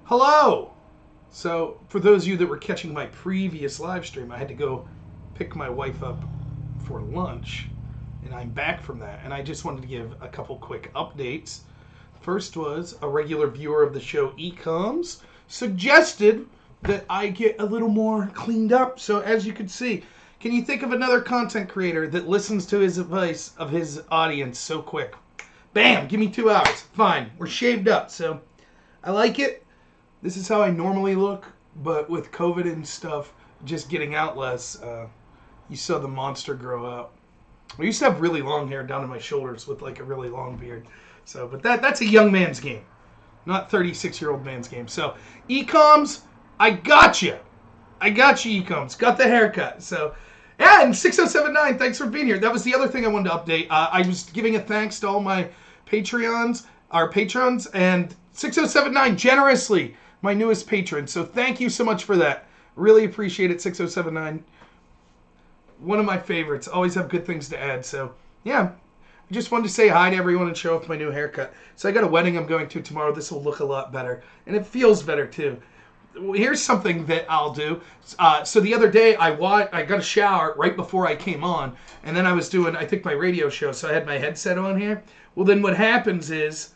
Hello! So, for those of you that were catching my previous live stream, I had to go pick my wife up for lunch, and I'm back from that. And I just wanted to give a couple quick updates. First was a regular viewer of the show, Ecoms, suggested that I get a little more cleaned up. So, as you can see, can you think of another content creator that listens to his advice of his audience so quick? Bam! Give me 2 hours. Fine. We're shaved up. So, I like it. This is how I normally look, but with COVID and stuff, just getting out less, you saw the monster grow out. I used to have really long hair down to my shoulders with like a really long beard. So, but that's a young man's game, not 36-year-old man's game. So, Ecoms, I got you. Ecoms. Got the haircut. So, yeah, and 6079, thanks for being here. That was the other thing I wanted to update. I was giving a thanks to all my patrons, and 6079 generously, my newest patron. So thank you so much for that. Really appreciate it, 6079. One of my favorites. Always have good things to add. So, yeah. I just wanted to say hi to everyone and show off my new haircut. So I got a wedding I'm going to tomorrow. This will look a lot better. And it feels better, too. Here's something that I'll do. So the other day, I got a shower right before I came on. And then I was doing, I think, my radio show. So I had my headset on here. Well, then what happens is,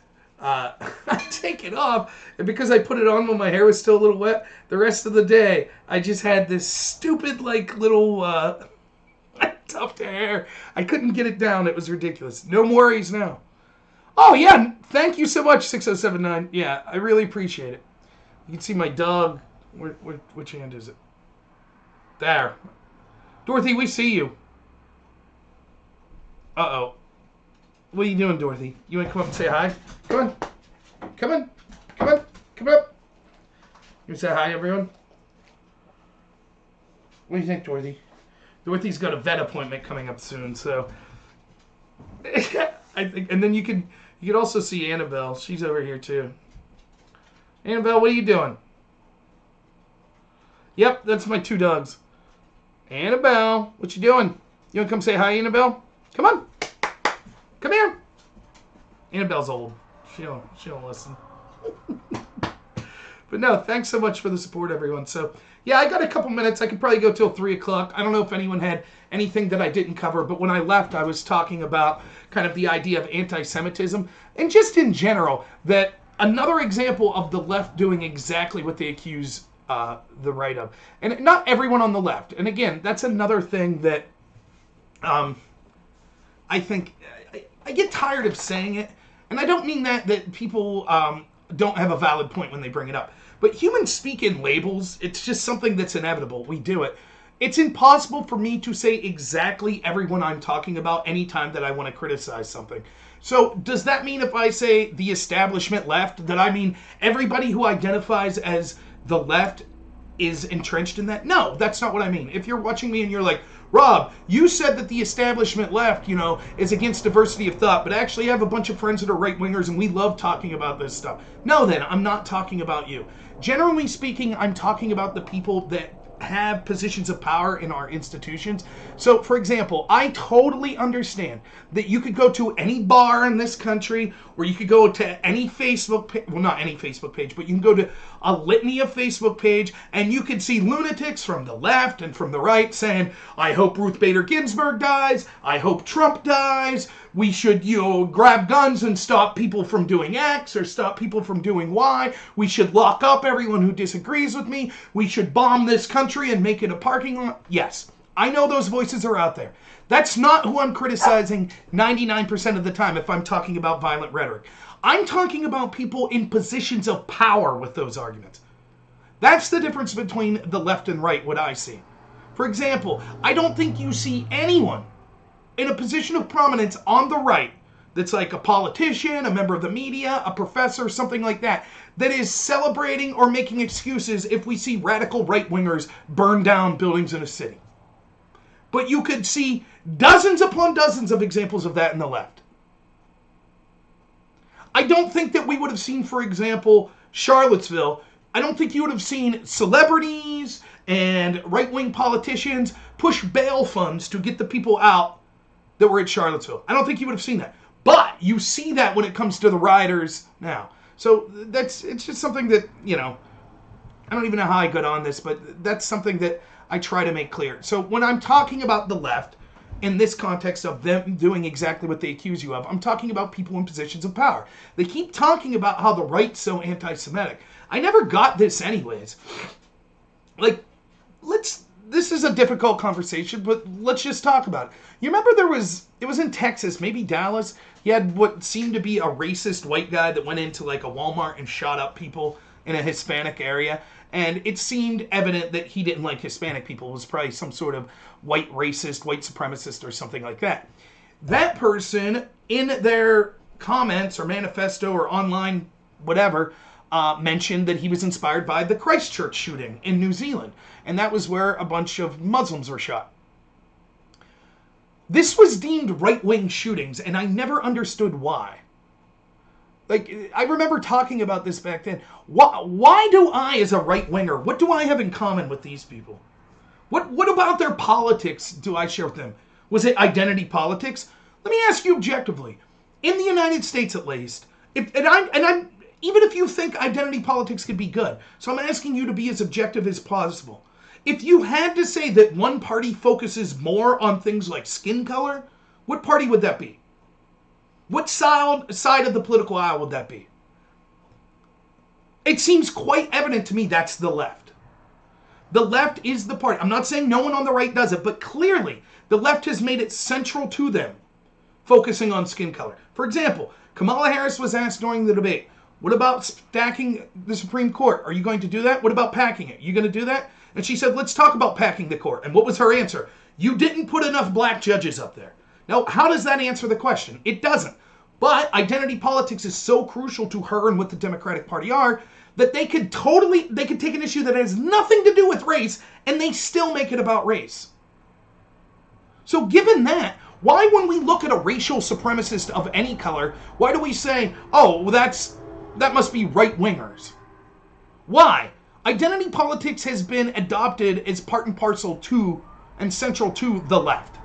I take it off, and because I put it on when my hair was still a little wet, the rest of the day, I just had this stupid, like, little, tuft hair. I couldn't get it down. It was ridiculous. No worries now. Oh, yeah. Thank you so much, 6079. Yeah, I really appreciate it. You can see my dog. Which hand is it? There. Dorothy, we see you. Uh-oh. What are you doing, Dorothy? You want to come up and say hi? Come on. Come on. Come on. Come up. You want to say hi, everyone? What do you think, Dorothy? Dorothy's got a vet appointment coming up soon, so I think. And then you could also see Annabelle. She's over here too. Annabelle, what are you doing? Yep, that's my 2 dogs. Annabelle, what you doing? You want to come say hi, Annabelle? Come on. Come here. Annabelle's old. She don't listen. But no, thanks so much for the support, everyone. So, yeah, I got a couple minutes. I could probably go till 3 o'clock. I don't know if anyone had anything that I didn't cover, but when I left, I was talking about kind of the idea of antisemitism and just in general that another example of the left doing exactly what they accuse the right of. And not everyone on the left. And again, that's another thing that I think I get tired of saying it. And I don't mean that people don't have a valid point when they bring it up. But humans speak in labels. It's just something that's inevitable. We do it. It's impossible for me to say exactly everyone I'm talking about anytime that I want to criticize something. So does that mean if I say the establishment left, that I mean everybody who identifies as the left is entrenched in that? No, that's not what I mean. If you're watching me and you're like, Rob, you said that the establishment left, is against diversity of thought, but actually I have a bunch of friends that are right-wingers and we love talking about this stuff. No, then, I'm not talking about you. Generally speaking, I'm talking about the people that have positions of power in our institutions. So, for example, I totally understand that you could go to any bar in this country, or you could go to any Facebook page, well, not any Facebook page, but you can go to a litany of Facebook page, and you could see lunatics from the left and from the right saying, I hope Ruth Bader Ginsburg dies, I hope Trump dies, we should, grab guns and stop people from doing X or stop people from doing Y. We should lock up everyone who disagrees with me. We should bomb this country and make it a parking lot. Yes, I know those voices are out there. That's not who I'm criticizing 99% of the time if I'm talking about violent rhetoric. I'm talking about people in positions of power with those arguments. That's the difference between the left and right, what I see. For example, I don't think you see anyone in a position of prominence on the right that's like a politician, a member of the media, a professor, something like that, that is celebrating or making excuses if we see radical right-wingers burn down buildings in a city. But you could see dozens upon dozens of examples of that in the left. I don't think that we would have seen, for example, Charlottesville. I don't think you would have seen celebrities and right-wing politicians push bail funds to get the people out that were at Charlottesville. I don't think you would have seen that. But you see that when it comes to the rioters now. So it's just something that, I don't even know how I got on this, but that's something that I try to make clear. So when I'm talking about the left, in this context of them doing exactly what they accuse you of, I'm talking about people in positions of power. They keep talking about how the right's so anti-Semitic. I never got this anyways. Like, this is a difficult conversation, but let's just talk about it. You remember it was in Texas, maybe Dallas. You had what seemed to be a racist white guy that went into like a Walmart and shot up people in a Hispanic area. And it seemed evident that he didn't like Hispanic people. It was probably some sort of white racist, white supremacist or something like that. That person, in their comments or manifesto or online whatever, mentioned that he was inspired by the Christchurch shooting in New Zealand. And that was where a bunch of Muslims were shot. This was deemed right-wing shootings, and I never understood why. Like, I remember talking about this back then. Why do I, as a right-winger, what do I have in common with these people? What about their politics do I share with them? Was it identity politics? Let me ask you objectively. In the United States, at least, even if you think identity politics could be good, so I'm asking you to be as objective as possible. If you had to say that one party focuses more on things like skin color, what party would that be? What side of the political aisle would that be? It seems quite evident to me that's the left. The left is the party. I'm not saying no one on the right does it, but clearly the left has made it central to them, focusing on skin color. For example, Kamala Harris was asked during the debate, what about stacking the Supreme Court? Are you going to do that? What about packing it? You going to do that? And she said, let's talk about packing the court. And what was her answer? You didn't put enough black judges up there. Now, how does that answer the question? It doesn't. But identity politics is so crucial to her and what the Democratic Party are that they could take an issue that has nothing to do with race and they still make it about race. So given that, why when we look at a racial supremacist of any color, why do we say, oh, well, that must be right-wingers? Why? Identity politics has been adopted as part and parcel to and central to the left.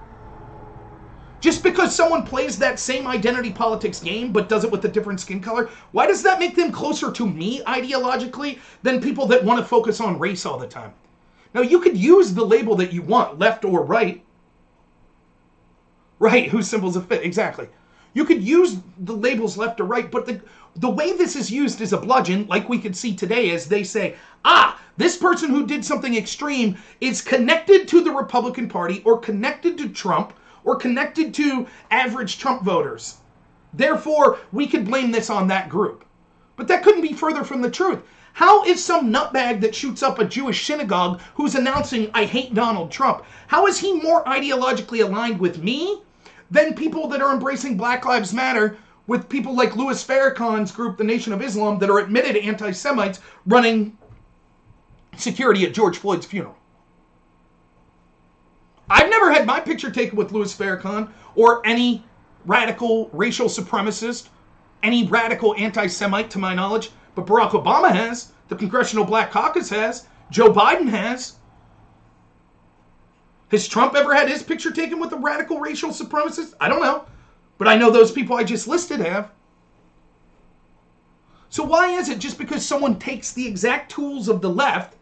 Just because someone plays that same identity politics game but does it with a different skin color, why does that make them closer to me ideologically than people that want to focus on race all the time? Now, you could use the label that you want, left or right. Right, whose symbols a fit, exactly. You could use the labels left or right, but the way this is used is a bludgeon, like we could see today, as they say, this person who did something extreme is connected to the Republican Party or connected to Trump or connected to average Trump voters. Therefore, we could blame this on that group. But that couldn't be further from the truth. How is some nutbag that shoots up a Jewish synagogue who's announcing, I hate Donald Trump, how is he more ideologically aligned with me than people that are embracing Black Lives Matter with people like Louis Farrakhan's group, the Nation of Islam, that are admitted anti-Semites running security at George Floyd's funeral? I've never had my picture taken with Louis Farrakhan or any radical racial supremacist, any radical anti-Semite to my knowledge, but Barack Obama has, the Congressional Black Caucus has, Joe Biden has. Has Trump ever had his picture taken with a radical racial supremacist? I don't know. But I know those people I just listed have. So why is it just because someone takes the exact tools of the left,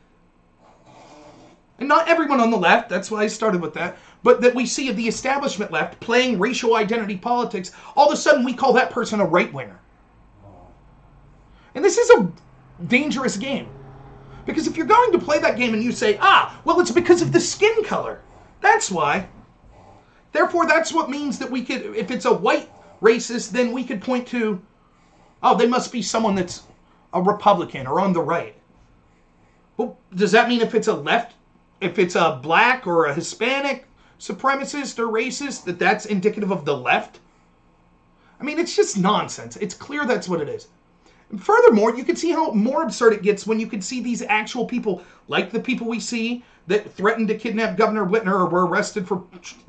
and not everyone on the left, that's why I started with that, but that we see the establishment left playing racial identity politics, all of a sudden we call that person a right-winger. And this is a dangerous game. Because if you're going to play that game and you say, well, it's because of the skin color, that's why. Therefore, that's what means that we could, if it's a white racist, then we could point to, they must be someone that's a Republican or on the right. Well, does that mean if it's a black or a Hispanic supremacist or racist, that's indicative of the left? I mean, it's just nonsense. It's clear that's what it is. And furthermore, you can see how more absurd it gets when you can see these actual people, like the people we see that threatened to kidnap Governor Whitmer or were arrested for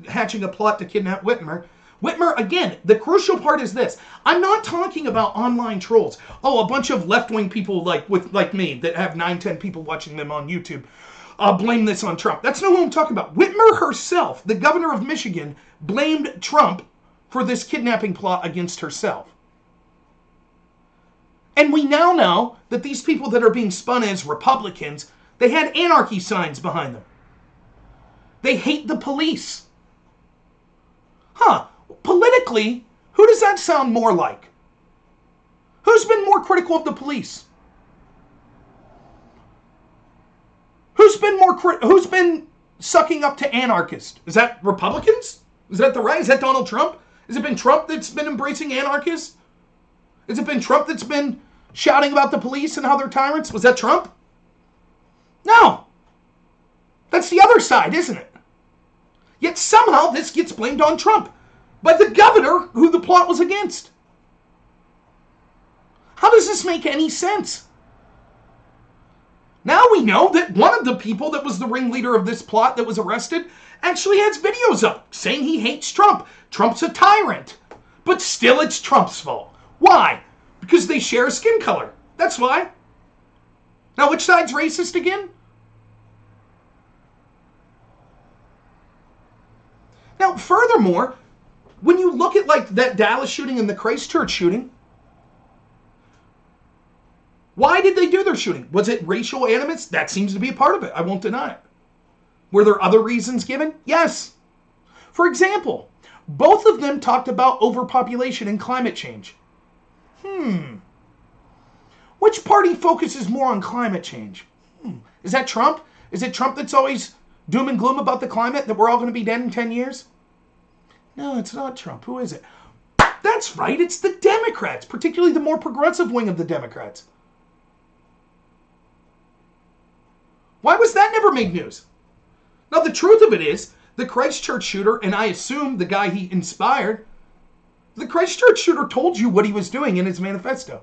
hatching a plot to kidnap Whitmer. Whitmer, again, the crucial part is this. I'm not talking about online trolls. A bunch of left-wing people like me that have 9-10 people watching them on YouTube blame this on Trump. That's not who I'm talking about. Whitmer herself, the governor of Michigan, blamed Trump for this kidnapping plot against herself. And we now know that these people that are being spun as Republicans, they had anarchy signs behind them. They hate the police. Politically, who does that sound more like? Who's been more critical of the police? Who's been sucking up to anarchists? Is that Republicans? Is that the right? Is that Donald Trump? Has it been Trump that's been embracing anarchists? Has it been Trump that's been shouting about the police and how they're tyrants? Was that Trump? No. That's the other side, isn't it? Yet somehow this gets blamed on Trump by the governor who the plot was against. How does this make any sense? Now we know that one of the people that was the ringleader of this plot that was arrested actually has videos up saying he hates Trump. Trump's a tyrant. But still it's Trump's fault. Why? Because they share a skin color. That's why. Now which side's racist again? Now furthermore, when you look at like that Dallas shooting and the Christchurch shooting, why did they do their shooting? Was it racial animus? That seems to be a part of it. I won't deny it. Were there other reasons given? Yes. For example, both of them talked about overpopulation and climate change. Which party focuses more on climate change? Is that Trump? Is it Trump that's always doom and gloom about the climate, that we're all going to be dead in 10 years? No, it's not Trump. Who is it? That's right, it's the Democrats, particularly the more progressive wing of the Democrats. Why was that never made news? Now, the truth of it is, the Christchurch shooter, and I assume the guy he inspired, the Christchurch shooter told you what he was doing in his manifesto.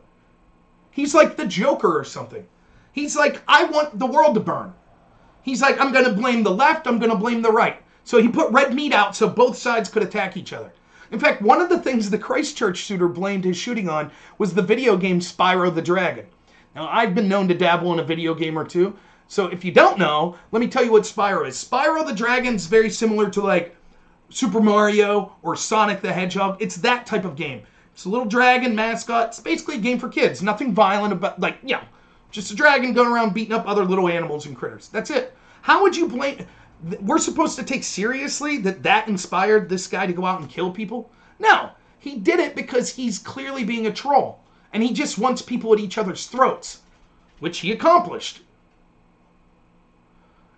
He's like the Joker or something. He's like, I want the world to burn. He's like, I'm going to blame the left, I'm going to blame the right. So he put red meat out so both sides could attack each other. In fact, one of the things the Christchurch shooter blamed his shooting on was the video game Spyro the Dragon. Now, I've been known to dabble in a video game or two, so if you don't know, let me tell you what Spyro is. Spyro the Dragon's very similar to like Super Mario or Sonic the Hedgehog. It's that type of game. It's a little dragon mascot. It's basically a game for kids. Nothing violent about, like, just a dragon going around beating up other little animals and critters. That's it. How would you blame... We're supposed to take seriously that inspired this guy to go out and kill people? No. He did it because he's clearly being a troll. And he just wants people at each other's throats. Which he accomplished.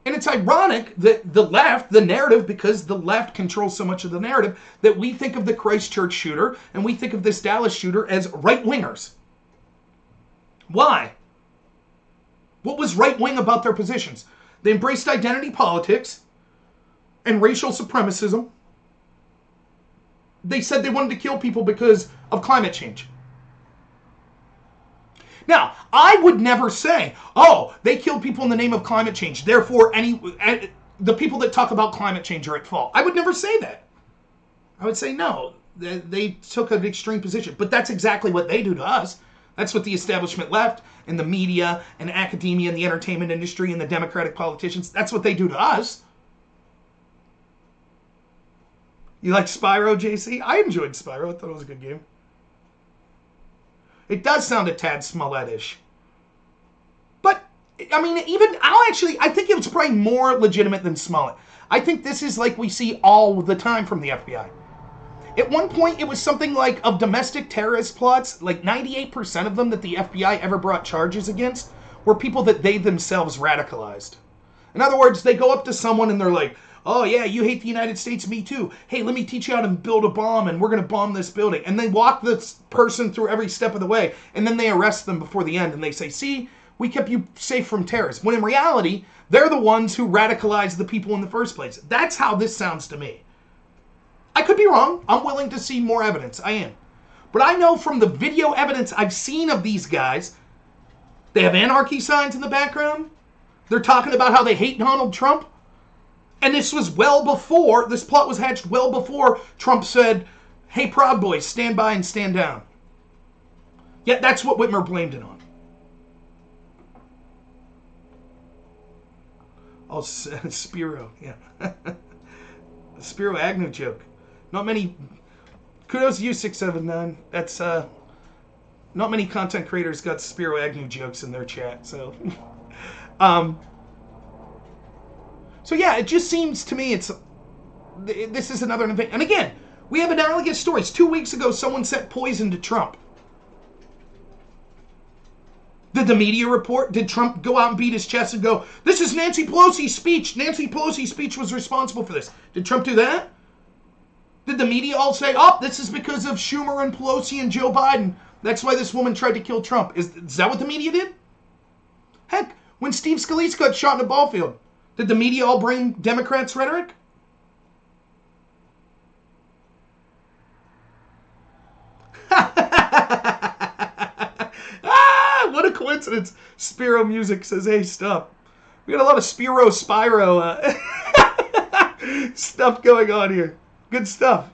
And it's ironic that the left, the narrative, because the left controls so much of the narrative, that we think of the Christchurch shooter and we think of this Dallas shooter as right-wingers. Why? What was right-wing about their positions? They embraced identity politics and racial supremacism. They said they wanted to kill people because of climate change. Now, I would never say, oh, they killed people in the name of climate change, therefore the people that talk about climate change are at fault. I would never say that. I would say, no, they took an extreme position. But that's exactly what they do to us. That's what the establishment left, and the media, and academia, and the entertainment industry, and the Democratic politicians, that's what they do to us. You like Spyro, JC? I enjoyed Spyro. I thought it was a good game. It does sound a tad Smollett-ish. But, I mean, I think it was probably more legitimate than Smollett. I think this is like we see all the time from the FBI. At one point, it was something like, of domestic terrorist plots, like 98% of them that the FBI ever brought charges against were people that they themselves radicalized. In other words, they go up to someone and they're like, oh yeah, you hate the United States, me too. Hey, let me teach you how to build a bomb and we're going to bomb this building. And they walk this person through every step of the way and then they arrest them before the end and they say, see, we kept you safe from terrorists. When in reality, they're the ones who radicalized the people in the first place. That's how this sounds to me. I could be wrong. I'm willing to see more evidence. I am. But I know from the video evidence I've seen of these guys, they have anarchy signs in the background. They're talking about how they hate Donald Trump. And this was this plot was hatched well before Trump said, hey, Proud Boys, stand by and stand down. Yet that's what Whitmer blamed it on. Oh, Spiro, yeah. Spiro Agnew joke. Not many. Kudos to you, 679. That's Not many content creators got Spiro Agnew jokes in their chat, so. um, so yeah, it just seems to me this is another event. And again, we have analogous stories. 2 weeks ago, someone sent poison to Trump. Did the media report? Did Trump go out and beat his chest and go, this is Nancy Pelosi's speech. Nancy Pelosi's speech was responsible for this. Did Trump do that? Did the media all say, oh, this is because of Schumer and Pelosi and Joe Biden. That's why this woman tried to kill Trump. Is that what the media did? Heck, when Steve Scalise got shot in a ball field, did the media all bring Democrats' rhetoric? What a coincidence. Spiro Music says, hey, stop. We got a lot of Spiro stuff going on here. Good stuff.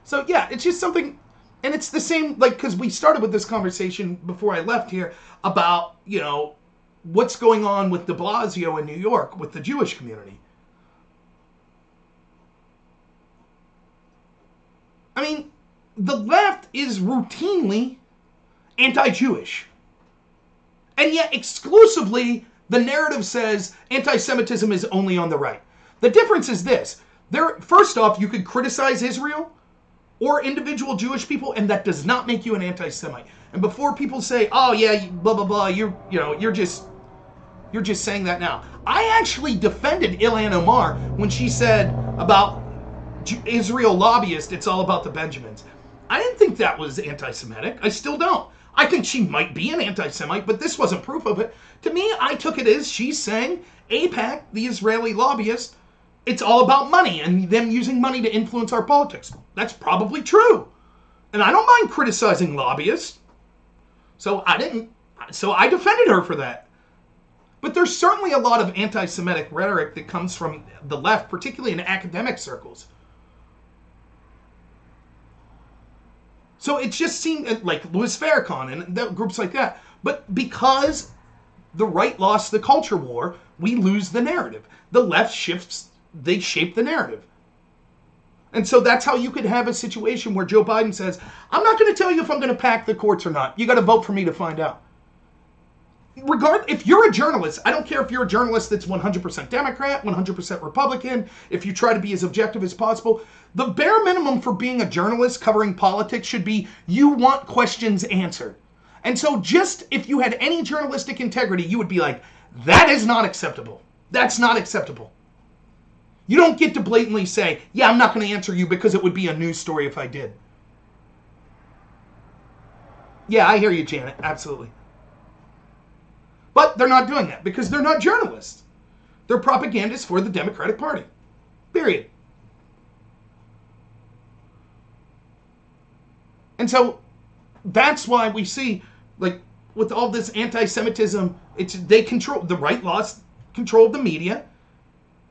So, yeah, it's just something, and it's the same, like, because we started with this conversation before I left here about, what's going on with de Blasio in New York with the Jewish community. I mean, the left is routinely anti-Jewish. And yet, exclusively, the narrative says anti-Semitism is only on the right. The difference is this. First off, you could criticize Israel or individual Jewish people, and that does not make you an anti-Semite. And before people say, oh, yeah, blah, blah, blah, you're just saying that now. I actually defended Ilhan Omar when she said about Israel lobbyists, it's all about the Benjamins. I didn't think that was anti-Semitic. I still don't. I think she might be an anti-Semite, but this wasn't proof of it. To me, I took it as she's saying AIPAC, the Israeli lobbyist, it's all about money and them using money to influence our politics. That's probably true. And I don't mind criticizing lobbyists. So I defended her for that. But there's certainly a lot of anti-Semitic rhetoric that comes from the left, particularly in academic circles. So it just seemed like Louis Farrakhan and groups like that. But because the right lost the culture war, we lose the narrative. The left they shape the narrative. And so that's how you could have a situation where Joe Biden says, I'm not going to tell you if I'm going to pack the courts or not. You got to vote for me to find out. If you're a journalist, I don't care if you're a journalist that's 100% Democrat, 100% Republican, if you try to be as objective as possible, the bare minimum for being a journalist covering politics should be you want questions answered. And so just if you had any journalistic integrity, you would be like, that is not acceptable. That's not acceptable. You don't get to blatantly say, yeah, I'm not going to answer you because it would be a news story if I did. Yeah, I hear you, Janet. Absolutely. But they're not doing that because they're not journalists. They're propagandists for the Democratic Party. Period. And so that's why we see, like, with all this anti-Semitism, the right lost control of the media.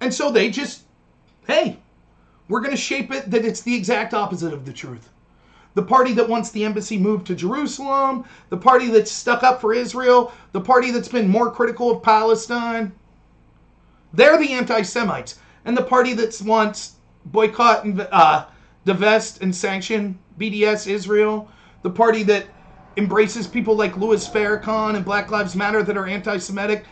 And so they just, hey, we're going to shape it that it's the exact opposite of the truth. The party that wants the embassy moved to Jerusalem, the party that's stuck up for Israel, the party that's been more critical of Palestine, they're the anti-Semites. And the party that wants boycott and divest and sanction BDS Israel, the party that embraces people like Louis Farrakhan and Black Lives Matter that are anti-Semitic,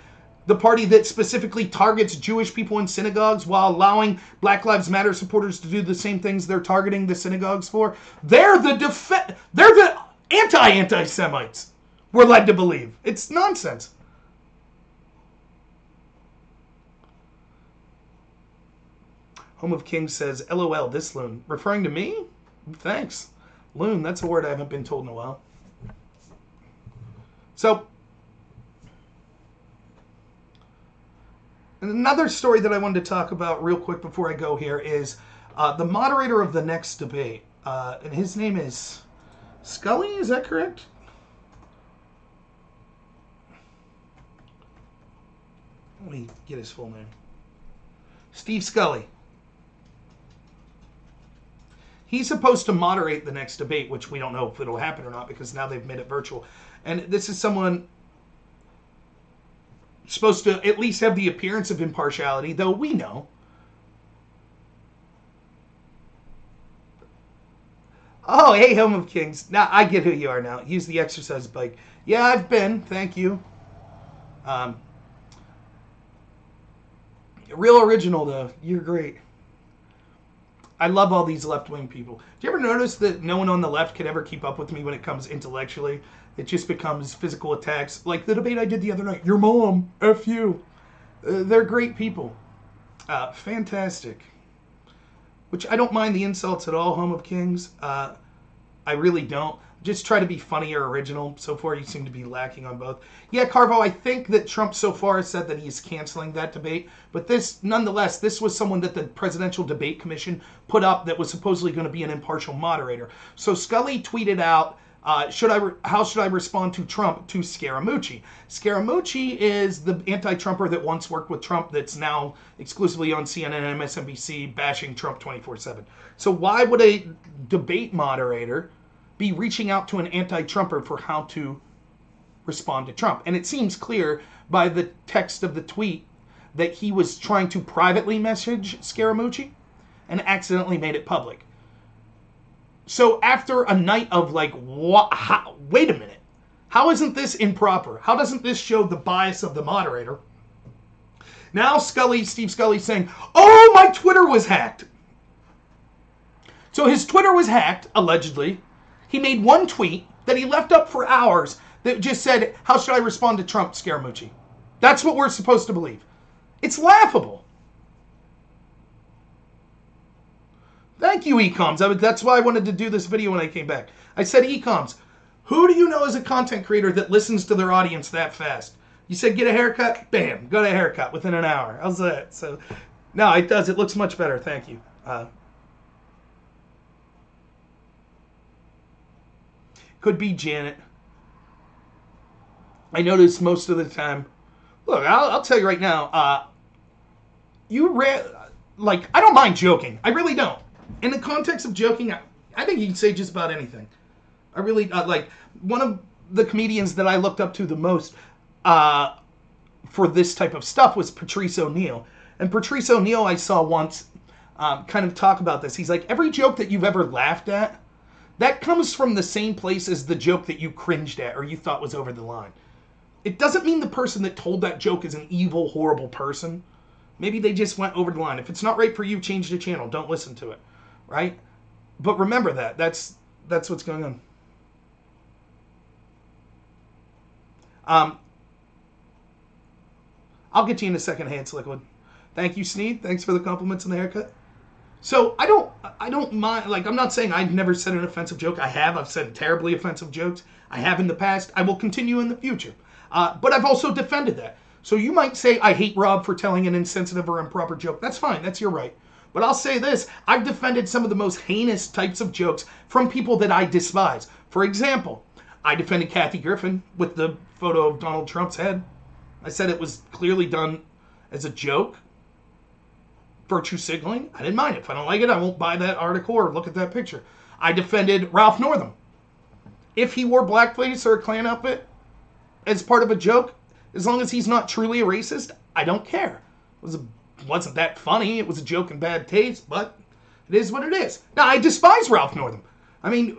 the party that specifically targets Jewish people in synagogues while allowing Black Lives Matter supporters to do the same things they're targeting the synagogues for. They're the anti-Semites, we're led to believe. It's nonsense. Home of Kings says, LOL, this loon. Referring to me? Thanks. Loon, that's a word I haven't been told in a while. So, another story that I wanted to talk about real quick before I go here is the moderator of the next debate. And his name is Scully, is that correct? Let me get his full name. Steve Scully. He's supposed to moderate the next debate, which we don't know if it'll happen or not because now they've made it virtual. And this is someone supposed to at least have the appearance of impartiality, though we know. Oh, hey, Home of Kings. Now, I get who you are now. Use the exercise bike. Yeah, I've been. Thank you. Real original, though. You're great. I love all these left-wing people. Do you ever notice that no one on the left can ever keep up with me when it comes intellectually? It just becomes physical attacks. Like the debate I did the other night. Your mom. F you. They're great people. Fantastic. Which I don't mind the insults at all, Home of Kings. I really don't. Just try to be funny or original. So far, you seem to be lacking on both. Yeah, Carvo, I think that Trump so far has said that he's canceling that debate. But this, nonetheless, this was someone that the Presidential Debate Commission put up that was supposedly going to be an impartial moderator. So Scully tweeted out, how should I respond to Trump, to Scaramucci? Scaramucci is the anti-Trumper that once worked with Trump that's now exclusively on CNN and MSNBC bashing Trump 24/7. So why would a debate moderator be reaching out to an anti-Trumper for how to respond to Trump? And it seems clear by the text of the tweet that he was trying to privately message Scaramucci and accidentally made it public. So after a night of like, wait a minute, how isn't this improper? How doesn't this show the bias of the moderator? Now Steve Scully saying, oh, my Twitter was hacked. So his Twitter was hacked, allegedly. He made one tweet that he left up for hours that just said, how should I respond to Trump, Scaramucci? That's what we're supposed to believe. It's laughable. Thank you, Ecoms. That's why I wanted to do this video when I came back. I said, Ecoms, who do you know as a content creator that listens to their audience that fast? You said, get a haircut? Bam, got a haircut within an hour. How's that? So, no, it does. It looks much better. Thank you. Could be Janet. I notice most of the time. Look, I'll tell you right now. I don't mind joking. I really don't. In the context of joking, I think you can say just about anything. I really like one of the comedians that I looked up to the most for this type of stuff was Patrice O'Neal. And Patrice O'Neal I saw once kind of talk about this. He's like, every joke that you've ever laughed at, that comes from the same place as the joke that you cringed at or you thought was over the line. It doesn't mean the person that told that joke is an evil, horrible person. Maybe they just went over the line. If it's not right for you, change the channel. Don't listen to it. Right? But remember that. That's what's going on. I'll get you in a second, Hans Liquid. Thank you, Sneed. Thanks for the compliments on the haircut. So I don't mind. Like, I'm not saying I've never said an offensive joke. I have. I've said terribly offensive jokes. I have in the past. I will continue in the future. But I've also defended that. So you might say, I hate Rob for telling an insensitive or improper joke. That's fine. That's your right. But I'll say this. I've defended some of the most heinous types of jokes from people that I despise. For example, I defended Kathy Griffin with the photo of Donald Trump's head. I said it was clearly done as a joke. Virtue signaling. I didn't mind it. If I don't like it, I won't buy that article or look at that picture. I defended Ralph Northam. If he wore blackface or a Klan outfit as part of a joke, as long as he's not truly a racist, I don't care. It wasn't that funny. It was a joke in bad taste, but it is what it is. Now, I despise Ralph Northam. I mean,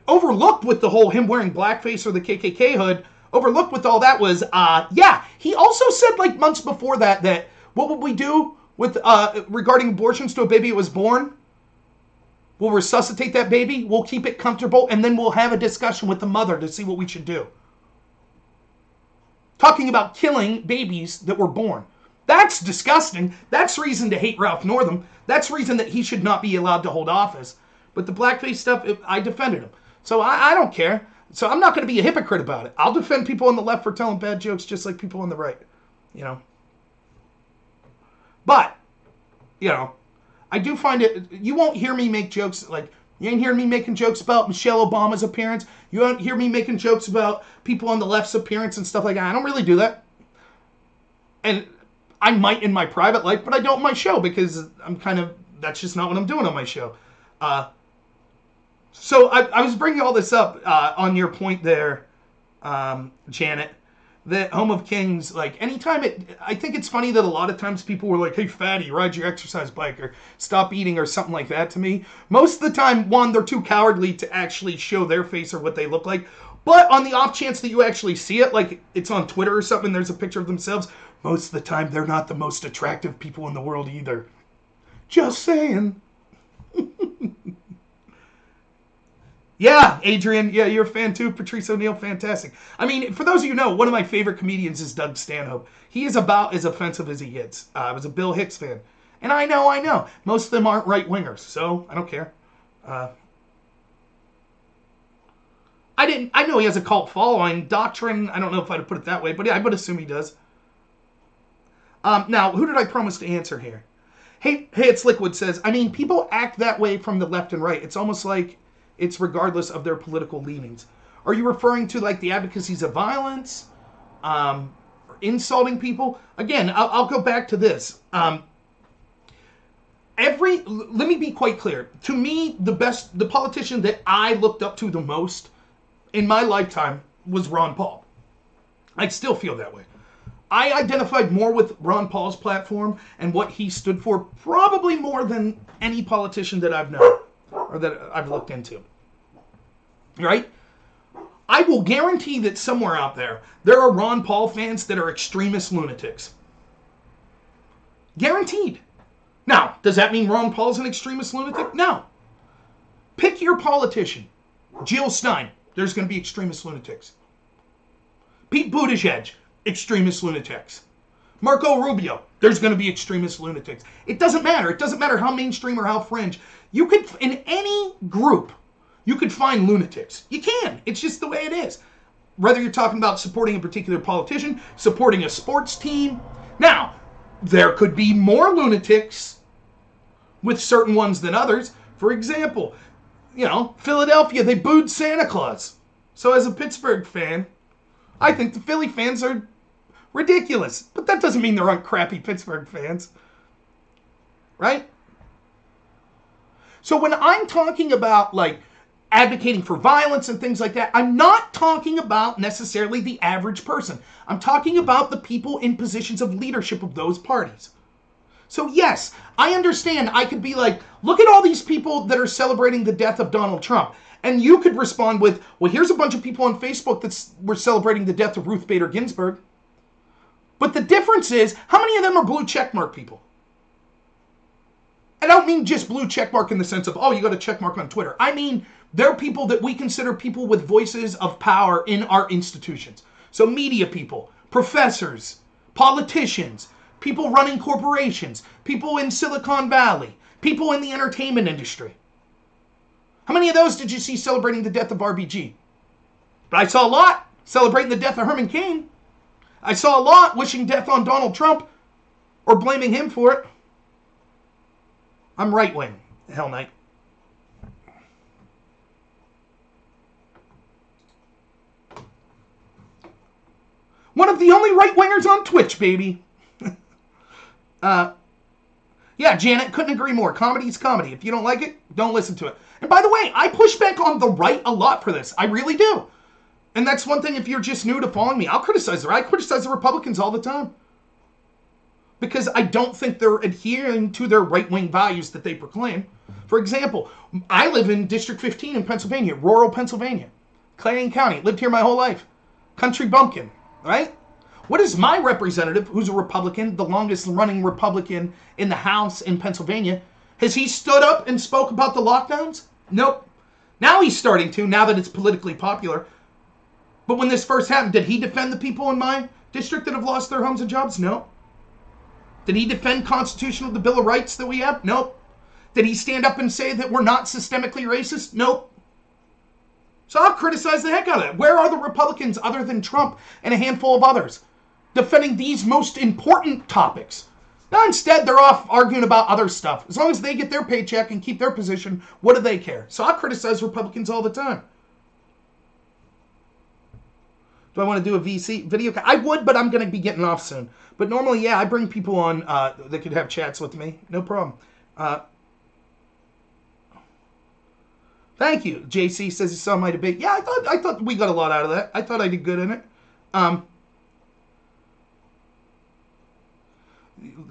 overlooked with the whole him wearing blackface or the KKK hood, overlooked with all that was, he also said like months before that what would we do with regarding abortions to a baby that was born? We'll resuscitate that baby, we'll keep it comfortable, and then we'll have a discussion with the mother to see what we should do. Talking about killing babies that were born. That's disgusting. That's reason to hate Ralph Northam. That's reason that he should not be allowed to hold office. But the blackface stuff, I defended him. So I don't care. So I'm not going to be a hypocrite about it. I'll defend people on the left for telling bad jokes just like people on the right. You know. But, you know, I do find it, you won't hear me make jokes like, you ain't hear me making jokes about Michelle Obama's appearance. You won't hear me making jokes about people on the left's appearance and stuff like that. I don't really do that. And I might in my private life, but I don't in my show because that's just not what I'm doing on my show. So I was bringing all this up on your point there, Janet. that Home of Kings, like, anytime I think it's funny that a lot of times people were like, hey, fatty, ride your exercise bike, or stop eating, or something like that to me. Most of the time, one, they're too cowardly to actually show their face or what they look like. But on the off chance that you actually see it, like it's on Twitter or something, there's a picture of themselves, most of the time, they're not the most attractive people in the world either. Just saying. Yeah, Adrian. Yeah, you're a fan too. Patrice O'Neill, fantastic. I mean, for those of you who know, one of my favorite comedians is Doug Stanhope. He is about as offensive as he gets. I was a Bill Hicks fan. And I know. Most of them aren't right-wingers, so I don't care. I know he has a cult following. Doctrine, I don't know if I'd put it that way, but yeah, I would assume he does. Now, who did I promise to answer here? Hey, it's Liquid says, I mean, people act that way from the left and right. It's almost like it's regardless of their political leanings. Are you referring to like the advocacies of violence? Insulting people? Again, I'll go back to this. Let me be quite clear. To me, the politician that I looked up to the most in my lifetime was Ron Paul. I still feel that way. I identified more with Ron Paul's platform and what he stood for, probably more than any politician that I've known or that I've looked into. Right? I will guarantee that somewhere out there are Ron Paul fans that are extremist lunatics. Guaranteed. Now, does that mean Ron Paul's an extremist lunatic? No. Pick your politician. Jill Stein, there's going to be extremist lunatics. Pete Buttigieg, extremist lunatics. Marco Rubio, there's going to be extremist lunatics. It doesn't matter. It doesn't matter how mainstream or how fringe. You could, in any group, you could find lunatics. You can. It's just the way it is. Whether you're talking about supporting a particular politician, supporting a sports team. Now, there could be more lunatics with certain ones than others. For example, Philadelphia, they booed Santa Claus. So as a Pittsburgh fan, I think the Philly fans are ridiculous. But that doesn't mean there aren't crappy Pittsburgh fans. Right? So when I'm talking about, like, advocating for violence and things like that, I'm not talking about necessarily the average person. I'm talking about the people in positions of leadership of those parties. So yes, I understand I could be like, look at all these people that are celebrating the death of Donald Trump. And you could respond with, well, here's a bunch of people on Facebook that were celebrating the death of Ruth Bader Ginsburg. But the difference is, how many of them are blue checkmark people? I don't mean just blue checkmark in the sense of, oh, you got a checkmark on Twitter. I mean, they're people that we consider people with voices of power in our institutions. So media people, professors, politicians, people running corporations, people in Silicon Valley, people in the entertainment industry. How many of those did you see celebrating the death of RBG? But I saw a lot celebrating the death of Herman Cain. I saw a lot wishing death on Donald Trump or blaming him for it. I'm right-wing, Hell Knight. One of the only right-wingers on Twitch, baby. Yeah, Janet, couldn't agree more. Comedy's comedy. If you don't like it, don't listen to it. And by the way, I push back on the right a lot for this. I really do. And that's one thing if you're just new to following me. I'll criticize the right. I criticize the Republicans all the time. Because I don't think they're adhering to their right-wing values that they proclaim. For example, I live in District 15 in Pennsylvania, rural Pennsylvania. Clarion County. Lived here my whole life. Country bumpkin. Right? What is my representative, who's a Republican, the longest running Republican in the House in Pennsylvania, has he stood up and spoke about the lockdowns? Nope. Now he's starting to, now that it's politically popular. But when this first happened, did he defend the people in my district that have lost their homes and jobs? No. Did he defend the Bill of Rights that we have? Nope. Did he stand up and say that we're not systemically racist? Nope. So I'll criticize the heck out of that. Where are the Republicans other than Trump and a handful of others defending these most important topics? Now instead, they're off arguing about other stuff. As long as they get their paycheck and keep their position, what do they care? So I criticize Republicans all the time. Do I want to do a VC video? I would, but I'm going to be getting off soon. But normally, yeah, I bring people on that could have chats with me. No problem. Thank you. JC says he saw my debate. Yeah, I thought we got a lot out of that. I thought I did good in it.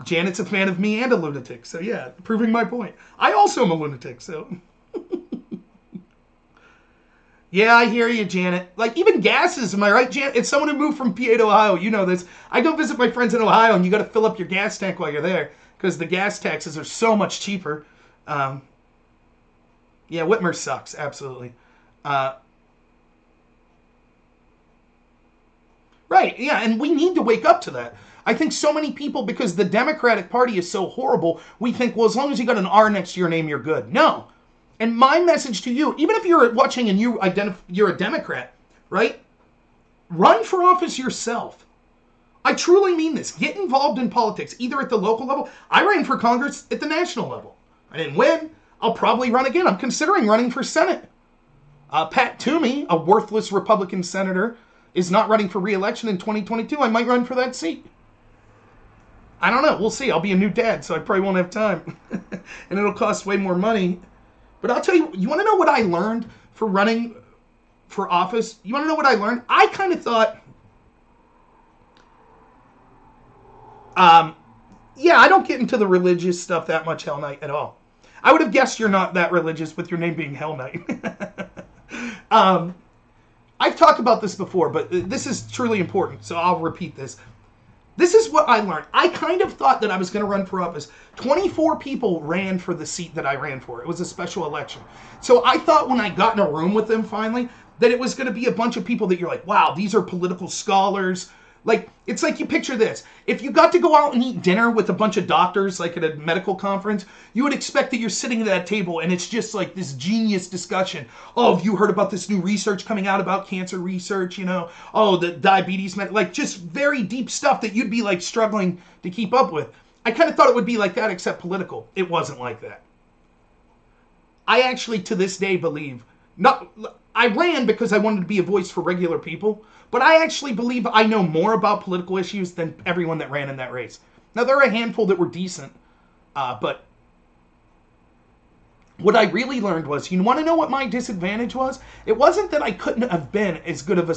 Janet's a fan of me and a lunatic. So yeah, proving my point. I also am a lunatic, so. Yeah, I hear you, Janet. Like, even gases, am I right, Janet? It's someone who moved from PA to Ohio. You know this. I go visit my friends in Ohio, and you got to fill up your gas tank while you're there because the gas taxes are so much cheaper. Yeah, Whitmer sucks, absolutely. Right, yeah, and we need to wake up to that. I think so many people, because the Democratic Party is so horrible, we think, well, as long as you got an R next to your name, you're good. No. And my message to you, even if you're watching and you're a Democrat, right? Run for office yourself. I truly mean this. Get involved in politics, either at the local level. I ran for Congress at the national level. I didn't win. I'll probably run again. I'm considering running for Senate. Pat Toomey, a worthless Republican senator, is not running for re-election in 2022. I might run for that seat. I don't know. We'll see. I'll be a new dad, so I probably won't have time. And it'll cost way more money. But I'll tell you, you want to know what I learned for running for office? You want to know what I learned? I kind of thought, yeah, I don't get into the religious stuff that much, Hell Knight, at all. I would have guessed you're not that religious with your name being Hell Knight. I've talked about this before, but this is truly important, so I'll repeat this. This is what I learned. I kind of thought that I was going to run for office. 24 people ran for the seat that I ran for. It was a special election. So I thought when I got in a room with them finally, that it was going to be a bunch of people that you're like, wow, these are political scholars. Like, it's like you picture this. If you got to go out and eat dinner with a bunch of doctors, like at a medical conference, you would expect that you're sitting at that table and it's just like this genius discussion. Oh, have you heard about this new research coming out about cancer research, you know? Oh, the diabetes, like just very deep stuff that you'd be like struggling to keep up with. I kind of thought it would be like that, except political. It wasn't like that. I actually, to this day, believe, I ran because I wanted to be a voice for regular people, but I actually believe I know more about political issues than everyone that ran in that race. Now, there are a handful that were decent, but what I really learned was, you want to know what my disadvantage was? It wasn't that I couldn't have been as good of a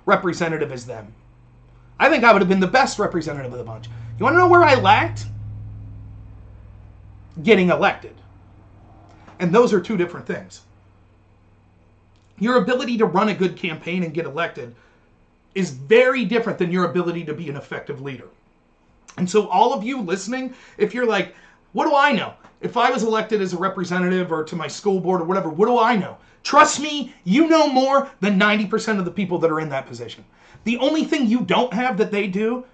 representative as them. I think I would have been the best representative of the bunch. You want to know where I lacked? Getting elected. And those are two different things. Your ability to run a good campaign and get elected is very different than your ability to be an effective leader. And so all of you listening, if you're like, what do I know? If I was elected as a representative or to my school board or whatever, what do I know? Trust me, you know more than 90% of the people that are in that position. The only thing you don't have that they do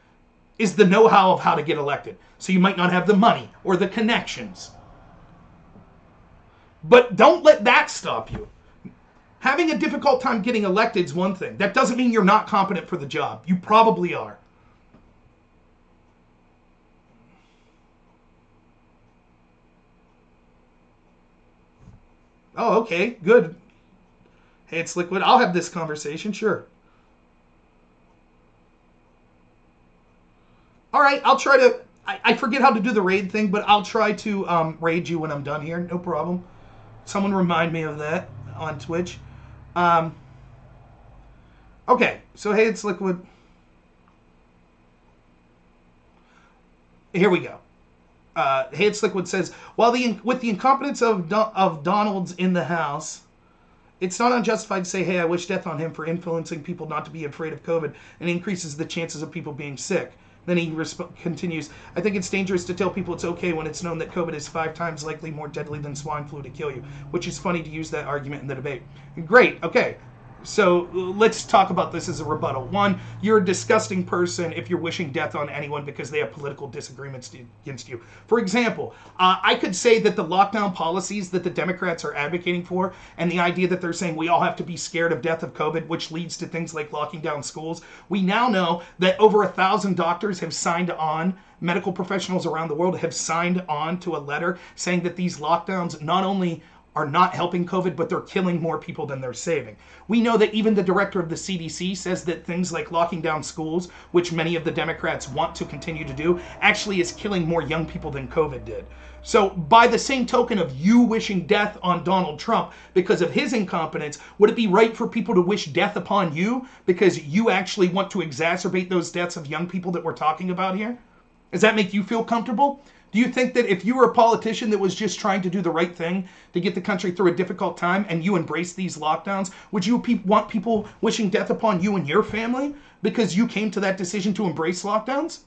is the know-how of how to get elected. So you might not have the money or the connections. But don't let that stop you. Having a difficult time getting elected is one thing. That doesn't mean you're not competent for the job. You probably are. Oh, okay, good. Hey, it's Liquid. I'll have this conversation, sure. All right, I'll try to... I forget how to do the raid thing, but I'll try to raid you when I'm done here. No problem. Someone remind me of that on Twitch. Okay, so hey, it's Liquid. Here we go. Hey, it's Liquid says, with the incompetence of Donald's in the House, it's not unjustified to say, hey, I wish death on him for influencing people not to be afraid of COVID and increases the chances of people being sick. Then he continues, I think it's dangerous to tell people it's okay when it's known that COVID is 5 times likely more deadly than swine flu to kill you, which is funny to use that argument in the debate. Great, okay. So let's talk about this as a rebuttal. One, you're a disgusting person if you're wishing death on anyone because they have political disagreements against you. For example, I could say that the lockdown policies that the Democrats are advocating for and the idea that they're saying we all have to be scared of death of COVID, which leads to things like locking down schools. We now know that over 1,000 doctors have signed on, medical professionals around the world have signed on to a letter saying that these lockdowns not only are not helping COVID, but they're killing more people than they're saving. We know that even the director of the CDC says that things like locking down schools, which many of the Democrats want to continue to do, actually is killing more young people than COVID did. So by the same token of you wishing death on Donald Trump because of his incompetence, would it be right for people to wish death upon you because you actually want to exacerbate those deaths of young people that we're talking about here? Does that make you feel comfortable? Do you think that if you were a politician that was just trying to do the right thing to get the country through a difficult time and you embrace these lockdowns, would you want people wishing death upon you and your family because you came to that decision to embrace lockdowns?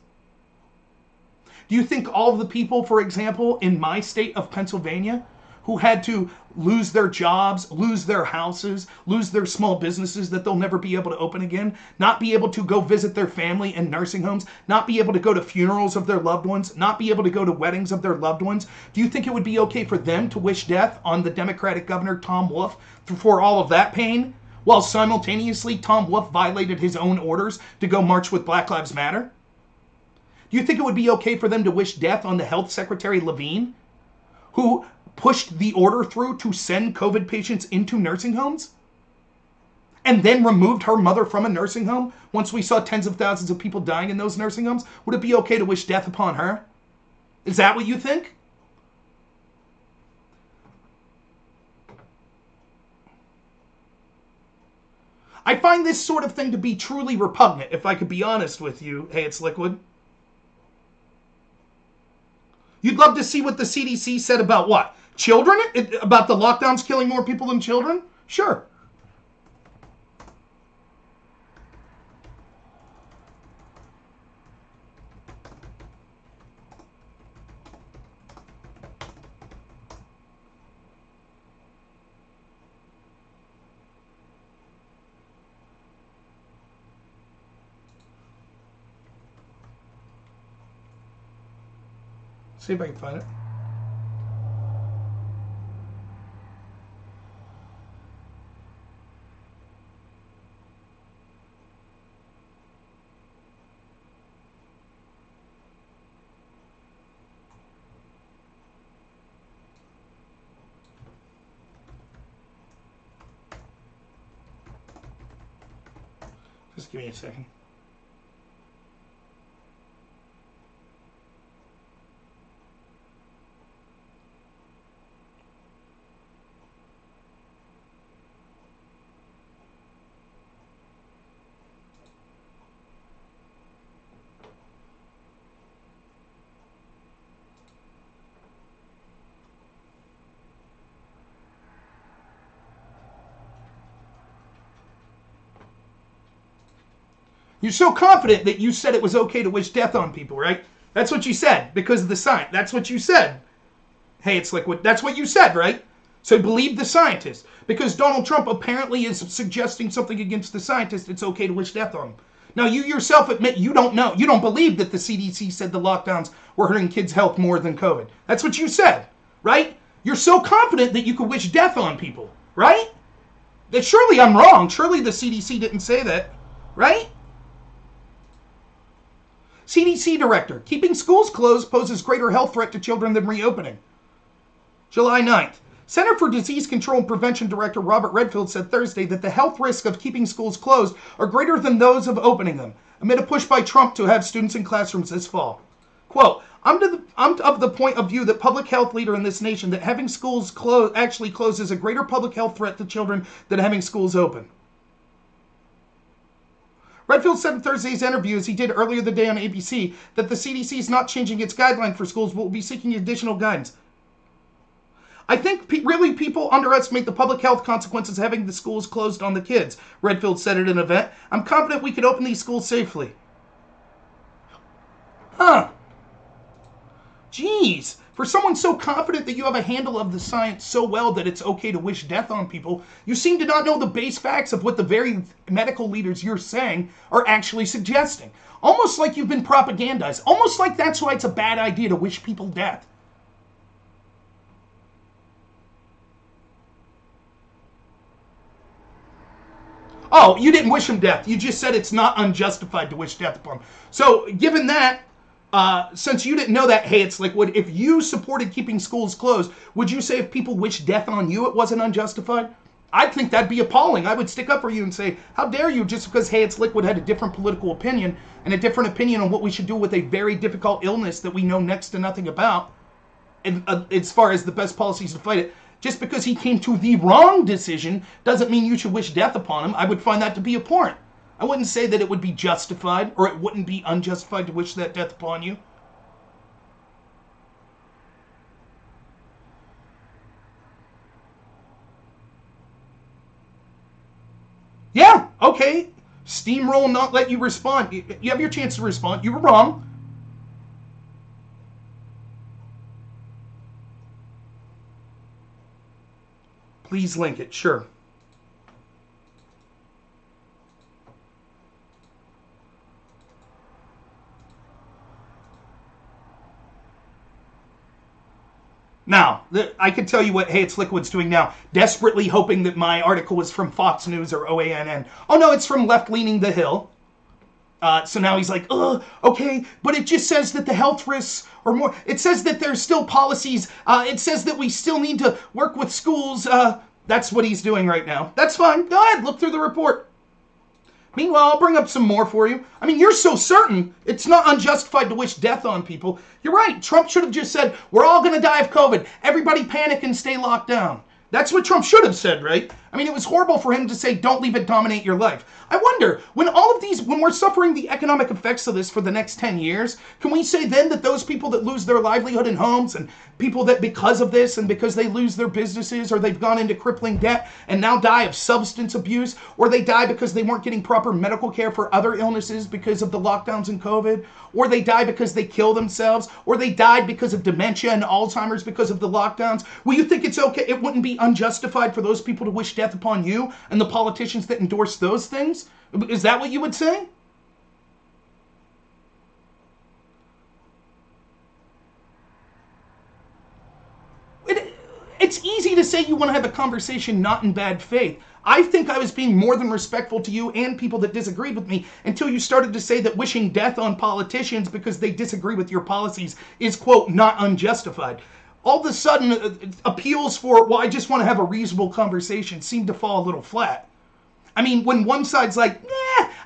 Do you think all of the people, for example, in my state of Pennsylvania, who had to lose their jobs, lose their houses, lose their small businesses that they'll never be able to open again, not be able to go visit their family in nursing homes, not be able to go to funerals of their loved ones, not be able to go to weddings of their loved ones, do you think it would be okay for them to wish death on the Democratic Governor Tom Wolf for all of that pain, while simultaneously Tom Wolf violated his own orders to go march with Black Lives Matter? Do you think it would be okay for them to wish death on the Health Secretary Levine, who pushed the order through to send COVID patients into nursing homes and then removed her mother from a nursing home once we saw tens of thousands of people dying in those nursing homes? Would it be okay to wish death upon her? Is that what you think? I find this sort of thing to be truly repugnant, if I could be honest with you. Hey, it's Liquid. You'd love to see what the CDC said about what? Children? About the lockdowns killing more people than children? Sure. See if I can find it. Just give me a second. You're so confident that you said it was okay to wish death on people, right? That's what you said because of the science. That's what you said. Hey, it's Liquid. That's what you said, right? So believe the scientist. Because Donald Trump apparently is suggesting something against the scientist, it's okay to wish death on him. Now, you yourself admit you don't know. You don't believe that the CDC said the lockdowns were hurting kids' health more than COVID. That's what you said, right? You're so confident that you could wish death on people, right? That surely I'm wrong. Surely the CDC didn't say that, right? CDC director, keeping schools closed poses greater health threat to children than reopening. July 9th. Center for Disease Control and Prevention Director Robert Redfield said Thursday that the health risks of keeping schools closed are greater than those of opening them, amid a push by Trump to have students in classrooms this fall. Quote, I'm of the point of view that public health leader in this nation that having schools actually closed is a greater public health threat to children than having schools open. Redfield said in Thursday's interview, as he did earlier the day on ABC, that the CDC is not changing its guideline for schools, but will be seeking additional guidance. I think really people underestimate the public health consequences of having the schools closed on the kids, Redfield said at an event. I'm confident we could open these schools safely. Huh. Jeez. For someone so confident that you have a handle of the science so well that it's okay to wish death on people, you seem to not know the base facts of what the very medical leaders you're saying are actually suggesting. Almost like you've been propagandized. Almost like that's why it's a bad idea to wish people death. Oh, you didn't wish him death. You just said it's not unjustified to wish death upon him. So, given that, since you didn't know that, hey, it's Liquid, if you supported keeping schools closed, would you say if people wished death on you, it wasn't unjustified? I'd think that'd be appalling. I would stick up for you and say, how dare you, just because, hey, it's Liquid had a different political opinion and a different opinion on what we should do with a very difficult illness that we know next to nothing about, and, as far as the best policies to fight it. Just because he came to the wrong decision doesn't mean you should wish death upon him. I would find that to be abhorrent. I wouldn't say that it would be justified or it wouldn't be unjustified to wish that death upon you. Yeah, okay. Steamroll, not let you respond. You have your chance to respond. You were wrong. Please link it, sure. Now, I can tell you what Hey It's Liquid's doing now. Desperately hoping that my article was from Fox News or OANN. Oh no, it's from Left Leaning the Hill. So now he's like, okay, but it just says that the health risks are more. It says that there's still policies. It says that we still need to work with schools. That's what he's doing right now. That's fine. Go ahead, look through the report. Meanwhile, I'll bring up some more for you. I mean, you're so certain it's not unjustified to wish death on people. You're right. Trump should have just said, we're all going to die of COVID. Everybody panic and stay locked down. That's what Trump should have said, right? I mean, it was horrible for him to say, don't leave it dominate your life. I wonder, when we're suffering the economic effects of this for the next 10 years, can we say then that those people that lose their livelihood and homes, and people that because of this and because they lose their businesses or they've gone into crippling debt and now die of substance abuse, or they die because they weren't getting proper medical care for other illnesses because of the lockdowns and COVID, or they die because they kill themselves, or they died because of dementia and Alzheimer's because of the lockdowns, will you think it's okay? It wouldn't be unjustified for those people to wish death upon you and the politicians that endorse those things? Is that what you would say? It's easy to say you want to have a conversation not in bad faith. I think I was being more than respectful to you and people that disagreed with me until you started to say that wishing death on politicians because they disagree with your policies is, quote, not unjustified. All of a sudden, appeals for, well, I just want to have a reasonable conversation seem to fall a little flat. I mean, when one side's like,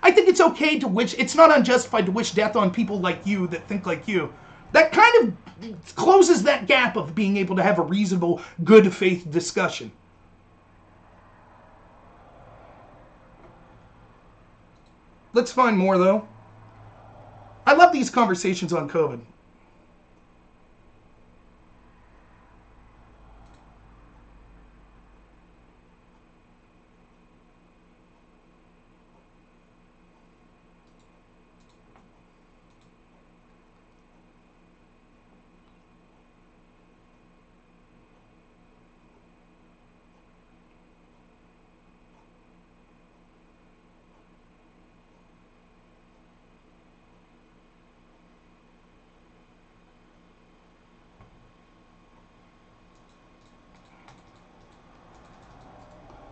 I think it's okay to wish, it's not unjustified to wish death on people like you that think like you. That kind of closes that gap of being able to have a reasonable, good faith discussion. Let's find more, though. I love these conversations on COVID.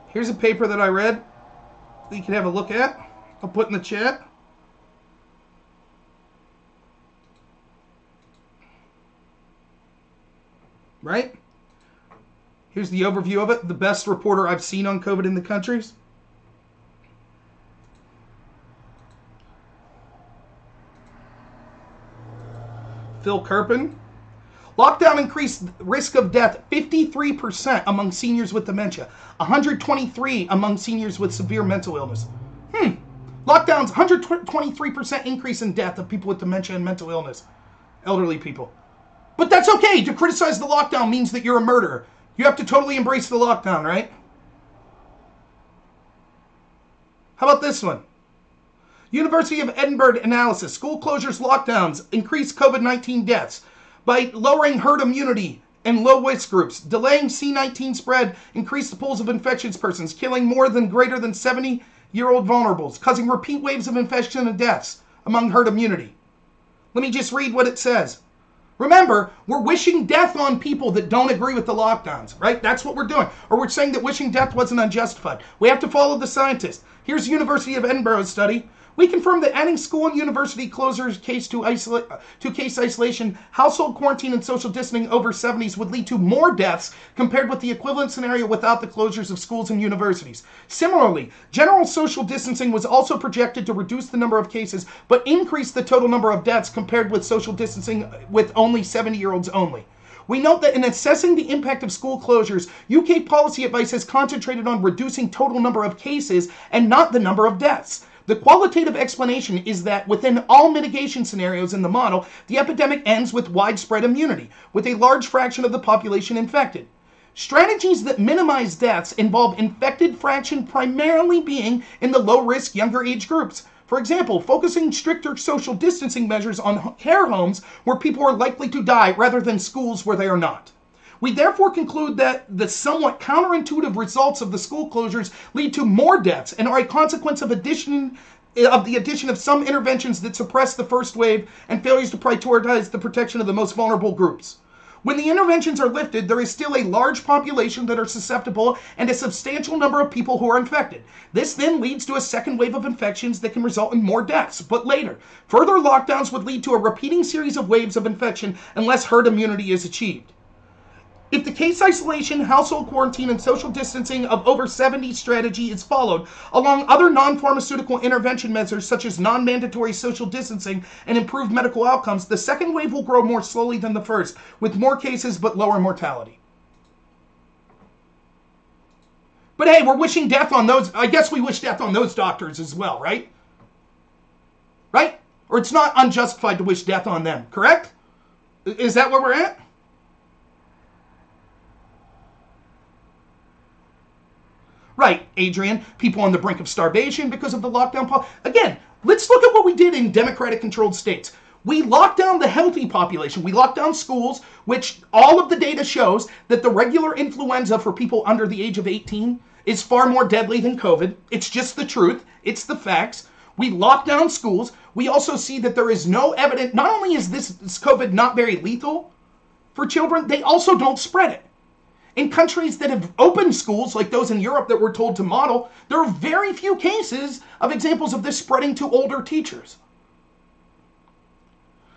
Here's a paper that I read that you can have a look at. I'll put in the chat. Right? Here's the overview of it. The best reporter I've seen on COVID in the countries. Phil Kerpen. Lockdown increased risk of death 53% among seniors with dementia, 123% among seniors with severe mental illness. Lockdowns, 123% increase in death of people with dementia and mental illness, elderly people. But that's okay. To criticize the lockdown means that you're a murderer. You have to totally embrace the lockdown, right? How about this one? University of Edinburgh analysis. School closures, lockdowns, increase COVID-19 deaths by lowering herd immunity and low-risk groups, delaying C19 spread, increase the pools of infectious persons, killing more than greater than 70-year-old vulnerables, causing repeat waves of infection and deaths among herd immunity. Let me just read what it says. Remember, we're wishing death on people that don't agree with the lockdowns, right? That's what we're doing. Or we're saying that wishing death wasn't unjustified. We have to follow the scientists. Here's University of Edinburgh's study. We confirm that adding school and university closures to case isolation, household quarantine, and social distancing over 70s would lead to more deaths compared with the equivalent scenario without the closures of schools and universities. Similarly, general social distancing was also projected to reduce the number of cases, but increase the total number of deaths compared with social distancing with only 70-year-olds only. We note that in assessing the impact of school closures, UK policy advice has concentrated on reducing total number of cases and not the number of deaths. The qualitative explanation is that within all mitigation scenarios in the model, the epidemic ends with widespread immunity, with a large fraction of the population infected. Strategies that minimize deaths involve infected fraction primarily being in the low-risk younger age groups. For example, focusing stricter social distancing measures on care homes where people are likely to die rather than schools where they are not. We therefore conclude that the somewhat counterintuitive results of the school closures lead to more deaths and are a consequence of the addition of some interventions that suppress the first wave and failures to prioritize the protection of the most vulnerable groups. When the interventions are lifted, there is still a large population that are susceptible and a substantial number of people who are infected. This then leads to a second wave of infections that can result in more deaths, but later. Further lockdowns would lead to a repeating series of waves of infection unless herd immunity is achieved. If the case isolation, household quarantine, and social distancing of over 70 strategy is followed, along other non-pharmaceutical intervention measures such as non-mandatory social distancing and improved medical outcomes, the second wave will grow more slowly than the first, with more cases but lower mortality. But hey, we're wishing death on those, I guess we wish death on those doctors as well, right? Right? Or it's not unjustified to wish death on them, correct? Is that where we're at? Right, Adrian, people on the brink of starvation because of the lockdown. Again, let's look at what we did in Democratic-controlled states. We locked down the healthy population. We locked down schools, which all of the data shows that the regular influenza for people under the age of 18 is far more deadly than COVID. It's just the truth. It's the facts. We locked down schools. We also see that there is no evidence. Not only is this COVID not very lethal for children, they also don't spread it. In countries that have opened schools, like those in Europe that we're told to model, there are very few cases of examples of this spreading to older teachers.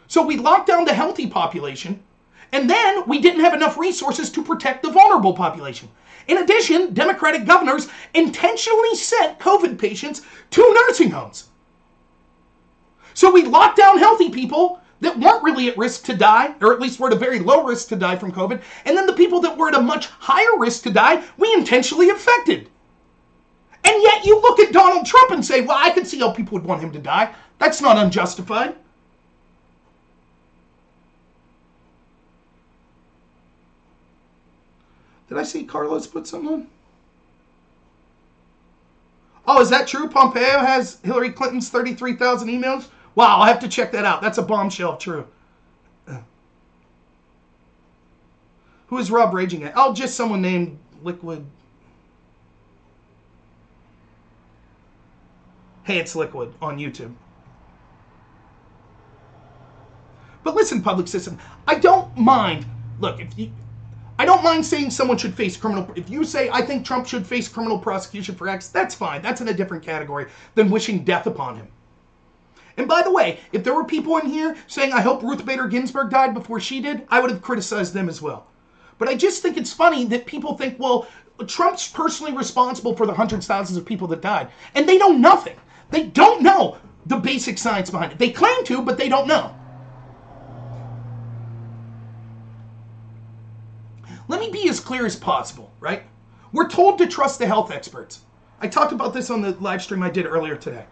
So we locked down the healthy population, and then we didn't have enough resources to protect the vulnerable population. In addition, Democratic governors intentionally sent COVID patients to nursing homes. So we locked down healthy people that weren't really at risk to die, or at least were at a very low risk to die from COVID, and then the people that were at a much higher risk to die, we intentionally infected. And yet you look at Donald Trump and say, well, I can see how people would want him to die. That's not unjustified. Did I see Carlos put something on? Oh, is that true? Pompeo has Hillary Clinton's 33,000 emails? Wow, I'll have to check that out. That's a bombshell, true. Who is Rob raging at? Oh, just someone named Liquid. Hey, it's Liquid on YouTube. But listen, public system, I don't mind. Look, I don't mind saying someone should face criminal. If you say I think Trump should face criminal prosecution for X, that's fine. That's in a different category than wishing death upon him. And by the way, if there were people in here saying, I hope Ruth Bader Ginsburg died before she did, I would have criticized them as well. But I just think it's funny that people think, well, Trump's personally responsible for the hundreds of thousands of people that died. And they know nothing. They don't know the basic science behind it. They claim to, but they don't know. Let me be as clear as possible, right? We're told to trust the health experts. I talked about this on the live stream I did earlier today.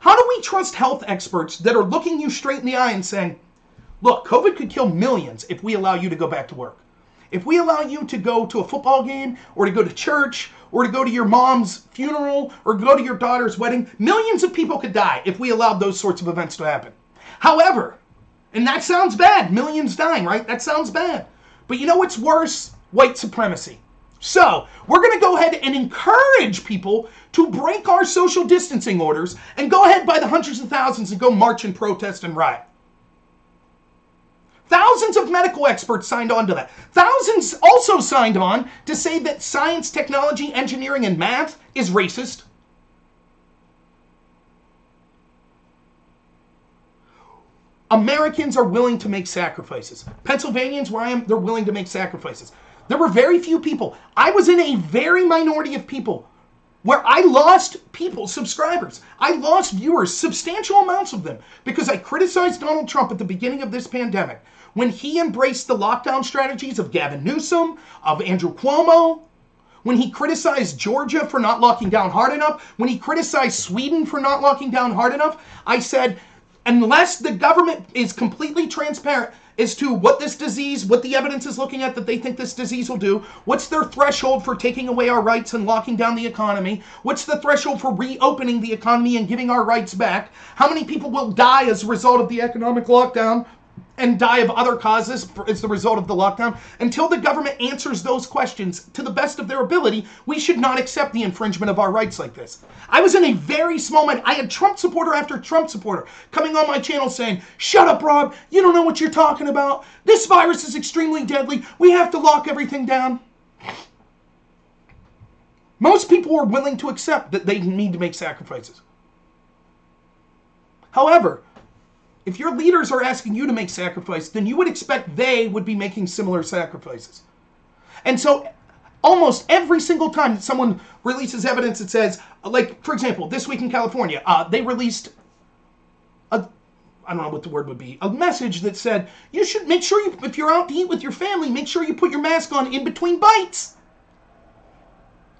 How do we trust health experts that are looking you straight in the eye and saying, look, COVID could kill millions if we allow you to go back to work. If we allow you to go to a football game or to go to church or to go to your mom's funeral or go to your daughter's wedding, millions of people could die if we allowed those sorts of events to happen. However, and that sounds bad, millions dying, right? That sounds bad. But you know what's worse? White supremacy. So, we're going to go ahead and encourage people to break our social distancing orders and go ahead by the hundreds of thousands and go march and protest and riot. Thousands of medical experts signed on to that. Thousands also signed on to say that science, technology, engineering, and math is racist. Americans are willing to make sacrifices. Pennsylvanians, where I am, they're willing to make sacrifices. There were very few people. I was in a very minority of people where I lost people, subscribers. I lost viewers, substantial amounts of them, because I criticized Donald Trump at the beginning of this pandemic when he embraced the lockdown strategies of Gavin Newsom, of Andrew Cuomo, when he criticized Georgia for not locking down hard enough, when he criticized Sweden for not locking down hard enough. I said, unless the government is completely transparent as to what this disease, what the evidence is looking at that they think this disease will do. What's their threshold for taking away our rights and locking down the economy? What's the threshold for reopening the economy and giving our rights back? How many people will die as a result of the economic lockdown and die of other causes as the result of the lockdown? Until the government answers those questions to the best of their ability, we should not accept the infringement of our rights like this. I was in a very small mind. I had Trump supporter after Trump supporter coming on my channel saying, shut up, Rob. You don't know what you're talking about. This virus is extremely deadly. We have to lock everything down. Most people are willing to accept that they need to make sacrifices. However, if your leaders are asking you to make sacrifice, then you would expect they would be making similar sacrifices. And so almost every single time that someone releases evidence that says, like, for example, this week in California, they released I don't know what the word would be, a message that said, you should make sure you, if you're out to eat with your family, make sure you put your mask on in between bites.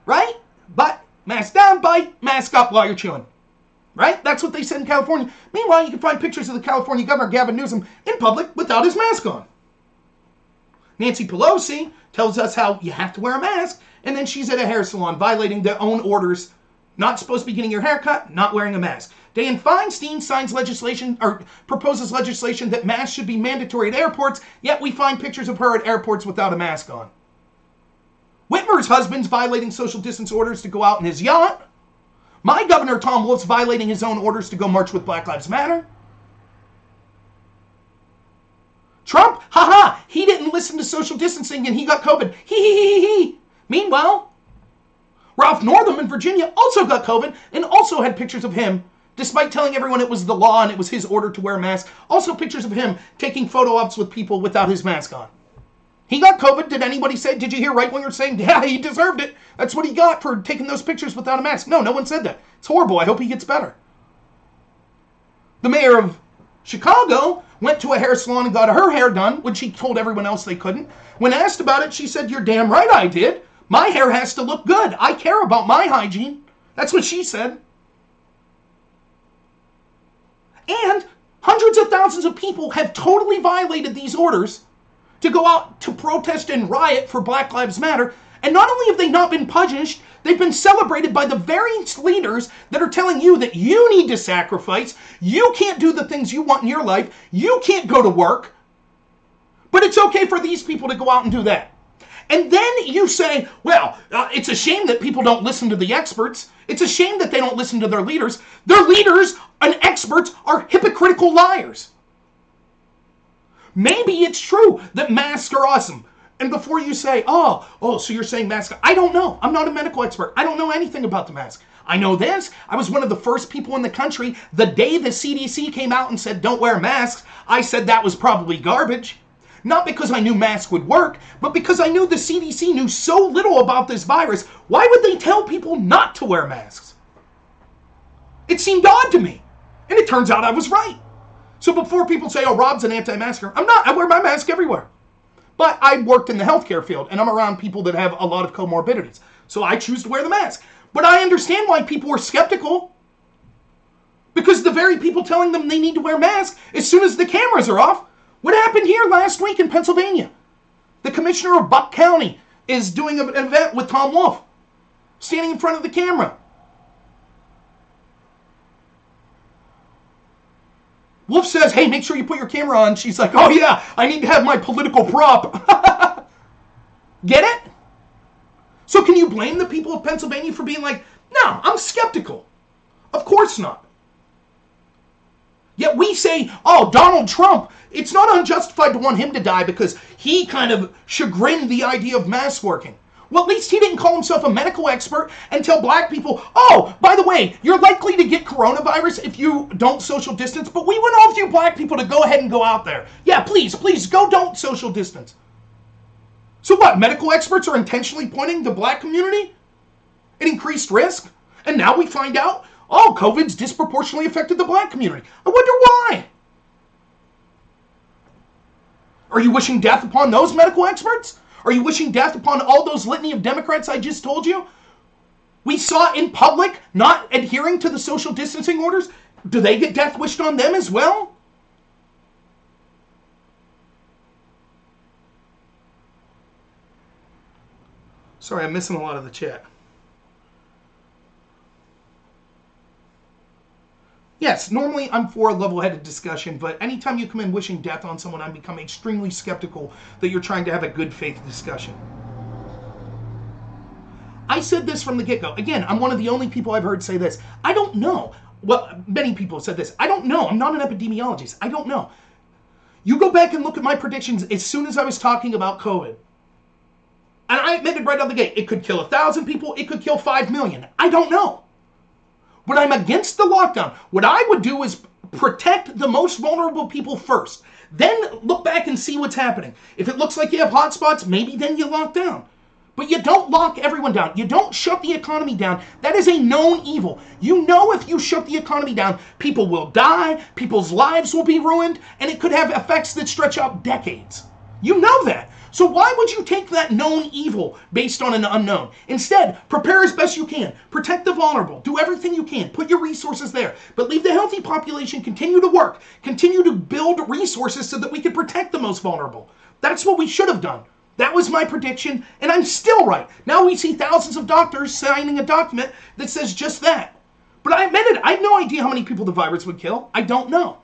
Right? But mask down, bite, mask up while you're chewing. Right? That's what they said in California. Meanwhile, you can find pictures of the California governor, Gavin Newsom, in public without his mask on. Nancy Pelosi tells us how you have to wear a mask, and then she's at a hair salon violating their own orders. Not supposed to be getting your hair cut, not wearing a mask. Dianne Feinstein signs legislation, or proposes legislation that masks should be mandatory at airports, yet we find pictures of her at airports without a mask on. Whitmer's husband's violating social distance orders to go out in his yacht. My governor, Tom Wolf's violating his own orders to go march with Black Lives Matter. Trump, haha, he didn't listen to social distancing and he got COVID. He. Meanwhile, Ralph Northam in Virginia also got COVID and also had pictures of him, despite telling everyone it was the law and it was his order to wear a mask. Also pictures of him taking photo ops with people without his mask on. He got COVID. Did anybody say, did you hear right-wingers saying, yeah, he deserved it? That's what he got for taking those pictures without a mask. No one said that. It's horrible. I hope he gets better. The mayor of Chicago went to a hair salon and got her hair done, when she told everyone else they couldn't. When asked about it, she said, you're damn right I did. My hair has to look good. I care about my hygiene. That's what she said. And hundreds of thousands of people have totally violated these orders to go out to protest and riot for Black Lives Matter. And not only have they not been punished, they've been celebrated by the very leaders that are telling you that you need to sacrifice, you can't do the things you want in your life, you can't go to work, but it's okay for these people to go out and do that. And then you say, well, it's a shame that people don't listen to the experts. It's a shame that they don't listen to their leaders. Their leaders and experts are hypocritical liars. Maybe it's true that masks are awesome. And before you say, oh, so you're saying masks, I don't know. I'm not a medical expert. I don't know anything about the mask. I know this. I was one of the first people in the country, the day the CDC came out and said, don't wear masks, I said that was probably garbage. Not because I knew masks would work, but because I knew the CDC knew so little about this virus. Why would they tell people not to wear masks? It seemed odd to me. And it turns out I was right. So before people say, oh, Rob's an anti-masker, I'm not. I wear my mask everywhere. But I worked in the healthcare field, and I'm around people that have a lot of comorbidities. So I choose to wear the mask. But I understand why people were skeptical. Because the very people telling them they need to wear masks, as soon as the cameras are off, what happened here last week in Pennsylvania? The commissioner of Buck County is doing an event with Tom Wolf, standing in front of the camera. Wolf says, hey, make sure you put your camera on. She's like, oh yeah, I need to have my political prop. Get it? So can you blame the people of Pennsylvania for being like, no, I'm skeptical? Of course not. Yet we say, oh, Donald Trump, it's not unjustified to want him to die because he kind of chagrined the idea of mask working. Well, at least he didn't call himself a medical expert and tell black people, oh, by the way, you're likely to get coronavirus if you don't social distance, but we want all of you black people to go ahead and go out there. Yeah, please, go don't social distance. So what, medical experts are intentionally pointing the black community at increased risk? And now we find out, oh, COVID's disproportionately affected the black community. I wonder why. Are you wishing death upon those medical experts? Are you wishing death upon all those litany of Democrats I just told you? We saw in public not adhering to the social distancing orders. Do they get death wished on them as well? Sorry, I'm missing a lot of the chat. Yes, normally I'm for a level-headed discussion, but anytime you come in wishing death on someone, I become extremely skeptical that you're trying to have a good faith discussion. I said this from the get-go. Again, I'm one of the only people I've heard say this. I don't know. Well, many people have said this. I don't know. I'm not an epidemiologist. I don't know. You go back and look at my predictions as soon as I was talking about COVID. And I admitted right out the gate, it could kill 1,000 people. It could kill 5 million. I don't know. But I'm against the lockdown. What I would do is protect the most vulnerable people first. Then look back and see what's happening. If it looks like you have hotspots, maybe then you lock down. But you don't lock everyone down. You don't shut the economy down. That is a known evil. You know if you shut the economy down, people will die, people's lives will be ruined, and it could have effects that stretch out decades. You know that. So why would you take that known evil based on an unknown? Instead, prepare as best you can. Protect the vulnerable. Do everything you can. Put your resources there. But leave the healthy population continue to work. Continue to build resources so that we can protect the most vulnerable. That's what we should have done. That was my prediction, and I'm still right. Now we see thousands of doctors signing a document that says just that. But I admitted, I have no idea how many people the virus would kill. I don't know.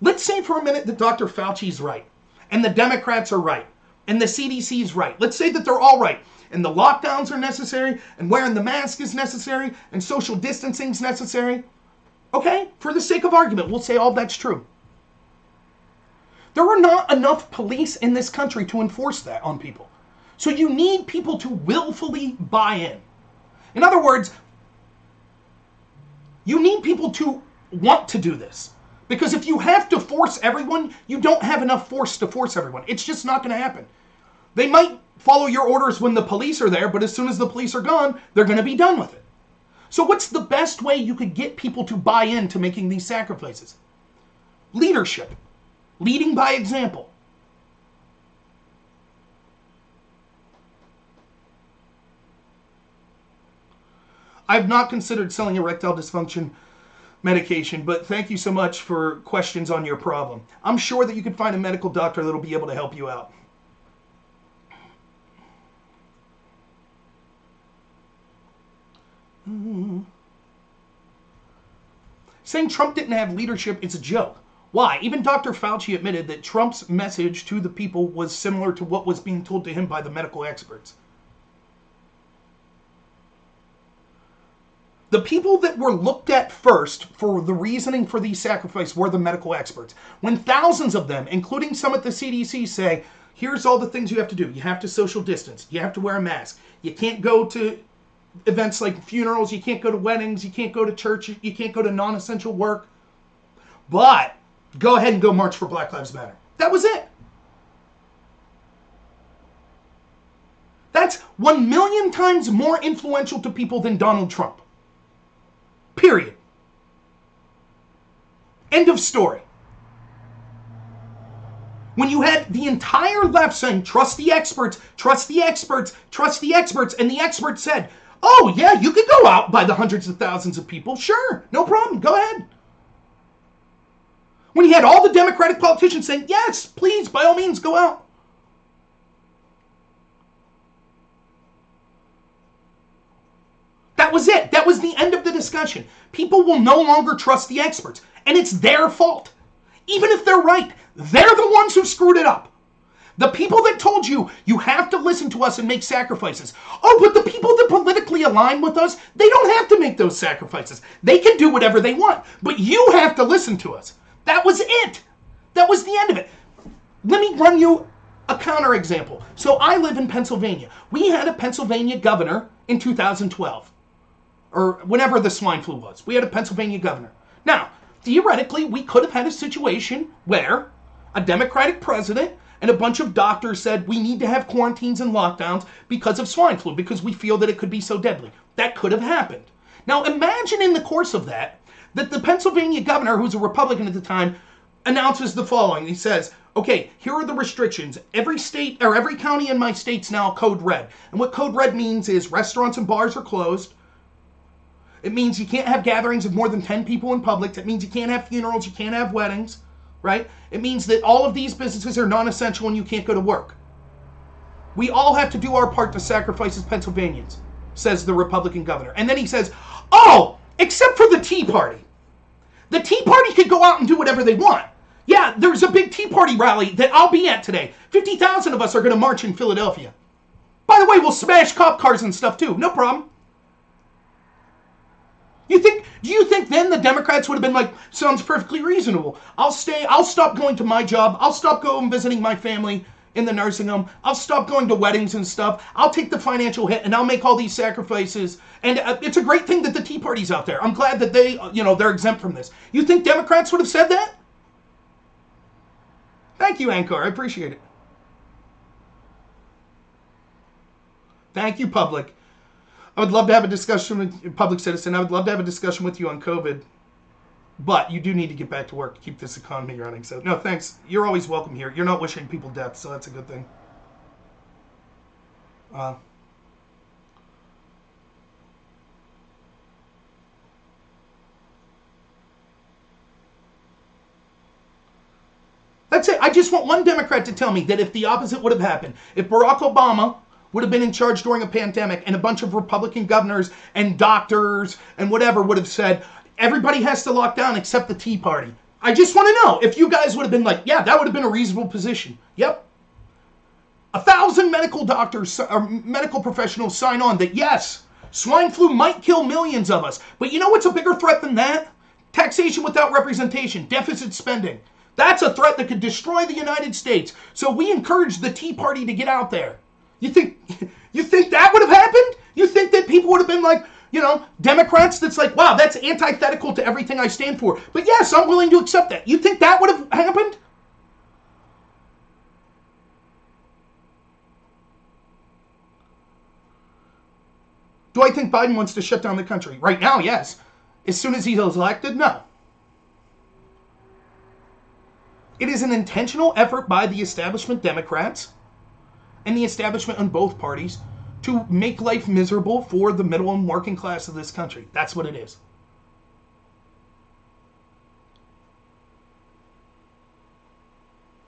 Let's say for a minute that Dr. Fauci's right, and the Democrats are right, and the CDC's right. Let's say that they're all right, and the lockdowns are necessary, and wearing the mask is necessary, and social distancing is necessary. Okay, for the sake of argument, we'll say all that's true. There are not enough police in this country to enforce that on people. So you need people to willfully buy in. In other words, you need people to want to do this. Because if you have to force everyone, you don't have enough force to force everyone. It's just not going to happen. They might follow your orders when the police are there, but as soon as the police are gone, they're going to be done with it. So what's the best way you could get people to buy into making these sacrifices? Leadership. Leading by example. I've not considered selling erectile dysfunction medication, but thank you so much for questions on your problem. I'm sure that you can find a medical doctor that'll be able to help you out. Saying Trump didn't have leadership is a joke. Why? Even Dr. Fauci admitted that Trump's message to the people was similar to what was being told to him by the medical experts. The people that were looked at first for the reasoning for these sacrifices were the medical experts. When thousands of them, including some at the CDC, say, here's all the things you have to do. You have to social distance. You have to wear a mask. You can't go to events like funerals. You can't go to weddings. You can't go to church. You can't go to non-essential work. But go ahead and go march for Black Lives Matter. That was it. That's 1 million times more influential to people than Donald Trump. Period. End of story. When you had the entire left saying, trust the experts, trust the experts, trust the experts, and the experts said, oh yeah, you could go out by the hundreds of thousands of people. Sure, no problem, go ahead. When you had all the Democratic politicians saying, yes, please, by all means, go out. That was it. That was the end of the discussion. People will no longer trust the experts. And it's their fault. Even if they're right, they're the ones who screwed it up. The people that told you, you have to listen to us and make sacrifices. Oh, but the people that politically align with us, they don't have to make those sacrifices. They can do whatever they want. But you have to listen to us. That was it. That was the end of it. Let me run you a counterexample. So I live in Pennsylvania. We had a Pennsylvania governor in 2012. Or whenever the swine flu was. We had a Pennsylvania governor. Now, theoretically, we could have had a situation where a Democratic president and a bunch of doctors said we need to have quarantines and lockdowns because of swine flu, because we feel that it could be so deadly. That could have happened. Now, imagine in the course of that the Pennsylvania governor, who's a Republican at the time, announces the following. He says, okay, here are the restrictions. Every state, or every county in my state's now code red. And what code red means is restaurants and bars are closed. It means you can't have gatherings of more than 10 people in public. It means you can't have funerals, you can't have weddings, right? It means that all of these businesses are non-essential and you can't go to work. We all have to do our part to sacrifice as Pennsylvanians, says the Republican governor. And then he says, oh, except for the Tea Party. The Tea Party could go out and do whatever they want. Yeah, there's a big Tea Party rally that I'll be at today. 50,000 of us are going to march in Philadelphia. By the way, we'll smash cop cars and stuff too. No problem. Do you think then the Democrats would have been like, sounds perfectly reasonable. I'll stop going to my job. I'll stop going visiting my family in the nursing home. I'll stop going to weddings and stuff. I'll take the financial hit and I'll make all these sacrifices. And it's a great thing that the Tea Party's out there. I'm glad that they're exempt from this. You think Democrats would have said that? Thank you, Ankar. I appreciate it. Thank you, Public. I would love to have a discussion with Public Citizen. I would love to have a discussion with you on COVID. But you do need to get back to work, keep this economy running. So, no, thanks. You're always welcome here. You're not wishing people death, so that's a good thing. That's it. I just want one Democrat to tell me that if the opposite would have happened, if Barack Obama would have been in charge during a pandemic and a bunch of Republican governors and doctors and whatever would have said, everybody has to lock down except the Tea Party. I just want to know if you guys would have been like, yeah, that would have been a reasonable position. Yep. 1,000 medical doctors or medical professionals sign on that, yes, swine flu might kill millions of us. But you know what's a bigger threat than that? Taxation without representation, deficit spending. That's a threat that could destroy the United States. So we encourage the Tea Party to get out there. You think that would have happened? You think that people would have been like, Democrats that's like, wow, that's antithetical to everything I stand for. But yes, I'm willing to accept that. You think that would have happened? Do I think Biden wants to shut down the country? Right now, yes. As soon as he's elected, no. It is an intentional effort by the establishment Democrats and the establishment on both parties to make life miserable for the middle and working class of this country. That's what it is.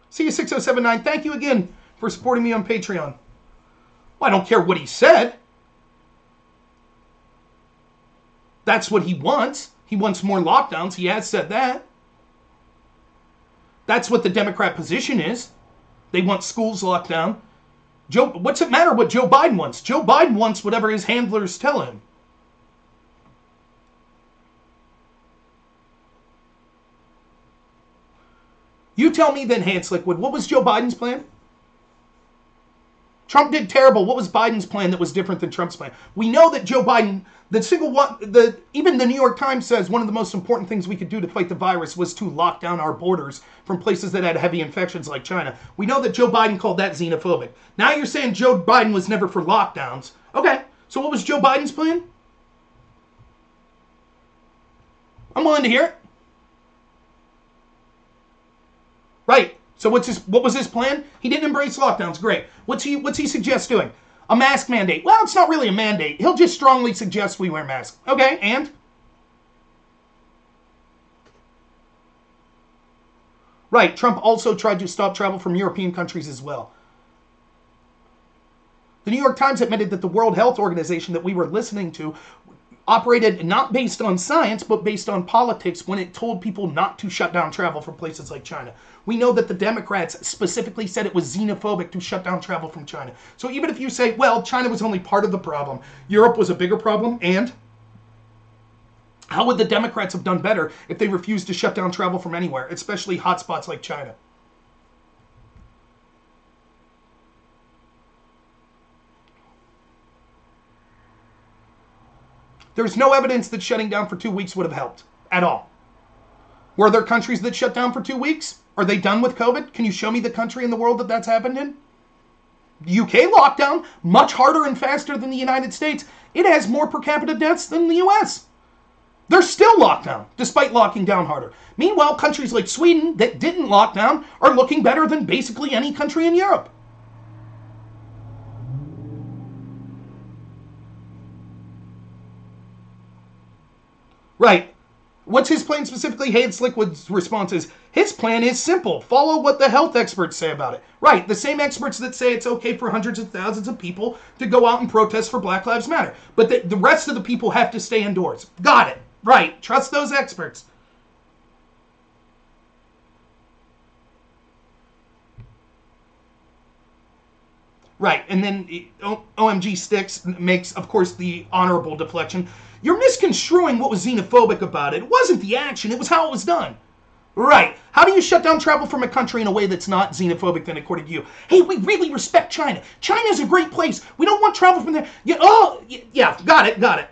See you 6079. Thank you again for supporting me on Patreon. Well, I don't care what he said. That's what he wants. He wants more lockdowns. He has said that. That's what the Democrat position is. They want schools locked down. What's it matter what Joe Biden wants? Joe Biden wants whatever his handlers tell him. You tell me then, Hans Liquid, what was Joe Biden's plan? Trump did terrible. What was Biden's plan that was different than Trump's plan? We know that Joe Biden, even the New York Times says one of the most important things we could do to fight the virus was to lock down our borders from places that had heavy infections like China. We know that Joe Biden called that xenophobic. Now you're saying Joe Biden was never for lockdowns. Okay, so what was Joe Biden's plan? I'm willing to hear it. Right. So what was his plan? He didn't embrace lockdowns. Great. What's he suggest doing? A mask mandate. Well, it's not really a mandate. He'll just strongly suggest we wear masks. Okay, and? Right. Trump also tried to stop travel from European countries as well. The New York Times admitted that the World Health Organization that we were listening to operated not based on science, but based on politics when it told people not to shut down travel from places like China. We know that the Democrats specifically said it was xenophobic to shut down travel from China. So even if you say, well, China was only part of the problem, Europe was a bigger problem, and how would the Democrats have done better if they refused to shut down travel from anywhere, especially hotspots like China? There's no evidence that shutting down for 2 weeks would have helped at all. Were there countries that shut down for 2 weeks? Are they done with COVID? Can you show me the country in the world that that's happened in? The UK lockdown, much harder and faster than the United States. It has more per capita deaths than the US. They're still locked down, despite locking down harder. Meanwhile, countries like Sweden that didn't lock down are looking better than basically any country in Europe. Right. What's his plan specifically? Hayden Slickwood's response is, his plan is simple. Follow what the health experts say about it. Right, the same experts that say it's okay for hundreds of thousands of people to go out and protest for Black Lives Matter. But the rest of the people have to stay indoors. Got it. Right, trust those experts. Right, and then OMG Sticks makes, of course, the honorable deflection. You're misconstruing what was xenophobic about it. It wasn't the action, it was how it was done. Right. How do you shut down travel from a country in a way that's not xenophobic then, according to you? Hey, we really respect China. China's a great place. We don't want travel from there. Yeah, got it.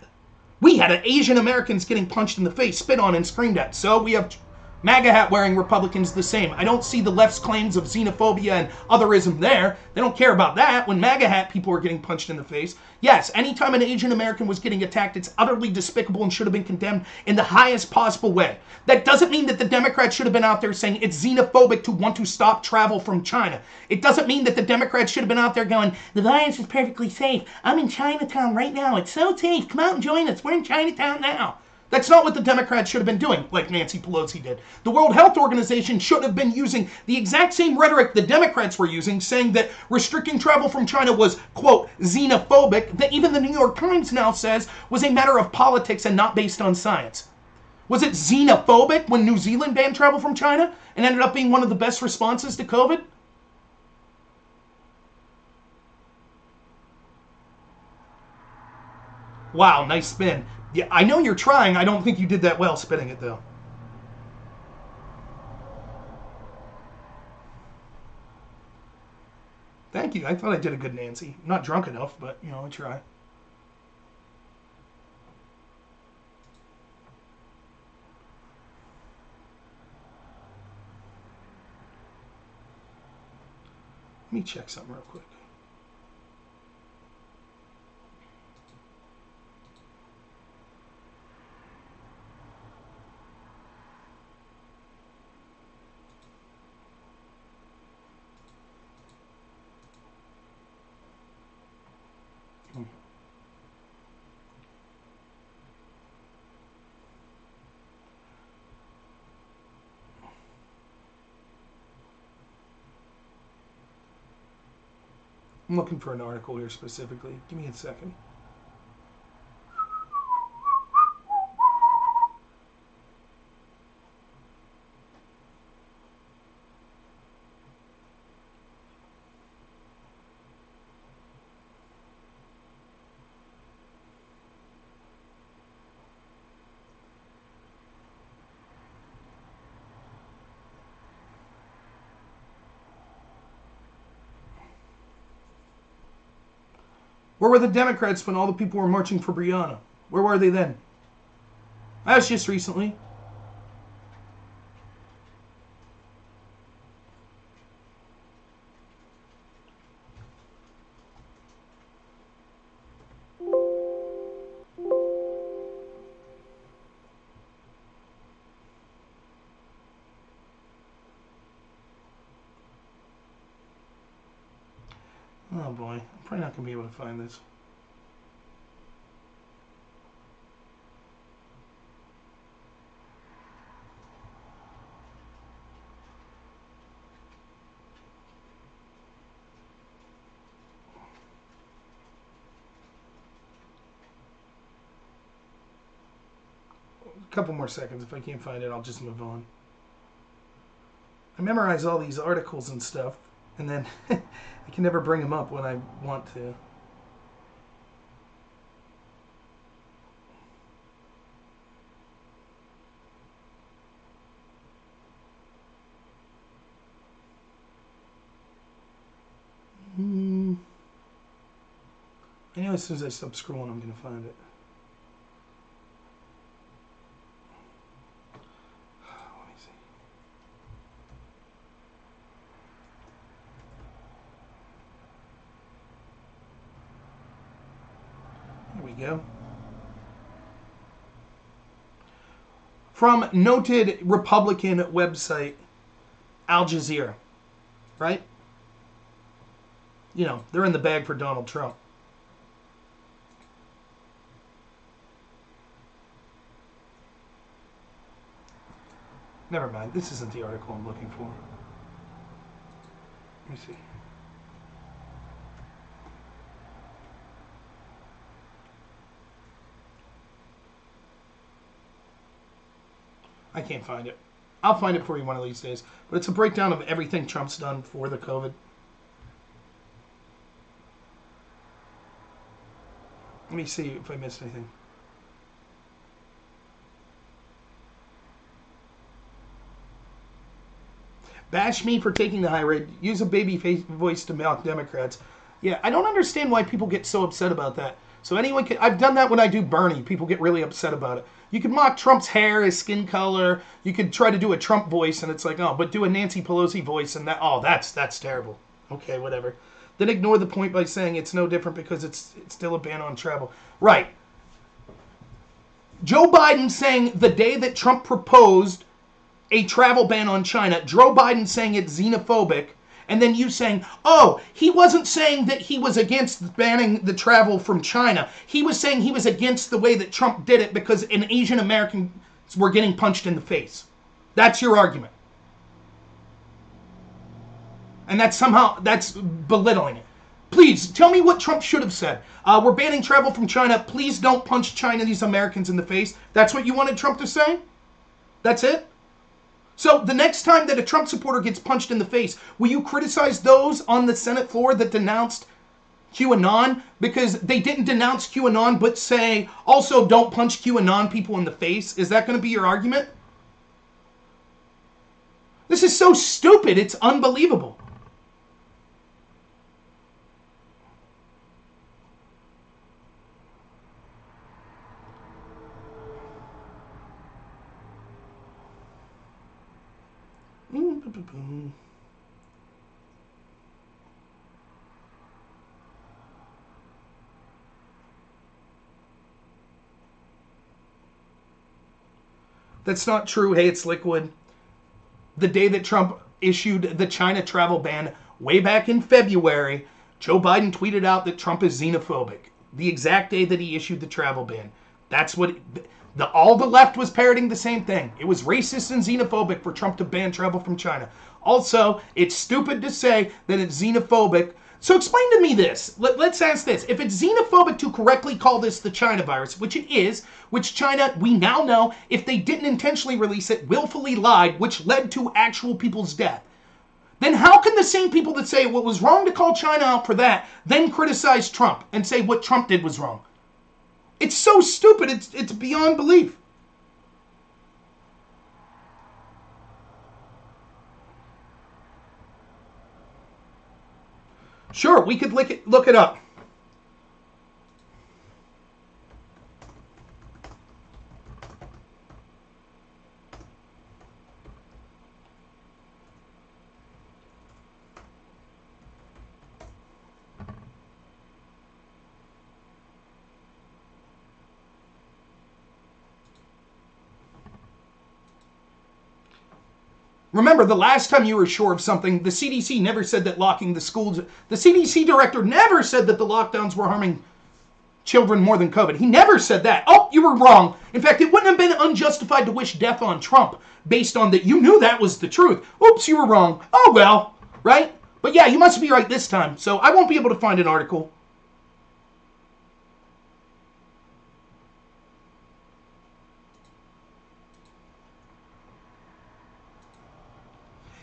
We had Asian Americans getting punched in the face, spit on, and screamed at. So we have MAGA hat wearing Republicans the same. I don't see the left's claims of xenophobia and otherism there. They don't care about that when MAGA hat people are getting punched in the face. Yes, anytime an Asian American was getting attacked, it's utterly despicable and should have been condemned in the highest possible way. That doesn't mean that the Democrats should have been out there saying it's xenophobic to want to stop travel from China. It doesn't mean that the Democrats should have been out there going, the virus is perfectly safe. I'm in Chinatown right now. It's so safe. Come out and join us. We're in Chinatown now. That's not what the Democrats should have been doing, like Nancy Pelosi did. The World Health Organization should have been using the exact same rhetoric the Democrats were using, saying that restricting travel from China was, quote, xenophobic, that even the New York Times now says was a matter of politics and not based on science. Was it xenophobic when New Zealand banned travel from China and ended up being one of the best responses to COVID? Wow, nice spin. Yeah, I know you're trying. I don't think you did that well spinning it, though. Thank you. I thought I did a good Nancy. I'm not drunk enough, but, I try. Let me check something real quick. I'm looking for an article here specifically. Give me a second. Where were the Democrats when all the people were marching for Brianna? Where were they then? That was just recently. Oh boy, I'm probably not going to be able to find this. A couple more seconds. If I can't find it, I'll just move on. I memorize all these articles and stuff, and then I can never bring them up when I want to. I know as soon as I stop scrolling, I'm going to find it. Let me see. Here we go. From noted Republican website Al Jazeera, right? They're in the bag for Donald Trump. Never mind. This isn't the article I'm looking for. Let me see. I can't find it. I'll find it for you one of these days. But it's a breakdown of everything Trump's done for the COVID. Let me see if I missed anything. Bash me for taking the high road. Use a baby face voice to mock Democrats. Yeah, I don't understand why people get so upset about that. So anyone can... I've done that when I do Bernie. People get really upset about it. You could mock Trump's hair, his skin color. You could try to do a Trump voice, and it's like, oh, but do a Nancy Pelosi voice, and that... Oh, that's terrible. Okay, whatever. Then ignore the point by saying it's no different because it's still a ban on travel. Right. Joe Biden saying the day that Trump proposed a travel ban on China, Joe Biden saying it's xenophobic, and then you saying, oh, he wasn't saying that he was against banning the travel from China. He was saying he was against the way that Trump did it because an Asian Americans were getting punched in the face. That's your argument. And that's belittling it. Please, tell me what Trump should have said. We're banning travel from China. Please don't punch Chinese Americans in the face. That's what you wanted Trump to say? That's it? So the next time that a Trump supporter gets punched in the face, will you criticize those on the Senate floor that denounced QAnon? Because they didn't denounce QAnon, but say, also don't punch QAnon people in the face? Is that going to be your argument? This is so stupid, it's unbelievable. That's not true. Hey, it's Liquid. The day that Trump issued the China travel ban, way back in February, Joe Biden tweeted out that Trump is xenophobic. The exact day that he issued the travel ban. That's what... all the left was parroting the same thing. It was racist and xenophobic for Trump to ban travel from China. Also, it's stupid to say that it's xenophobic. So explain to me this. Let's ask this. If it's xenophobic to correctly call this the China virus, which it is, which China, we now know, if they didn't intentionally release it, willfully lied, which led to actual people's death, then how can the same people that say what was wrong to call China out for that then criticize Trump and say what Trump did was wrong? It's so stupid, it's beyond belief. Sure, we could look it up. Remember, the last time you were sure of something, the CDC never said that locking the schools... The CDC director never said that the lockdowns were harming children more than COVID. He never said that. Oh, you were wrong. In fact, it wouldn't have been unjustified to wish death on Trump based on that you knew that was the truth. Oops, you were wrong. Oh, well, right? But yeah, you must be right this time, so I won't be able to find an article.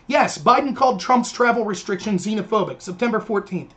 Yes, Biden called Trump's travel restrictions xenophobic, September 14th.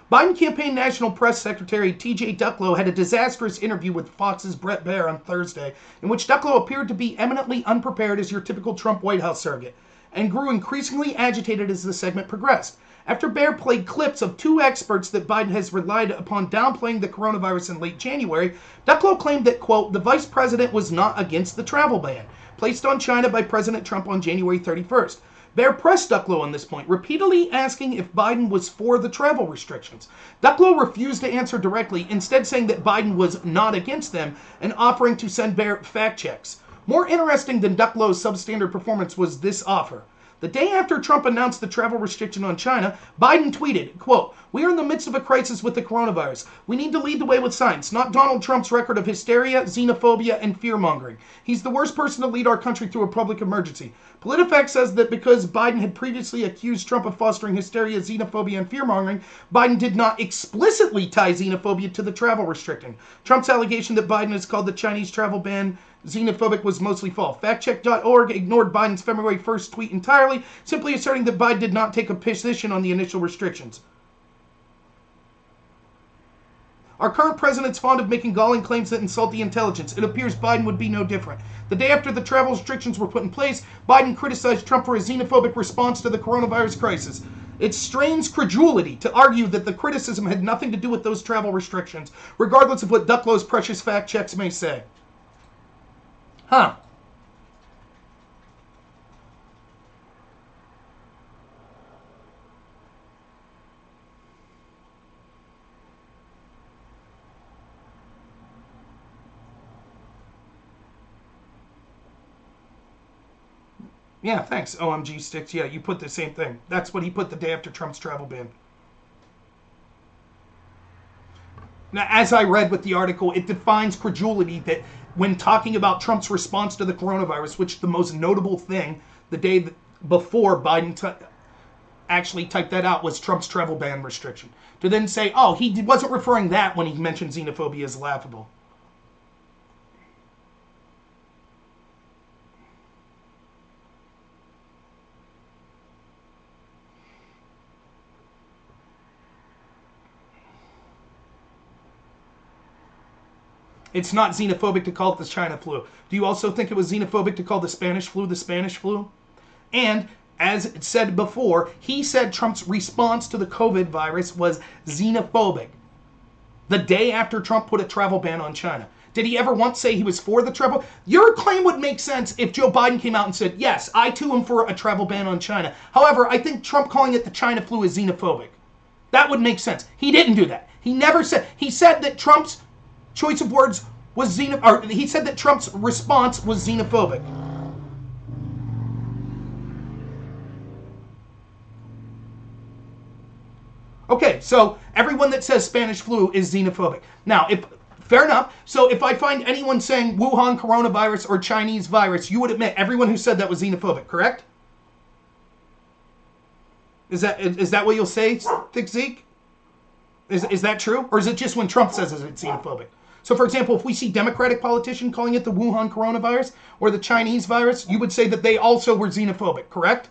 Biden campaign National Press Secretary T.J. Ducklow had a disastrous interview with Fox's Bret Baier on Thursday, in which Ducklow appeared to be eminently unprepared as your typical Trump White House surrogate, and grew increasingly agitated as the segment progressed. After Baier played clips of two experts that Biden has relied upon downplaying the coronavirus in late January, Ducklow claimed that, quote, the vice president was not against the travel ban, placed on China by President Trump on January 31st. Baier pressed Ducklow on this point, repeatedly asking if Biden was for the travel restrictions. Ducklow refused to answer directly, instead saying that Biden was not against them and offering to send Baier fact checks. More interesting than Ducklow's substandard performance was this offer. The day after Trump announced the travel restriction on China, Biden tweeted, quote, "We are in the midst of a crisis with the coronavirus. We need to lead the way with science, not Donald Trump's record of hysteria, xenophobia, and fear-mongering. He's the worst person to lead our country through a public emergency." PolitiFact says that because Biden had previously accused Trump of fostering hysteria, xenophobia, and fear-mongering, Biden did not explicitly tie xenophobia to the travel restricting. Trump's allegation that Biden has called the Chinese travel ban xenophobic was mostly false. Factcheck.org ignored Biden's February 1st tweet entirely, simply asserting that Biden did not take a position on the initial restrictions. Our current president's fond of making galling claims that insult the intelligence. It appears Biden would be no different. The day after the travel restrictions were put in place, Biden criticized Trump for a xenophobic response to the coronavirus crisis. It strains credulity to argue that the criticism had nothing to do with those travel restrictions, regardless of what Ducklow's precious fact checks may say. Huh. Yeah, thanks, OMG Sticks. Yeah, you put the same thing. That's what he put the day after Trump's travel ban. Now, as I read with the article, it defines credulity that when talking about Trump's response to the coronavirus, which the most notable thing the day before Biden actually typed that out was Trump's travel ban restriction. To then say, oh, he wasn't referring that when he mentioned xenophobia as laughable. It's not xenophobic to call it the China flu. Do you also think it was xenophobic to call the Spanish flu the Spanish flu? And, as it said before, he said Trump's response to the COVID virus was xenophobic. The day after Trump put a travel ban on China. Did he ever once say he was for the travel? Your claim would make sense if Joe Biden came out and said, yes, I too am for a travel ban on China. However, I think Trump calling it the China flu is xenophobic. That would make sense. He didn't do that. He never said. He said that Trump's choice of words was he said that Trump's response was xenophobic. Okay, so everyone that says Spanish flu is xenophobic. Now, fair enough. So if I find anyone saying Wuhan coronavirus or Chinese virus, you would admit everyone who said that was xenophobic, correct? Is that what you'll say, Thick Zeke? Is that true? Or is it just when Trump says it's xenophobic? So, for example, if we see Democratic politician calling it the Wuhan coronavirus or the Chinese virus, you would say that they also were xenophobic, correct?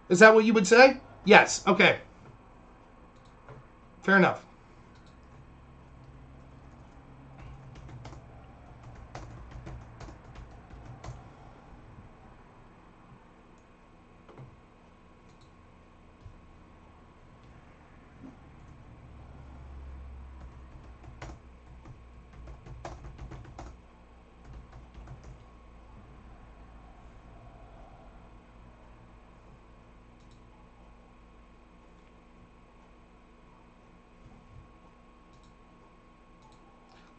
Is that what you would say? Yes. Okay. Fair enough.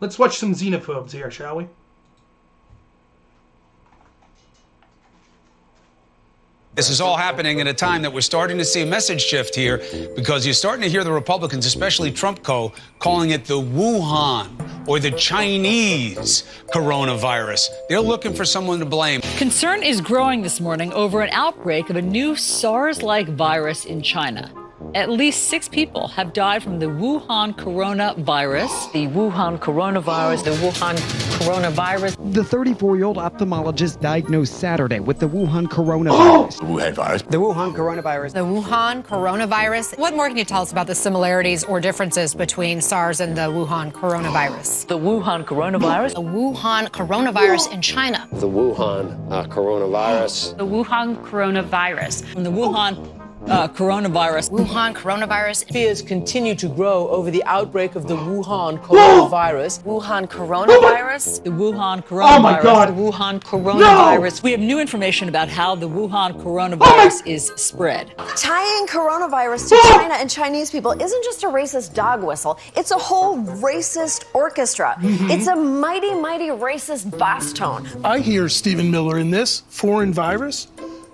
Let's watch some xenophobes here, shall we? This is all happening at a time that we're starting to see a message shift here because you're starting to hear the Republicans, especially Trump calling it the Wuhan or the Chinese coronavirus. They're looking for someone to blame. Concern is growing this morning over an outbreak of a new SARS-like virus in China. At least 6 people have died from the Wuhan coronavirus. The Wuhan coronavirus, the Wuhan coronavirus. The 34-year-old ophthalmologist diagnosed Saturday with the Wuhan coronavirus. Wuhan virus. The Wuhan coronavirus. The Wuhan coronavirus. What more can you tell us about the similarities or differences between SARS and the Wuhan coronavirus? The Wuhan coronavirus. The Wuhan coronavirus in China. The Wuhan coronavirus. The Wuhan coronavirus. From the Wuhan coronavirus. Wuhan coronavirus. Fears continue to grow over the outbreak of the Wuhan coronavirus. Wuhan coronavirus. The Wuhan coronavirus. Oh my God. The Wuhan coronavirus. No! We have new information about how the Wuhan coronavirus is spread. Tying coronavirus to China and Chinese people isn't just a racist dog whistle. It's a whole racist orchestra. It's a mighty, mighty racist bass tone. I hear Stephen Miller in this foreign virus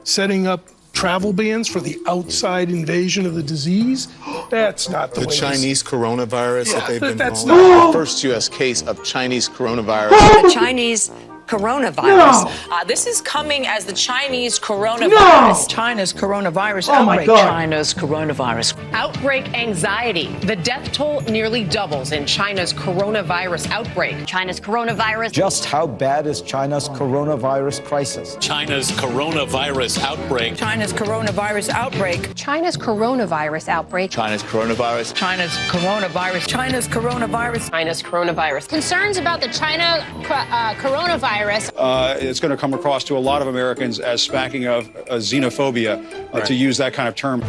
setting up travel bans for the outside invasion of the disease. That's not the way Chinese coronavirus that they've been that's calling. not The first U.S. case of Chinese coronavirus. The Chinese coronavirus. This is coming as the Chinese coronavirus. China's coronavirus outbreak. China's coronavirus. Outbreak anxiety. The death toll nearly doubles in China's coronavirus outbreak. China's coronavirus. Just how bad is China's coronavirus crisis? China's coronavirus outbreak. China's coronavirus outbreak. China's coronavirus outbreak. China's coronavirus. China's coronavirus. China's coronavirus. China's coronavirus. Concerns about the China coronavirus. It's going to come across to a lot of Americans as smacking of xenophobia, to use that kind of term.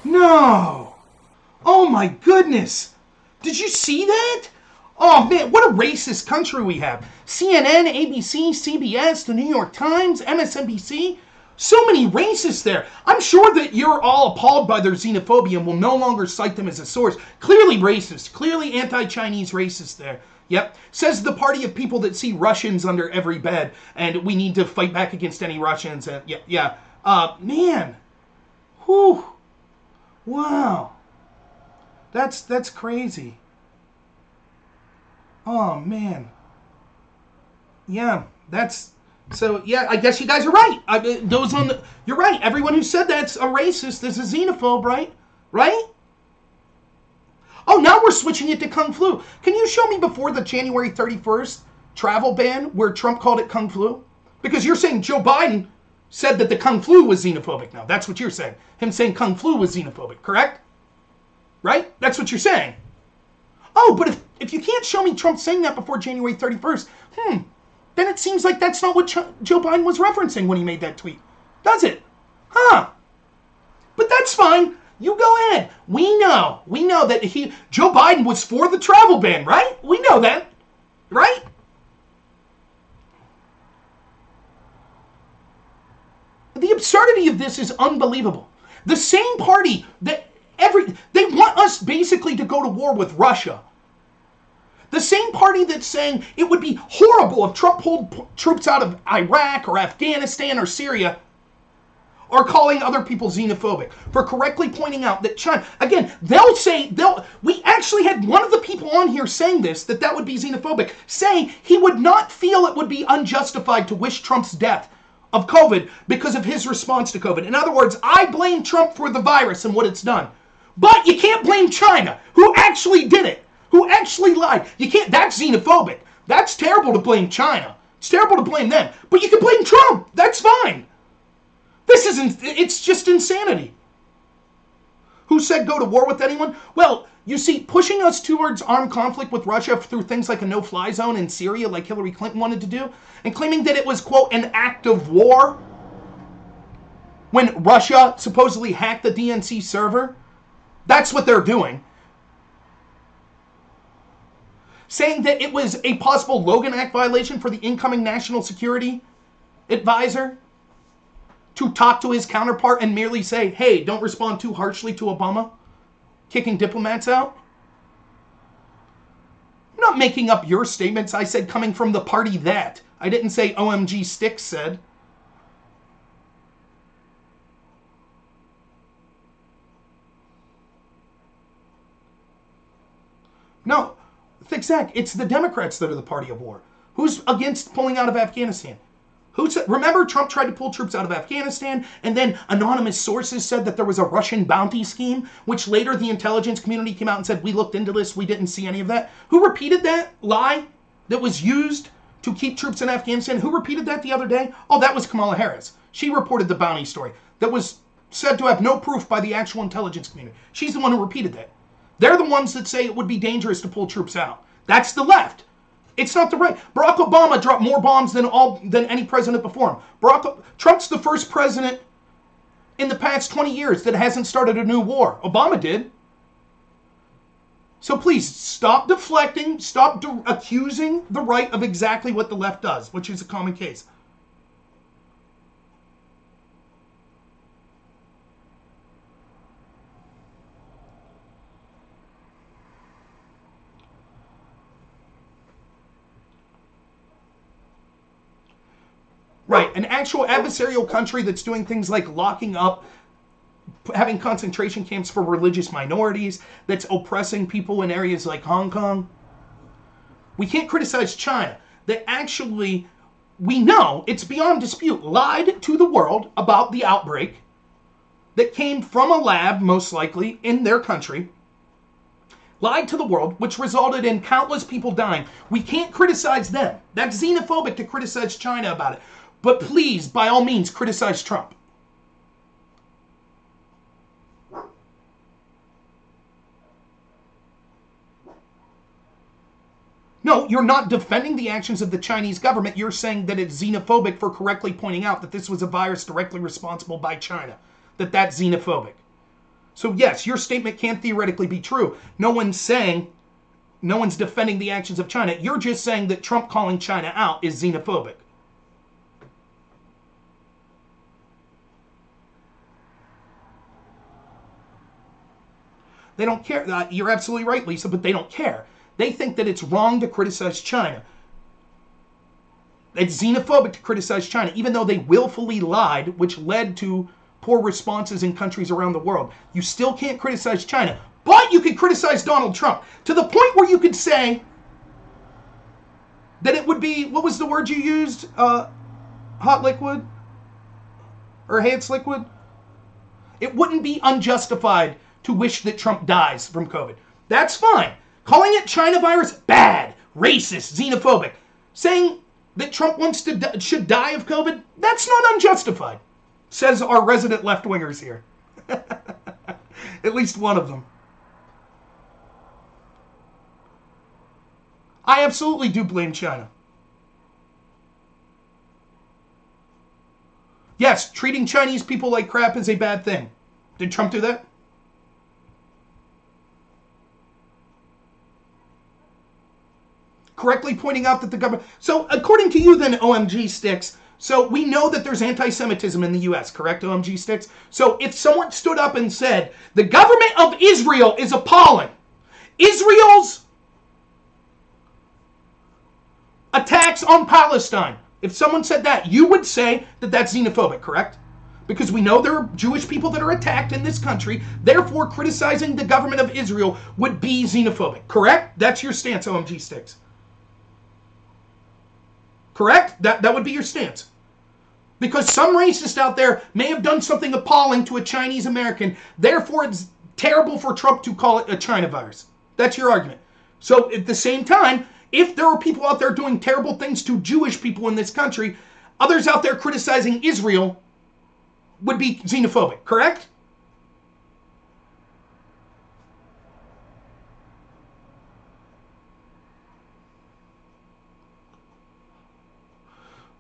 No! Oh my goodness! Did you see that? Oh man, what a racist country we have. CNN, ABC, CBS, the New York Times, MSNBC. So many racists there. I'm sure that you're all appalled by their xenophobia and will no longer cite them as a source. Clearly racist. Clearly anti-Chinese racist there. Yep. Says the party of people that see Russians under every bed, and we need to fight back against any Russians. And yeah. Man. Whew. Wow. That's crazy. Oh, man. Yeah, that's... So, yeah, I guess you guys are right. You're right. Everyone who said that's a racist is a xenophobe, right? Right? Oh, now we're switching it to Kung Flu. Can you show me before the January 31st travel ban where Trump called it Kung Flu? Because you're saying Joe Biden said that the Kung Flu was xenophobic now. That's what you're saying. Him saying Kung Flu was xenophobic, correct? Right? That's what you're saying. Oh, but if you can't show me Trump saying that before January 31st, then it seems like that's not what Joe Biden was referencing when he made that tweet. Does it? Huh. But that's fine. You go ahead. We know that Joe Biden was for the travel ban, right? We know that, right? The absurdity of this is unbelievable. The same party that they want us basically to go to war with Russia. The same party that's saying it would be horrible if Trump pulled troops out of Iraq or Afghanistan or Syria are calling other people xenophobic for correctly pointing out that China, again, we actually had one of the people on here saying this, that would be xenophobic, saying he would not feel it would be unjustified to wish Trump's death of COVID because of his response to COVID. In other words, I blame Trump for the virus and what it's done. But you can't blame China, who actually did it, who actually lied. You can't, that's xenophobic. That's terrible to blame China. It's terrible to blame them. But you can blame Trump. That's fine. It's just insanity. Who said go to war with anyone? Well, you see, pushing us towards armed conflict with Russia through things like a no-fly zone in Syria, like Hillary Clinton wanted to do, and claiming that it was, quote, an act of war, when Russia supposedly hacked the DNC server, that's what they're doing. Saying that it was a possible Logan Act violation for the incoming national security advisor to talk to his counterpart and merely say, hey, don't respond too harshly to Obama, kicking diplomats out. I'm not making up your statements. I said coming from the party that. I didn't say OMG Sticks said. No, Thick-Zack, it's the Democrats that are the party of war. Who's against pulling out of Afghanistan? Remember, Trump tried to pull troops out of Afghanistan, and then anonymous sources said that there was a Russian bounty scheme, which later the intelligence community came out and said, we looked into this, we didn't see any of that. Who repeated that lie that was used to keep troops in Afghanistan? Who repeated that the other day? Oh, that was Kamala Harris. She reported the bounty story that was said to have no proof by the actual intelligence community. She's the one who repeated that. They're the ones that say it would be dangerous to pull troops out. That's the left. It's not the right. Barack Obama dropped more bombs than any president before him. Trump's the first president in the past 20 years that hasn't started a new war. Obama did. So please, stop deflecting, stop accusing the right of exactly what the left does, which is a common case. Right, an actual adversarial country that's doing things like locking up, having concentration camps for religious minorities, that's oppressing people in areas like Hong Kong. We can't criticize China. They actually, we know, it's beyond dispute, lied to the world about the outbreak that came from a lab, most likely, in their country. Lied to the world, which resulted in countless people dying. We can't criticize them. That's xenophobic to criticize China about it. But please, by all means, criticize Trump. No, you're not defending the actions of the Chinese government. You're saying that it's xenophobic for correctly pointing out that this was a virus directly responsible by China. That's xenophobic. So yes, your statement can theoretically be true. No one's defending the actions of China. You're just saying that Trump calling China out is xenophobic. They don't care. You're absolutely right, Lisa, but they don't care. They think that it's wrong to criticize China. It's xenophobic to criticize China, even though they willfully lied, which led to poor responses in countries around the world. You still can't criticize China, but you could criticize Donald Trump to the point where you could say that it would be, what was the word you used? Hot liquid? Or Hance liquid? It wouldn't be unjustified to wish that Trump dies from COVID. That's fine. Calling it China virus, bad, racist, xenophobic. Saying that Trump should die of COVID, that's not unjustified, says our resident left-wingers here. At least one of them. I absolutely do blame China. Yes, treating Chinese people like crap is a bad thing. Did Trump do that? Correctly pointing out that the government... So, according to you then, OMG Sticks, so we know that there's anti-Semitism in the U.S., correct, OMG Sticks? So, if someone stood up and said, the government of Israel is appalling, Israel's attacks on Palestine, if someone said that, you would say that that's xenophobic, correct? Because we know there are Jewish people that are attacked in this country, therefore criticizing the government of Israel would be xenophobic, correct? That's your stance, OMG Sticks. Correct? That would be your stance. Because some racist out there may have done something appalling to a Chinese American, therefore it's terrible for Trump to call it a China virus. That's your argument. So at the same time, if there are people out there doing terrible things to Jewish people in this country, others out there criticizing Israel would be xenophobic, correct?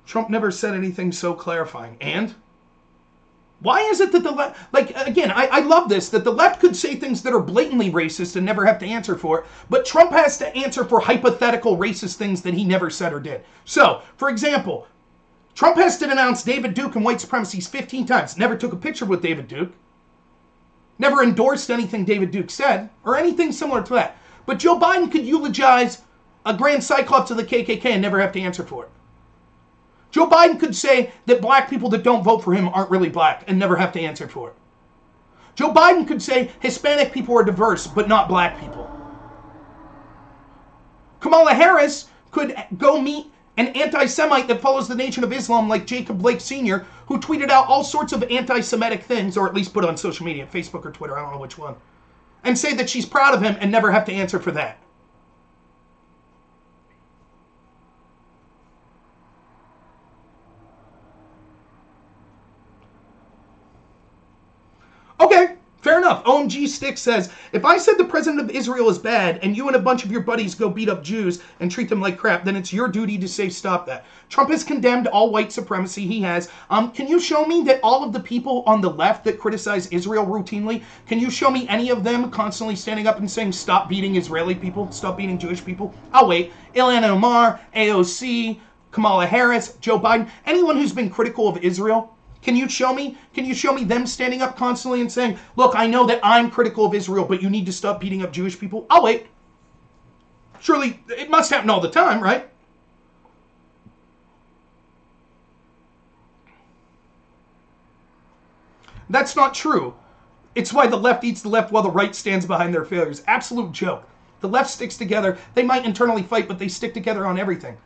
Trump never said anything so clarifying. And? Why is it that the left... Like, again, I love this, that the left could say things that are blatantly racist and never have to answer for it, but Trump has to answer for hypothetical racist things that he never said or did. So, for example, Trump has to denounce David Duke and white supremacies 15 times. Never took a picture with David Duke. Never endorsed anything David Duke said, or anything similar to that. But Joe Biden could eulogize a Grand Cyclops of the KKK and never have to answer for it. Joe Biden could say that black people that don't vote for him aren't really black and never have to answer for it. Joe Biden could say Hispanic people are diverse but not black people. Kamala Harris could go meet an anti-Semite that follows the Nation of Islam like Jacob Blake Sr., who tweeted out all sorts of anti-Semitic things, or at least put on social media, Facebook or Twitter, I don't know which one, and say that she's proud of him and never have to answer for that. Okay, fair enough. OMG OMG Sticks says, if I said the president of Israel is bad and you and a bunch of your buddies go beat up Jews and treat them like crap, then it's your duty to say stop that. Trump has condemned all white supremacy. He has. Can you show me that all of the people on the left that criticize Israel routinely, can you show me any of them constantly standing up and saying stop beating Israeli people, stop beating Jewish people? I'll wait. Ilhan Omar, AOC, Kamala Harris, Joe Biden, anyone who's been critical of Israel, can you show me them standing up constantly and saying, look, I know that I'm critical of Israel, but you need to stop beating up Jewish people? I'll wait. Surely it must happen all the time, right? That's not true. It's why the left eats the left while the right stands behind their failures. Absolute joke. The left sticks together. They might internally fight, but they stick together on everything.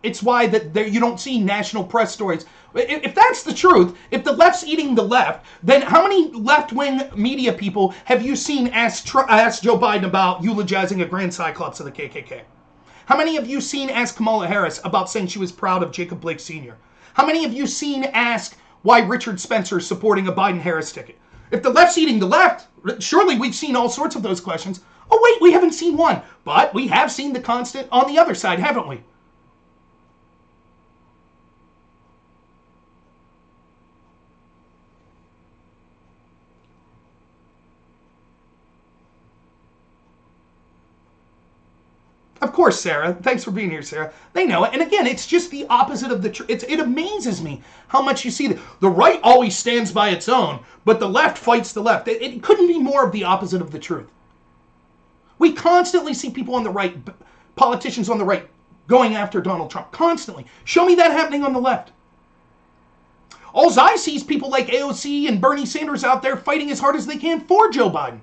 It's why that you don't see national press stories. If that's the truth, if the left's eating the left, then how many left-wing media people have you seen ask Joe Biden about eulogizing a Grand Cyclops of the KKK? How many have you seen ask Kamala Harris about saying she was proud of Jacob Blake Sr.? How many have you seen ask why Richard Spencer is supporting a Biden-Harris ticket? If the left's eating the left, surely we've seen all sorts of those questions. Oh wait, we haven't seen one. But we have seen the constant on the other side, haven't we? Of course, Sarah. Thanks for being here, Sarah. They know it. And again, it's just the opposite of the truth. It amazes me how much you see the right always stands by its own, but the left fights the left. It couldn't be more of the opposite of the truth. We constantly see people on the right, politicians on the right, going after Donald Trump. Constantly. Show me that happening on the left. All I see is people like AOC and Bernie Sanders out there fighting as hard as they can for Joe Biden.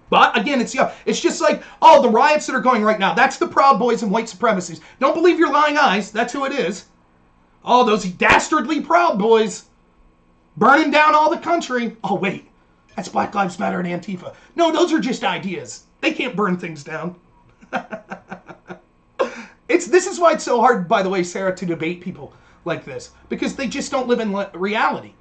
But again, it's just like, oh, the riots that are going right now, that's the Proud Boys and white supremacists. Don't believe your lying eyes. That's who it is. Oh, those dastardly Proud Boys burning down all the country. Oh, wait, that's Black Lives Matter and Antifa. No, those are just ideas. They can't burn things down. This is why it's so hard, by the way, Sarah, to debate people like this, because they just don't live in reality.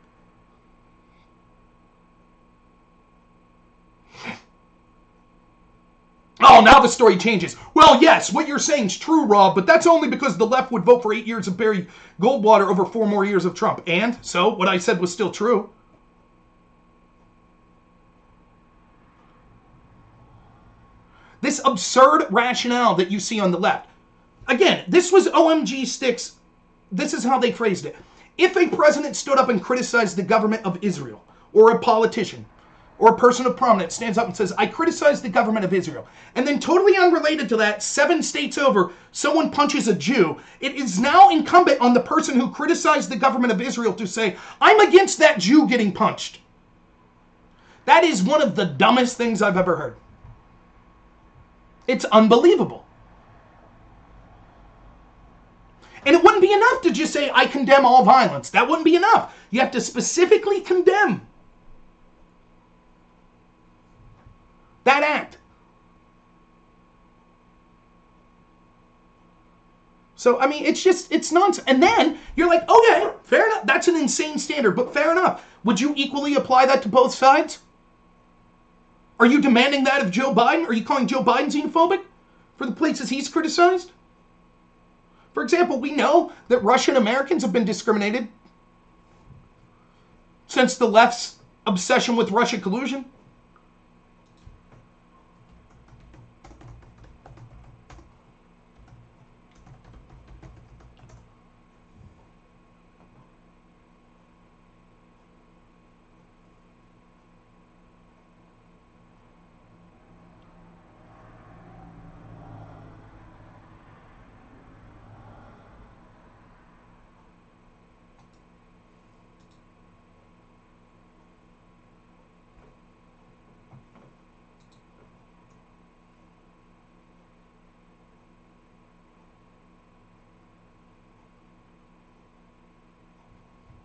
Oh, now the story changes. Well, yes, what you're saying is true, Rob, but that's only because the left would vote for 8 years of Barry Goldwater over 4 more years of Trump. And so what I said was still true. This absurd rationale that you see on the left. Again, this was OMG Sticks. This is how they phrased it. If a president stood up and criticized the government of Israel, or a politician, or a person of prominence stands up and says, I criticize the government of Israel, and then totally unrelated to that, 7 states over, someone punches a Jew, it is now incumbent on the person who criticized the government of Israel to say, I'm against that Jew getting punched. That is one of the dumbest things I've ever heard. It's unbelievable. And it wouldn't be enough to just say, I condemn all violence. That wouldn't be enough. You have to specifically condemn that act. So, I mean, it's nonsense. And then you're like, okay, fair enough. That's an insane standard, but fair enough. Would you equally apply that to both sides? Are you demanding that of Joe Biden? Are you calling Joe Biden xenophobic for the places he's criticized? For example, we know that Russian Americans have been discriminated since the left's obsession with Russia collusion.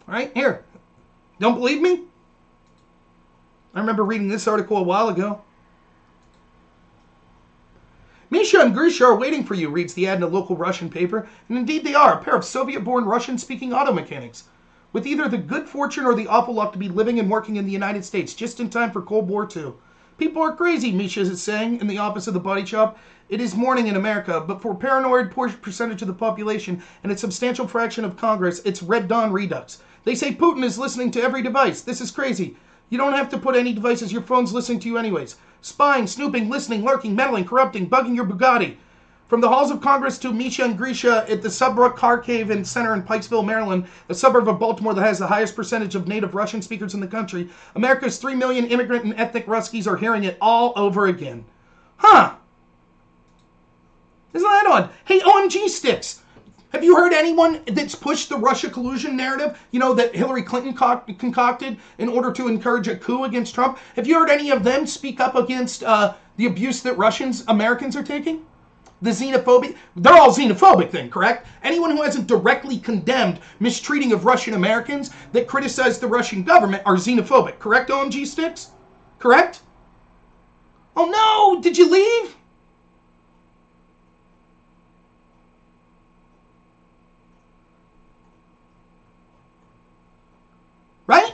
Right here. Don't believe me? I remember reading this article a while ago. Misha and Grisha are waiting for you, reads the ad in a local Russian paper. And indeed they are, a pair of Soviet-born Russian-speaking auto mechanics. with either the good fortune or the awful luck to be living and working in the United States just in time for Cold War II. People are crazy, Misha is saying in the office of the body shop. It is morning in America, but for a paranoid percentage of the population and a substantial fraction of Congress, it's Red Dawn Redux. They say Putin is listening to every device. This is crazy. You don't have to put any devices. Your phone's listening to you anyways. Spying, snooping, listening, lurking, meddling, corrupting, bugging your Bugatti. From the halls of Congress to Misha and Grisha at the Subbrook Car Cave and Center in Pikesville, Maryland, a suburb of Baltimore that has the highest percentage of native Russian speakers in the country, America's 3 million immigrant and ethnic Ruskies are hearing it all over again. Huh. Isn't that odd? Hey, OMG Sticks. Have you heard anyone that's pushed the Russia collusion narrative, that Hillary Clinton concocted in order to encourage a coup against Trump? Have you heard any of them speak up against the abuse that Americans are taking? The xenophobia? They're all xenophobic then, correct? Anyone who hasn't directly condemned mistreating of Russian Americans that criticize the Russian government are xenophobic, correct, OMG Sticks? Correct? Oh no, did you leave? Right?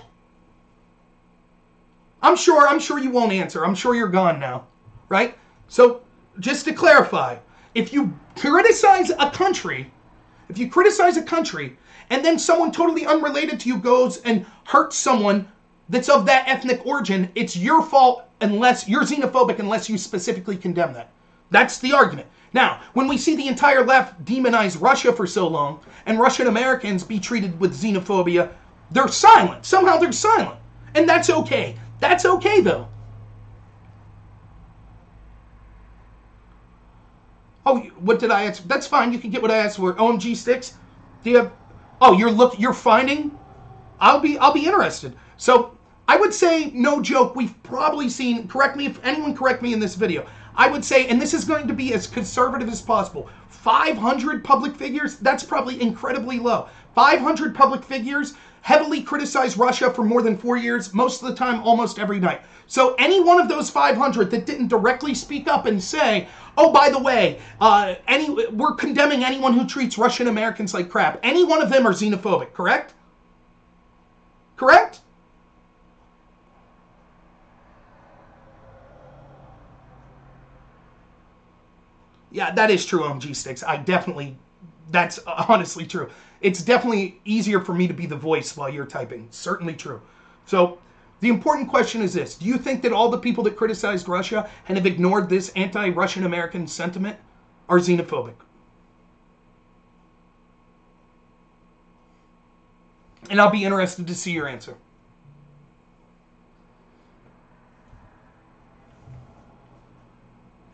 I'm sure you won't answer. I'm sure you're gone now. Right? So, just to clarify, if you criticize a country, and then someone totally unrelated to you goes and hurts someone that's of that ethnic origin, it's your fault unless you're xenophobic unless you specifically condemn that. That's the argument. Now, when we see the entire left demonize Russia for so long, and Russian Americans be treated with xenophobia, they're silent. Somehow they're silent. And that's okay. That's okay, though. Oh, what did I answer? That's fine. You can get what I asked for. OMG Sticks? Do you have... Oh, you're finding? I'll be interested. So, I would say, no joke, we've probably seen... Correct me if anyone correct me in this video. I would say, and this is going to be as conservative as possible, 500 public figures? That's probably incredibly low. 500 public figures heavily criticized Russia for more than 4 years, most of the time, almost every night. So any one of those 500 that didn't directly speak up and say, oh, by the way, we're condemning anyone who treats Russian Americans like crap. Any one of them are xenophobic, correct? Correct? Yeah, that is true, OMG Sticks. That's honestly true. It's definitely easier for me to be the voice while you're typing. Certainly true. So, the important question is this. Do you think that all the people that criticized Russia and have ignored this anti-Russian American sentiment are xenophobic? And I'll be interested to see your answer.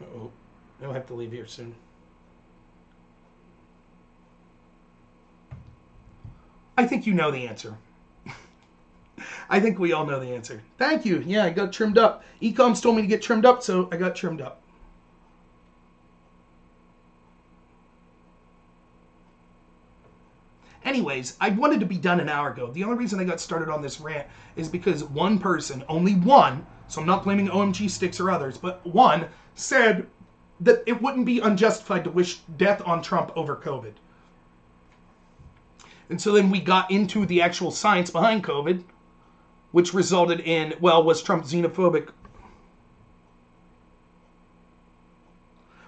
Uh-oh. I'll have to leave here soon. I think you know the answer. I think we all know the answer. Thank you. Yeah, I got trimmed up. Ecoms told me to get trimmed up, so I got trimmed up. Anyways, I wanted to be done an hour ago. The only reason I got started on this rant is because one person, only one, so I'm not blaming OMG Sticks or others, but one said that it wouldn't be unjustified to wish death on Trump over COVID. And so then we got into the actual science behind COVID, which resulted in, well, was Trump xenophobic?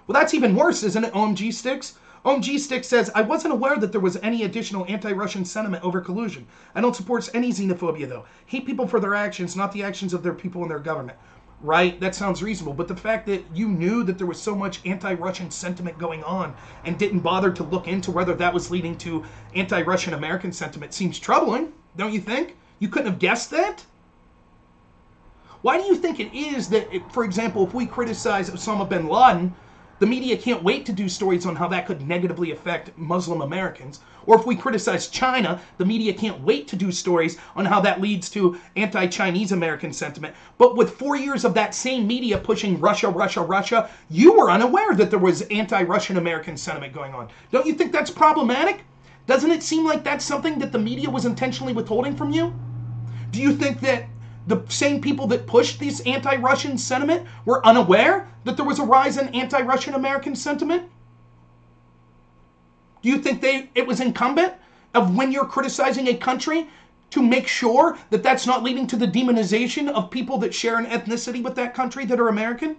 Well, that's even worse, isn't it, OMG Sticks? OMG Sticks says, I wasn't aware that there was any additional anti-Russian sentiment over collusion. I don't support any xenophobia, though. Hate people for their actions, not the actions of their people and their government. Right? That sounds reasonable. But the fact that you knew that there was so much anti-Russian sentiment going on and didn't bother to look into whether that was leading to anti-Russian American sentiment seems troubling, don't you think? You couldn't have guessed that? Why do you think it is that, for example, if we criticize Osama bin Laden, the media can't wait to do stories on how that could negatively affect Muslim Americans? Or if we criticize China, the media can't wait to do stories on how that leads to anti-Chinese American sentiment. But with 4 years of that same media pushing Russia, Russia, Russia, you were unaware that there was anti-Russian American sentiment going on. Don't you think that's problematic? Doesn't it seem like that's something that the media was intentionally withholding from you? Do you think that the same people that pushed this anti-Russian sentiment were unaware that there was a rise in anti-Russian American sentiment? Do you think it was incumbent of when you're criticizing a country to make sure that that's not leading to the demonization of people that share an ethnicity with that country that are American?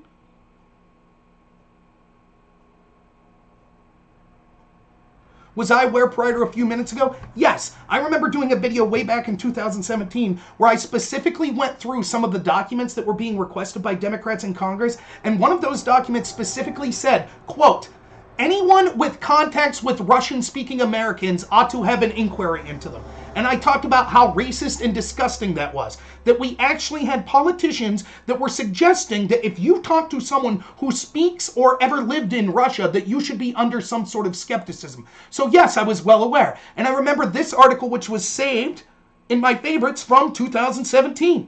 Was I aware prior to a few minutes ago? Yes. I remember doing a video way back in 2017 where I specifically went through some of the documents that were being requested by Democrats in Congress, and one of those documents specifically said, quote, anyone with contacts with Russian-speaking Americans ought to have an inquiry into them. And I talked about how racist and disgusting that was. That we actually had politicians that were suggesting that if you talk to someone who speaks or ever lived in Russia, that you should be under some sort of skepticism. So yes, I was well aware. And I remember this article, which was saved in my favorites from 2017.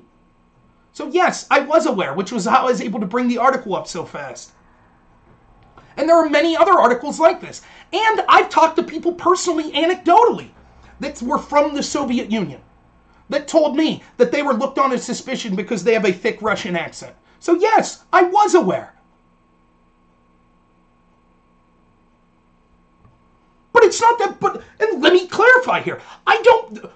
So yes, I was aware, which was how I was able to bring the article up so fast. And there are many other articles like this. And I've talked to people personally, anecdotally, that were from the Soviet Union, that told me that they were looked on as suspicion because they have a thick Russian accent. So yes, I was aware. But it's not that, and let me clarify here.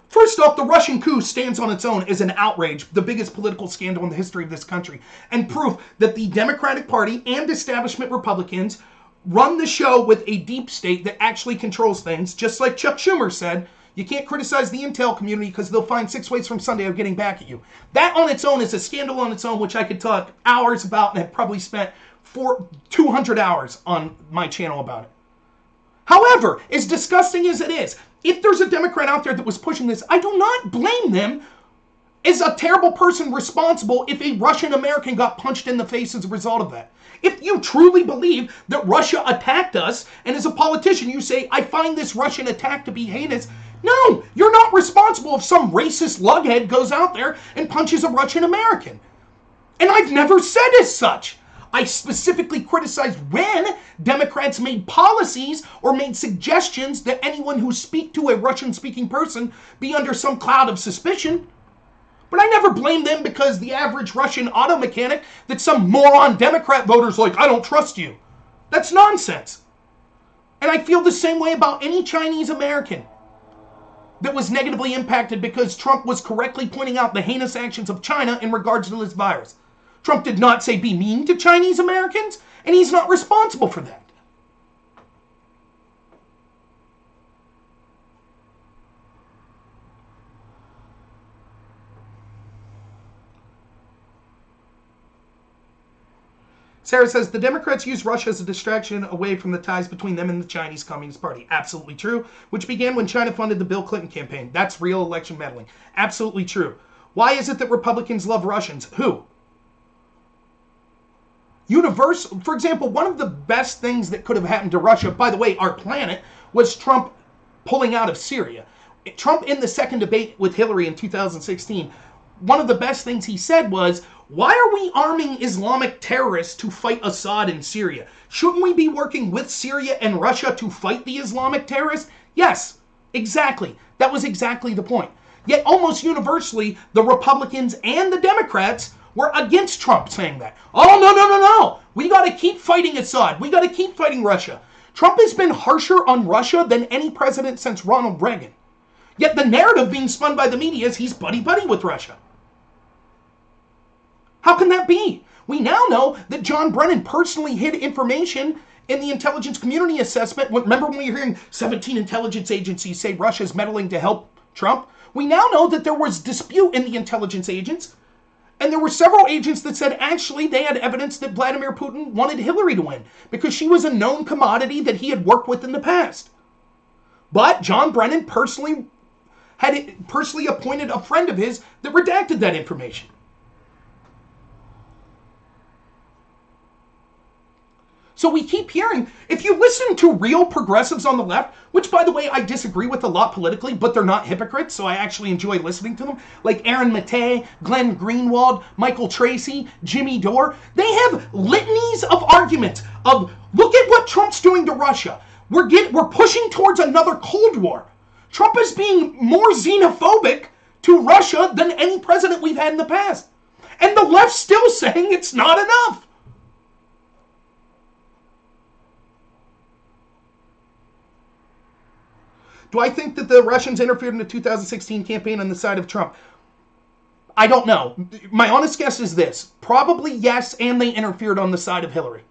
First off, the Russian coup stands on its own as an outrage, the biggest political scandal in the history of this country, and proof that the Democratic Party and establishment Republicans run the show with a deep state that actually controls things, just like Chuck Schumer said. You can't criticize the intel community because they'll find 6 ways from Sunday of getting back at you. That on its own is a scandal on its own, which I could talk hours about and have probably spent 200 hours on my channel about it. However, as disgusting as it is, if there's a Democrat out there that was pushing this, I do not blame them as a terrible person responsible if a Russian American got punched in the face as a result of that. If you truly believe that Russia attacked us, and as a politician you say, I find this Russian attack to be heinous, no, you're not responsible if some racist lughead goes out there and punches a Russian American. And I've never said as such. I specifically criticized when Democrats made policies or made suggestions that anyone who speak to a Russian-speaking person be under some cloud of suspicion. But I never blamed them because the average Russian auto mechanic that some moron Democrat voters like, I don't trust you. That's nonsense. And I feel the same way about any Chinese American that was negatively impacted because Trump was correctly pointing out the heinous actions of China in regards to this virus. Trump did not say be mean to Chinese Americans, and he's not responsible for that. Sarah says, the Democrats use Russia as a distraction away from the ties between them and the Chinese Communist Party. Absolutely true, which began when China funded the Bill Clinton campaign. That's real election meddling. Absolutely true. Why is it that Republicans love Russians? Who? For example, one of the best things that could have happened to Russia, by the way, our planet, was Trump pulling out of Syria. Trump, in the second debate with Hillary in 2016, one of the best things he said was, why are we arming Islamic terrorists to fight Assad in Syria? Shouldn't we be working with Syria and Russia to fight the Islamic terrorists? Yes, exactly. That was exactly the point. Yet almost universally, the Republicans and the Democrats were against Trump saying that. Oh, no. We got to keep fighting Assad. We got to keep fighting Russia. Trump has been harsher on Russia than any president since Ronald Reagan. Yet the narrative being spun by the media is he's buddy-buddy with Russia. How can that be? We now know that John Brennan personally hid information in the intelligence community assessment. Remember when we were hearing 17 intelligence agencies say Russia's meddling to help Trump? We now know that there was dispute in the intelligence agents. And there were several agents that said actually they had evidence that Vladimir Putin wanted Hillary to win because she was a known commodity that he had worked with in the past. But John Brennan personally appointed a friend of his that redacted that information. So we keep hearing, if you listen to real progressives on the left, which by the way I disagree with a lot politically, but they're not hypocrites, so I actually enjoy listening to them, like Aaron Mattei, Glenn Greenwald, Michael Tracy, Jimmy Dore, they have litanies of arguments of, look at what Trump's doing to Russia. We're pushing towards another Cold War. Trump is being more xenophobic to Russia than any president we've had in the past. And the left's still saying it's not enough. Do I think that the Russians interfered in the 2016 campaign on the side of Trump? I don't know. My honest guess is this. Probably yes, and they interfered on the side of Hillary.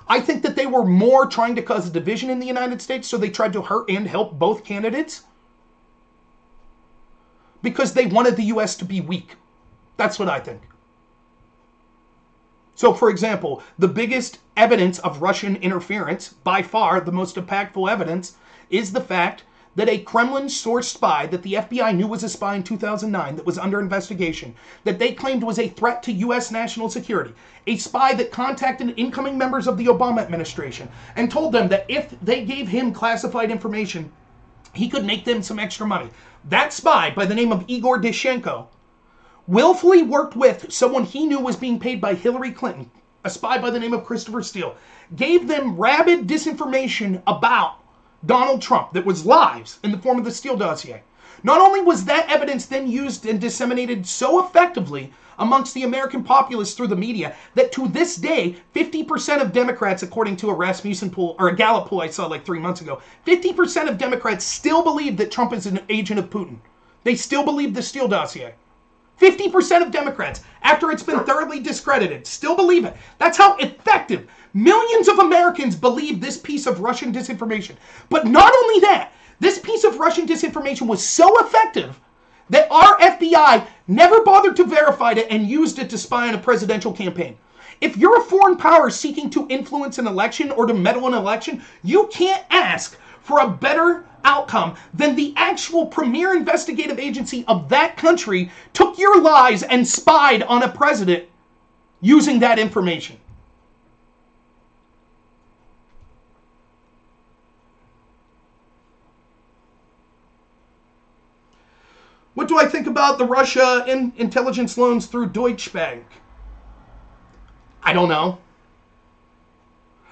I think that they were more trying to cause a division in the United States, so they tried to hurt and help both candidates because they wanted the U.S. to be weak. That's what I think. So, for example, the biggest evidence of Russian interference, by far the most impactful evidence, is the fact that a Kremlin-sourced spy that the FBI knew was a spy in 2009 that was under investigation, that they claimed was a threat to U.S. national security, a spy that contacted incoming members of the Obama administration and told them that if they gave him classified information, he could make them some extra money. That spy, by the name of Igor Dyshenko, willfully worked with someone he knew was being paid by Hillary Clinton, a spy by the name of Christopher Steele, gave them rabid disinformation about Donald Trump that was lies in the form of the Steele dossier. Not only was that evidence then used and disseminated so effectively amongst the American populace through the media that to this day, 50% of Democrats, according to a Rasmussen poll, or a Gallup poll I saw like 3 months ago, 50% of Democrats still believe that Trump is an agent of Putin. They still believe the Steele dossier. 50% of Democrats, after it's been thoroughly discredited, still believe it. That's how effective millions of Americans believe this piece of Russian disinformation. But not only that, this piece of Russian disinformation was so effective that our FBI never bothered to verify it and used it to spy on a presidential campaign. If you're a foreign power seeking to influence an election or to meddle in an election, you can't ask for a better outcome than the actual premier investigative agency of that country took your lies and spied on a president using that information. What do I think about the Russia intelligence loans through Deutsche Bank? I don't know.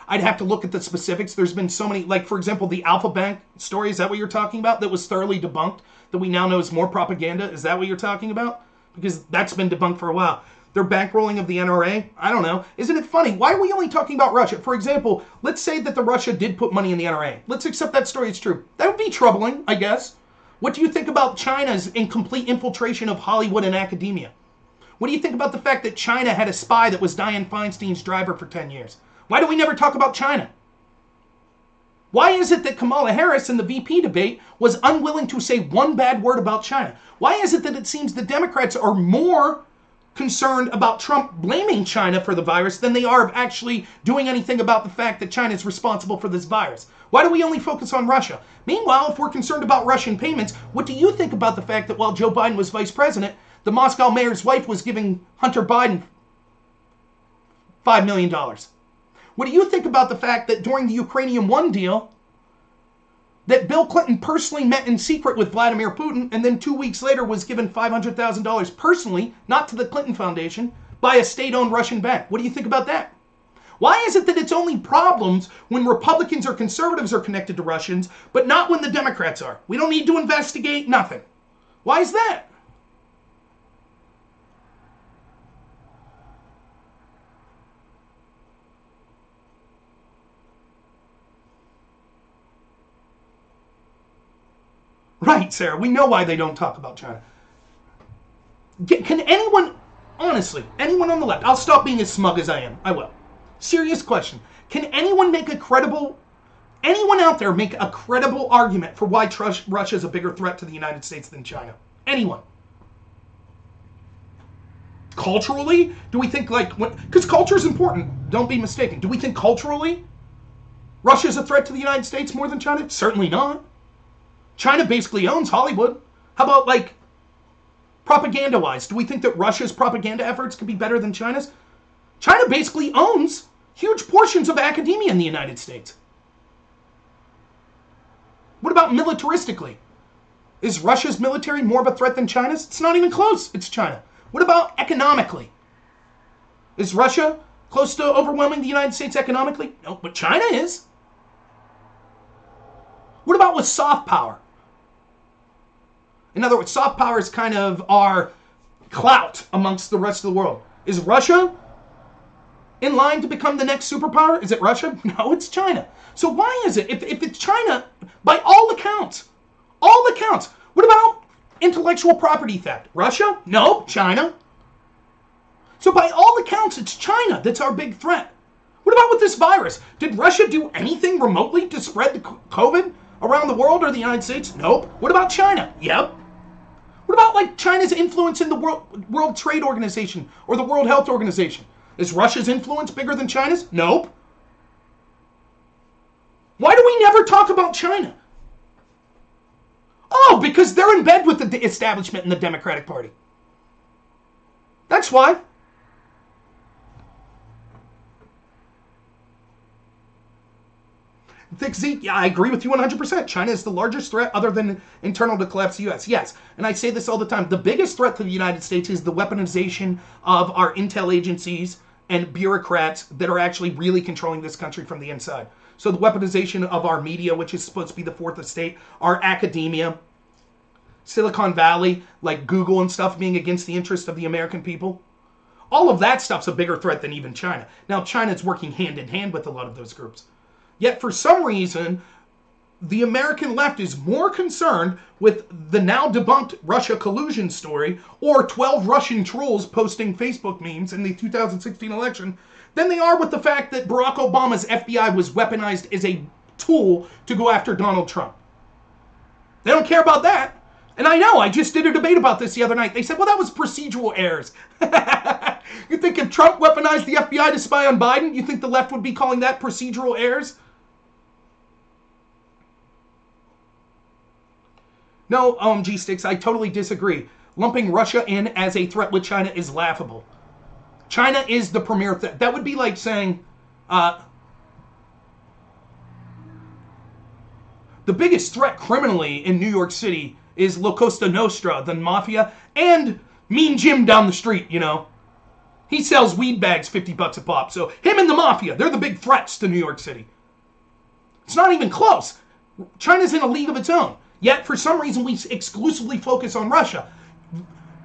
I'd have to look at the specifics. There's been so many, like, for example, the Alpha Bank story. Is that what you're talking about? That was thoroughly debunked, that we now know is more propaganda. Is that what you're talking about? Because that's been debunked for a while. Their bankrolling of the NRA? I don't know. Isn't it funny? Why are we only talking about Russia? For example, let's say that the Russia did put money in the NRA. Let's accept that story is true. That would be troubling, I guess. What do you think about China's incomplete infiltration of Hollywood and academia? What do you think about the fact that China had a spy that was Dianne Feinstein's driver for 10 years? Why do we never talk about China? Why is it that Kamala Harris in the VP debate was unwilling to say one bad word about China? Why is it that it seems the Democrats are more concerned about Trump blaming China for the virus than they are of actually doing anything about the fact that China is responsible for this virus? Why do we only focus on Russia? Meanwhile, if we're concerned about Russian payments, what do you think about the fact that while Joe Biden was vice president, the Moscow mayor's wife was giving Hunter Biden $5 million? What do you think about the fact that during the Ukrainian One deal, that Bill Clinton personally met in secret with Vladimir Putin and then 2 weeks later was given $500,000 personally, not to the Clinton Foundation, by a state-owned Russian bank? What do you think about that? Why is it that it's only problems when Republicans or conservatives are connected to Russians, but not when the Democrats are? We don't need to investigate nothing. Why is that? Right, Sarah, we know why they don't talk about China. Can anyone, honestly, anyone on the left, I'll stop being as smug as I am, I will. Serious question. Can anyone make a credible, anyone out there make a credible argument for why Russia is a bigger threat to the United States than China? Anyone? Culturally, do we think because culture is important, don't be mistaken. Do we think culturally Russia is a threat to the United States more than China? Certainly not. China basically owns Hollywood. How about propaganda-wise? Do we think that Russia's propaganda efforts could be better than China's? China basically owns huge portions of academia in the United States. What about militaristically? Is Russia's military more of a threat than China's? It's not even close. It's China. What about economically? Is Russia close to overwhelming the United States economically? No, but China is. What about with soft power? In other words, soft power is kind of our clout amongst the rest of the world. Is Russia in line to become the next superpower? Is it Russia? No, it's China. So why is it, if it's China, by all accounts, what about intellectual property theft? Russia? No, China. So by all accounts, it's China that's our big threat. What about with this virus? Did Russia do anything remotely to spread the COVID around the world or the United States? Nope. What about China? Yep. What about like China's influence in the World Trade Organization or the World Health Organization? Is Russia's influence bigger than China's? Nope. Why do we never talk about China? Oh, because they're in bed with the establishment in the Democratic Party. That's why. Yeah, I agree with you 100%. China is the largest threat other than internal to collapse the U.S. Yes, and I say this all the time. The biggest threat to the United States is the weaponization of our intel agencies and bureaucrats that are actually really controlling this country from the inside. So the weaponization of our media, which is supposed to be the fourth estate, our academia, Silicon Valley, like Google and stuff being against the interest of the American people. All of that stuff's a bigger threat than even China. Now, China's working hand in hand with a lot of those groups. Yet, for some reason, the American left is more concerned with the now debunked Russia collusion story or 12 Russian trolls posting Facebook memes in the 2016 election than they are with the fact that Barack Obama's FBI was weaponized as a tool to go after Donald Trump. They don't care about that. And I know, I just did a debate about this the other night. They said, well, that was procedural errors. You think if Trump weaponized the FBI to spy on Biden, you think the left would be calling that procedural errors? No, OMG Sticks, I totally disagree. Lumping Russia in as a threat with China is laughable. China is the premier threat. That would be like saying, the biggest threat criminally in New York City is La Costa Nostra, the mafia, and Mean Jim down the street, you know. He sells weed bags $50 a pop. So him and the mafia, they're the big threats to New York City. It's not even close. China's in a league of its own. Yet, for some reason, we exclusively focus on Russia.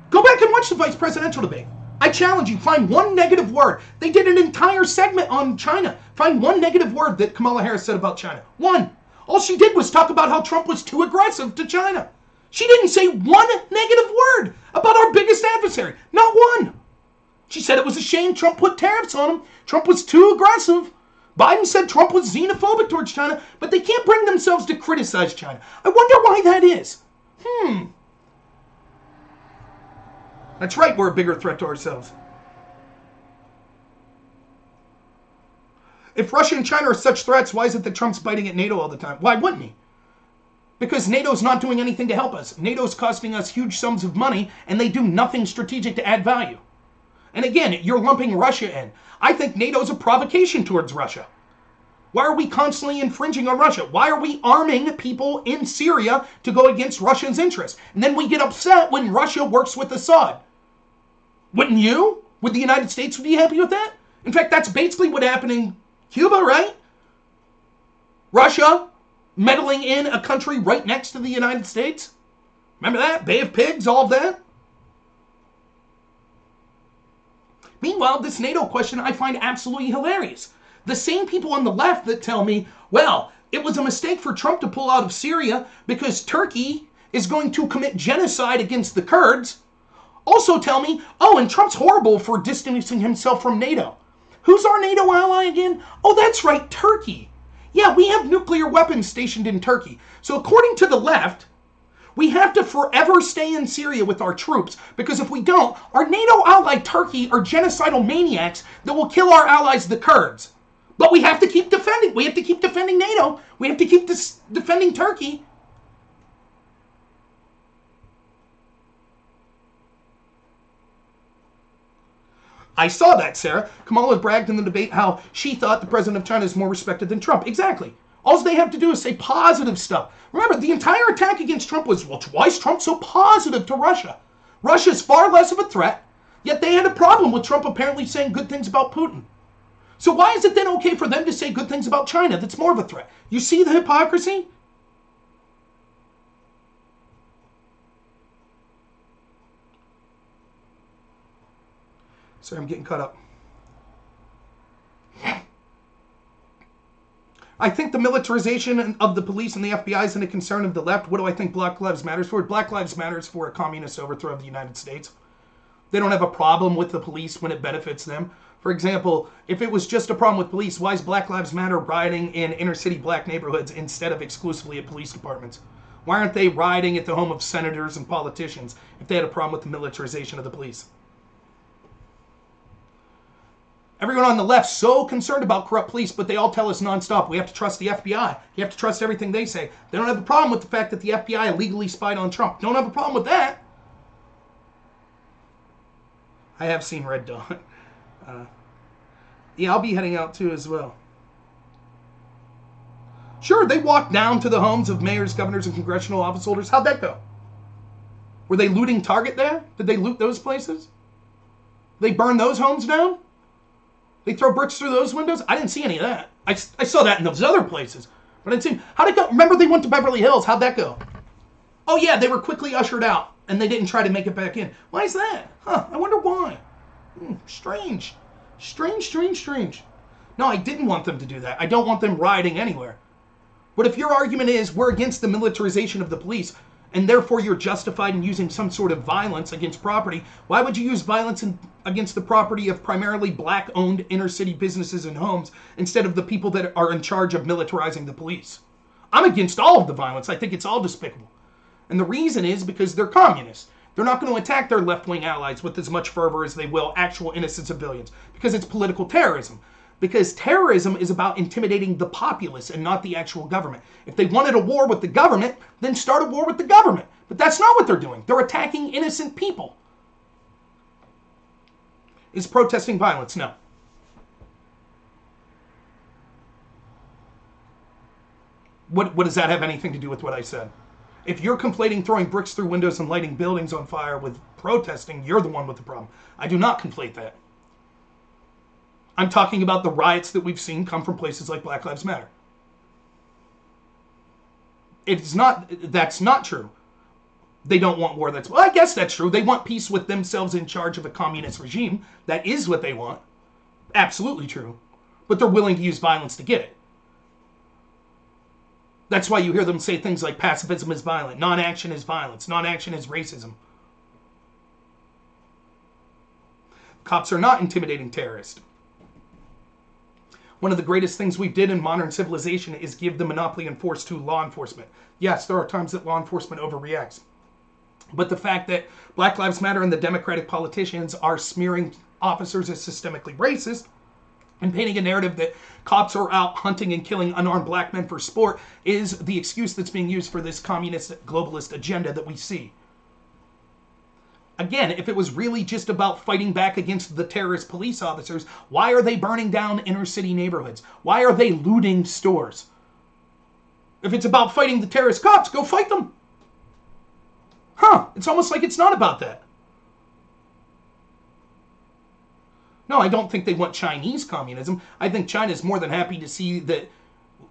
Go back and watch the vice presidential debate. I challenge you, find one negative word. They did an entire segment on China. Find one negative word that Kamala Harris said about China. One. All she did was talk about how Trump was too aggressive to China. She didn't say one negative word about our biggest adversary. Not one. She said it was a shame Trump put tariffs on him. Trump was too aggressive. Biden said Trump was xenophobic towards China, but they can't bring themselves to criticize China. I wonder why that is. That's right, we're a bigger threat to ourselves. If Russia and China are such threats, why is it that Trump's biting at NATO all the time? Why wouldn't he? Because NATO's not doing anything to help us. NATO's costing us huge sums of money, and they do nothing strategic to add value. And again, you're lumping Russia in. I think NATO's a provocation towards Russia. Why are we constantly infringing on Russia? Why are we arming people in Syria to go against Russia's interests? And then we get upset when Russia works with Assad. Wouldn't you? Would the United States be happy with that? In fact, that's basically what happened in Cuba, right? Russia meddling in a country right next to the United States. Remember that? Bay of Pigs, all of that. Meanwhile, this NATO question I find absolutely hilarious. The same people on the left that tell me, well, it was a mistake for Trump to pull out of Syria because Turkey is going to commit genocide against the Kurds, also tell me, oh, and Trump's horrible for distancing himself from NATO. Who's our NATO ally again? Oh, that's right, Turkey. Yeah, we have nuclear weapons stationed in Turkey. So according to the left, we have to forever stay in Syria with our troops, because if we don't, our NATO ally Turkey are genocidal maniacs that will kill our allies, the Kurds. But we have to keep defending. We have to keep defending NATO. We have to keep defending Turkey. I saw that, Sarah. Kamala bragged in the debate how she thought the president of China is more respected than Trump. Exactly. All they have to do is say positive stuff. Remember, the entire attack against Trump was, well, why is Trump so positive to Russia? Russia's far less of a threat, yet they had a problem with Trump apparently saying good things about Putin. So why is it then okay for them to say good things about China that's more of a threat? You see the hypocrisy? Sorry, I'm getting caught up. I think the militarization of the police and the FBI isn't a concern of the left. What do I think Black Lives Matters for? Black Lives Matters for a communist overthrow of the United States. They don't have a problem with the police when it benefits them. For example, if it was just a problem with police, why is Black Lives Matter rioting in inner city black neighborhoods instead of exclusively at police departments? Why aren't they rioting at the home of senators and politicians if they had a problem with the militarization of the police? Everyone on the left so concerned about corrupt police, but they all tell us nonstop, we have to trust the FBI. You have to trust everything they say. They don't have a problem with the fact that the FBI illegally spied on Trump. Don't have a problem with that. I have seen Red Dawn. Yeah, I'll be heading out too as well. Sure, they walked down to the homes of mayors, governors, and congressional office holders. How'd that go? Were they looting Target there? Did they loot those places? They burn those homes down? They throw bricks through those windows? I didn't see any of that. I saw that in those other places. But I didn't see... How'd it go? Remember they went to Beverly Hills. How'd that go? Oh yeah, they were quickly ushered out. And they didn't try to make it back in. Why is that? Huh, I wonder why. Strange. Strange. No, I didn't want them to do that. I don't want them rioting anywhere. But if your argument is we're against the militarization of the police, and therefore you're justified in using some sort of violence against property, why would you use violence against the property of primarily black-owned inner-city businesses and homes instead of the people that are in charge of militarizing the police? I'm against all of the violence. I think it's all despicable. And the reason is because they're communists. They're not going to attack their left-wing allies with as much fervor as they will actual innocent civilians, because it's political terrorism. Because terrorism is about intimidating the populace and not the actual government. If they wanted a war with the government, then start a war with the government. But that's not what they're doing. They're attacking innocent people. Is protesting violence? No. What does that have anything to do with what I said? If you're conflating throwing bricks through windows and lighting buildings on fire with protesting, you're the one with the problem. I do not conflate that. I'm talking about the riots that we've seen come from places like Black Lives Matter. That's not true. They don't want war. Well, I guess that's true. They want peace with themselves in charge of a communist regime. That is what they want. Absolutely true. But they're willing to use violence to get it. That's why you hear them say things like pacifism is violent, non-action is violence, non-action is racism. Cops are not intimidating terrorists. One of the greatest things we did in modern civilization is give the monopoly and force to law enforcement. Yes, there are times that law enforcement overreacts. But the fact that Black Lives Matter and the Democratic politicians are smearing officers as systemically racist and painting a narrative that cops are out hunting and killing unarmed black men for sport is the excuse that's being used for this communist globalist agenda that we see. Again, if it was really just about fighting back against the terrorist police officers, why are they burning down inner city neighborhoods? Why are they looting stores? If it's about fighting the terrorist cops, go fight them. It's almost like it's not about that. No, I don't think they want Chinese communism. I think China is more than happy to see that,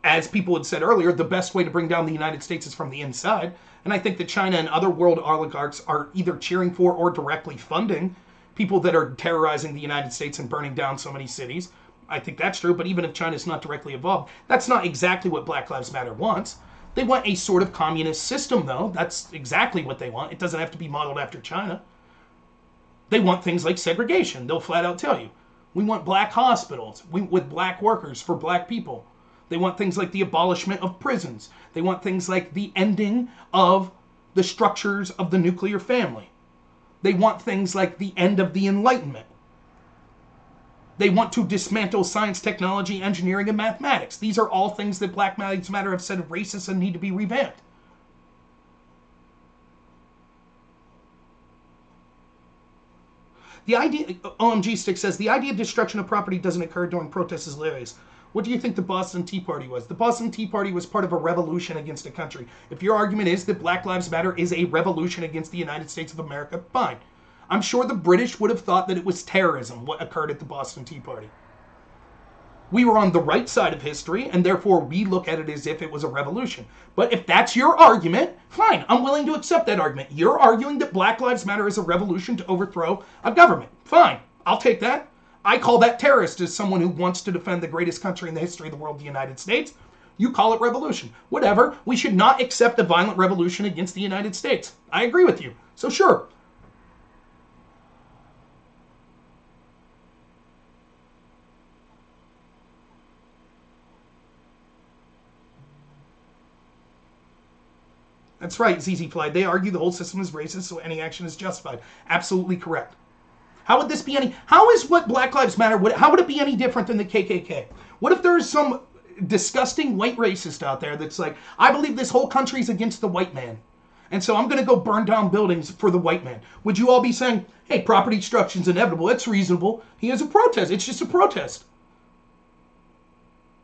as people had said earlier, the best way to bring down the United States is from the inside. And I think that China and other world oligarchs are either cheering for or directly funding people that are terrorizing the United States and burning down so many cities. I think that's true, but even if China is not directly involved, that's not exactly what Black Lives Matter wants. They want a sort of communist system, though. That's exactly what they want. It doesn't have to be modeled after China. They want things like segregation. They'll flat out tell you. We want black hospitals with black workers for black people. They want things like the abolishment of prisons. They want things like the ending of the structures of the nuclear family. They want things like the end of the Enlightenment. They want to dismantle science, technology, engineering, and mathematics. These are all things that Black Lives Matter have said are racist and need to be revamped. The idea, OMG Sticks says, the idea of destruction of property doesn't occur during protests is hilarious. What do you think the Boston Tea Party was? The Boston Tea Party was part of a revolution against a country. If your argument is that Black Lives Matter is a revolution against the United States of America, fine. I'm sure the British would have thought that it was terrorism what occurred at the Boston Tea Party. We were on the right side of history, and therefore we look at it as if it was a revolution. But if that's your argument, fine, I'm willing to accept that argument. You're arguing that Black Lives Matter is a revolution to overthrow a government. Fine, I'll take that. I call that terrorist as someone who wants to defend the greatest country in the history of the world, the United States. You call it revolution. Whatever. We should not accept a violent revolution against the United States. I agree with you. So sure. That's right, ZZ Fly. They argue the whole system is racist, so any action is justified. Absolutely correct. How would this be any... How is what Black Lives Matter... How would it be any different than the KKK? What if there's some disgusting white racist out there that's like, I believe this whole country's against the white man, and so I'm going to go burn down buildings for the white man? Would you all be saying, hey, property destruction's inevitable, it's reasonable, he has a protest, it's just a protest?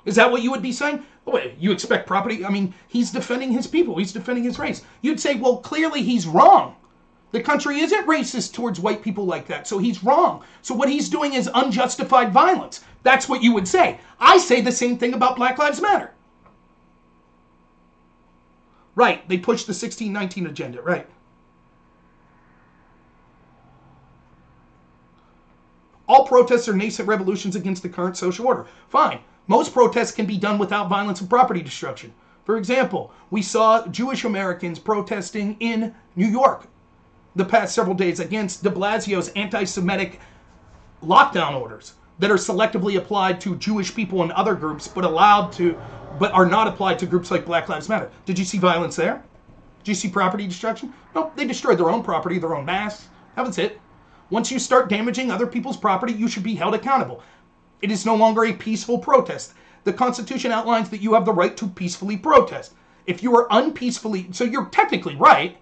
Is that what you would be saying? Oh, wait, you expect property? I mean, he's defending his people. He's defending his race. You'd say, well, clearly he's wrong. The country isn't racist towards white people like that, so he's wrong. So what he's doing is unjustified violence. That's what you would say. I say the same thing about Black Lives Matter. Right, they push the 1619 agenda, right. All protests are nascent revolutions against the current social order. Fine. Most protests can be done without violence and property destruction. For example, we saw Jewish Americans protesting in New York the past several days against de Blasio's anti-Semitic lockdown orders that are selectively applied to Jewish people and other groups, but are not applied to groups like Black Lives Matter. Did you see violence there? Did you see property destruction? No, they destroyed their own property, their own masks. That was it. Once you start damaging other people's property, you should be held accountable. It is no longer a peaceful protest. The Constitution outlines that you have the right to peacefully protest. If you are unpeacefully, so you're technically right.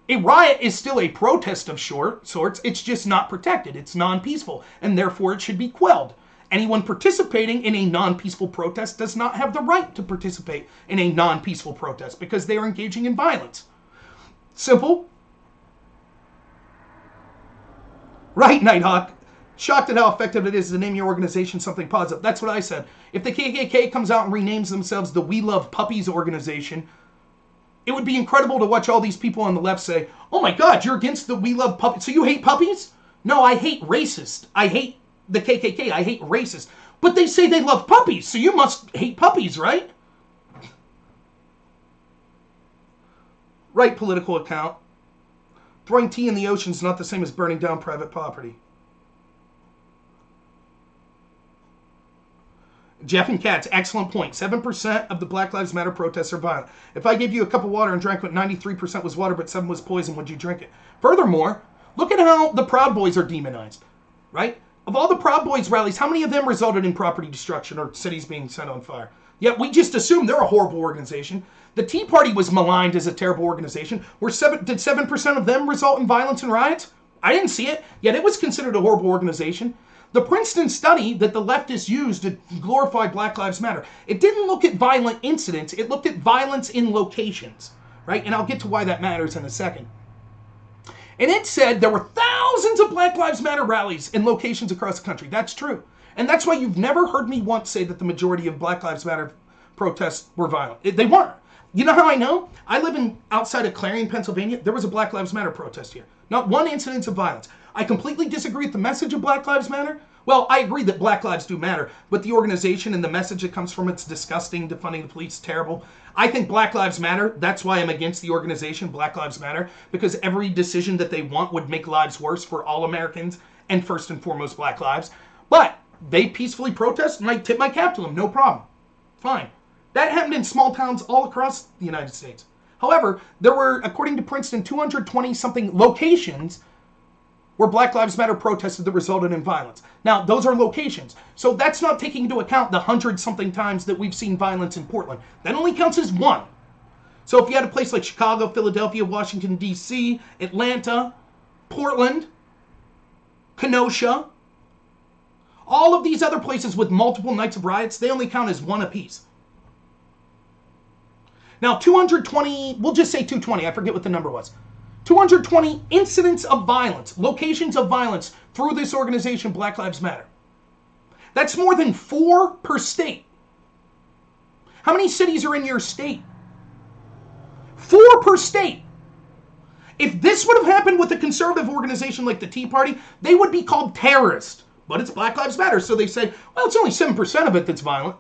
A riot is still a protest of sorts. It's just not protected. It's non-peaceful, and therefore it should be quelled. Anyone participating in a non-peaceful protest does not have the right to participate in a non-peaceful protest because they are engaging in violence. Simple. Right, Nighthawk. Shocked at how effective it is to name your organization something positive. That's what I said. If the KKK comes out and renames themselves the We Love Puppies organization, it would be incredible to watch all these people on the left say, oh my God, you're against the We Love Puppies. So you hate puppies? No, I hate racist. I hate the KKK. I hate racist. But they say they love puppies, so you must hate puppies, right? Right, political account. Throwing tea in the ocean is not the same as burning down private property. Jeff and Katz, excellent point. 7% of the Black Lives Matter protests are violent. If I gave you a cup of water and drank what 93% was water but 7 was poison, would you drink it? Furthermore, look at how the Proud Boys are demonized, right? Of all the Proud Boys rallies, how many of them resulted in property destruction or cities being set on fire? Yet we just assume they're a horrible organization. The Tea Party was maligned as a terrible organization. Did 7% of them result in violence and riots? I didn't see it, yet it was considered a horrible organization. The Princeton study that the leftists used to glorify Black Lives Matter, it didn't look at violent incidents, it looked at violence in locations, right? And I'll get to why that matters in a second. And it said there were thousands of Black Lives Matter rallies in locations across the country. That's true. And that's why you've never heard me once say that the majority of Black Lives Matter protests were violent. They weren't. You know how I know? I live outside of Clarion, Pennsylvania. There was a Black Lives Matter protest here. Not one incident of violence. I completely disagree with the message of Black Lives Matter. Well, I agree that Black Lives do matter, but the organization and the message that comes from it's disgusting, defunding the police, terrible. I think Black Lives Matter. That's why I'm against the organization, Black Lives Matter, because every decision that they want would make lives worse for all Americans and first and foremost Black lives. But they peacefully protest and I tip my cap to them, no problem. Fine. That happened in small towns all across the United States. However, there were, according to Princeton, 220-something locations where Black Lives Matter protested that resulted in violence. Now, those are locations. So that's not taking into account the 100-something times that we've seen violence in Portland. That only counts as one. So if you had a place like Chicago, Philadelphia, Washington, D.C., Atlanta, Portland, Kenosha, all of these other places with multiple nights of riots, they only count as one apiece. Now, 220, we'll just say 220, I forget what the number was. 220 incidents of violence, locations of violence through this organization, Black Lives Matter. That's more than 4 per state. How many cities are in your state? 4 per state. If this would have happened with a conservative organization like the Tea Party, they would be called terrorists. But it's Black Lives Matter, so they say, well, it's only 7% of it that's violent.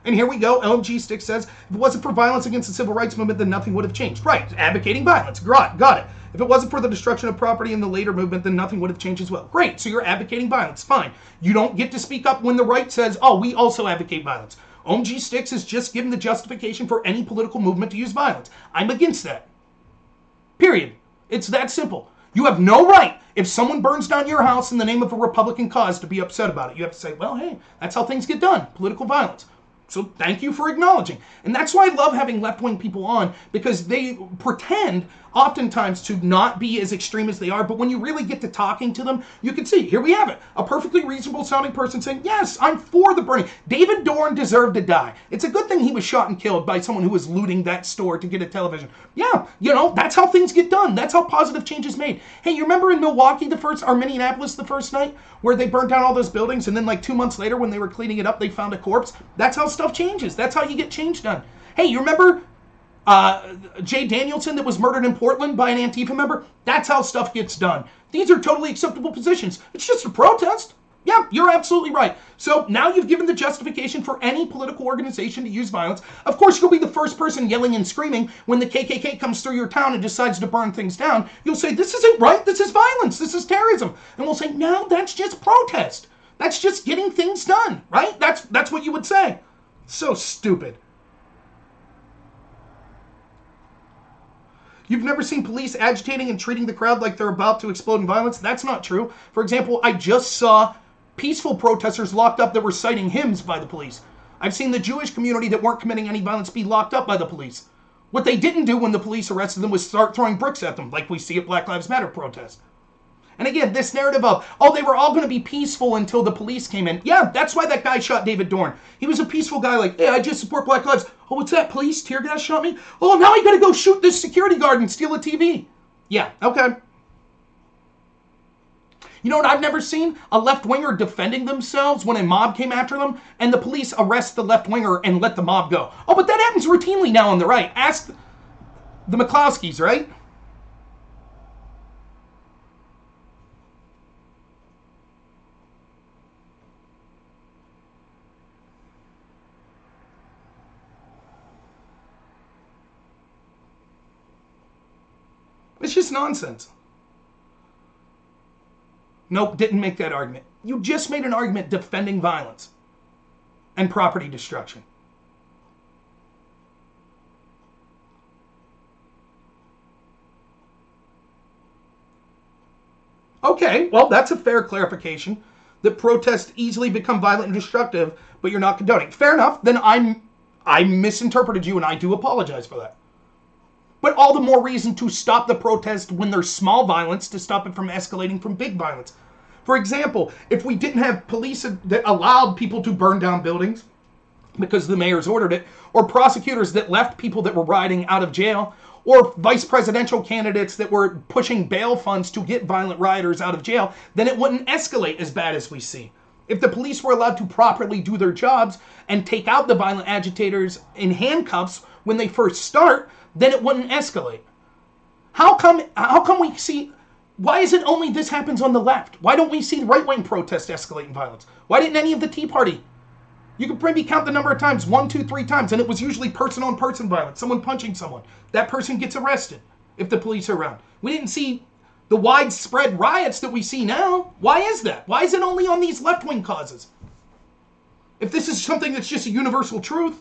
And here we go. OMG Sticks says, if it wasn't for violence against the civil rights movement, then nothing would have changed. Right, advocating violence. Got it. If it wasn't for the destruction of property in the later movement, then nothing would have changed as well. Great, so you're advocating violence. Fine. You don't get to speak up when the right says, oh, we also advocate violence. OMG Sticks is just given the justification for any political movement to use violence. I'm against that. Period. It's that simple. You have no right, if someone burns down your house in the name of a Republican cause, to be upset about it. You have to say, well, hey, that's how things get done. Political violence. So thank you for acknowledging. And that's why I love having left-wing people on, because they pretend oftentimes to not be as extreme as they are, but when you really get to talking to them, you can see, here we have it, a perfectly reasonable sounding person saying, yes, I'm for the burning. David Dorn deserved to die. It's a good thing he was shot and killed by someone who was looting that store to get a television. Yeah, you know, that's how things get done. That's how positive change is made. Hey, you remember in Milwaukee or Minneapolis the first night, where they burnt down all those buildings, and then like 2 months later when they were cleaning it up, they found a corpse? That's how stuff changes. That's how you get change done. Hey, you remember Jay Danielson that was murdered in Portland by an Antifa member? That's how stuff gets done. These are totally acceptable positions. It's just a protest. Yeah, you're absolutely right. So now you've given the justification for any political organization to use violence. Of course, you'll be the first person yelling and screaming when the KKK comes through your town and decides to burn things down. You'll say, this isn't right. This is violence. This is terrorism. And we'll say, no, that's just protest. That's just getting things done, right? That's what you would say. So stupid. You've never seen police agitating and treating the crowd like they're about to explode in violence? That's not true. For example, I just saw peaceful protesters locked up that were citing hymns by the police. I've seen the Jewish community that weren't committing any violence be locked up by the police. What they didn't do when the police arrested them was start throwing bricks at them, like we see at Black Lives Matter protests. And again, this narrative of, oh, they were all going to be peaceful until the police came in. Yeah, that's why that guy shot David Dorn. He was a peaceful guy like, hey, I just support Black Lives. Oh, what's that, police? Tear gas shot me? Oh, now I got to go shoot this security guard and steal a TV. Yeah, okay. You know what I've never seen? A left-winger defending themselves when a mob came after them, and the police arrest the left-winger and let the mob go. Oh, but that happens routinely now on the right. Ask the McCloskeys, right? It's just nonsense. Nope, didn't make that argument. You just made an argument defending violence and property destruction. Okay, well, that's a fair clarification. That protests easily become violent and destructive, but you're not condoning. Fair enough, then I misinterpreted you and I do apologize for that. But all the more reason to stop the protest when there's small violence to stop it from escalating from big violence. For example, if we didn't have police that allowed people to burn down buildings because the mayors ordered it, or prosecutors that left people that were rioting out of jail, or vice presidential candidates that were pushing bail funds to get violent rioters out of jail, then it wouldn't escalate as bad as we see. If the police were allowed to properly do their jobs and take out the violent agitators in handcuffs when they first start, then it wouldn't escalate. How come we see, why is it only this happens on the left? Why don't we see the right-wing protests escalate in violence? Why didn't any of the Tea Party? You could maybe count the number of times, 1, 2, 3 times, and it was usually person-on-person violence, someone punching someone. That person gets arrested if the police are around. We didn't see the widespread riots that we see now. Why is that? Why is it only on these left-wing causes? If this is something that's just a universal truth.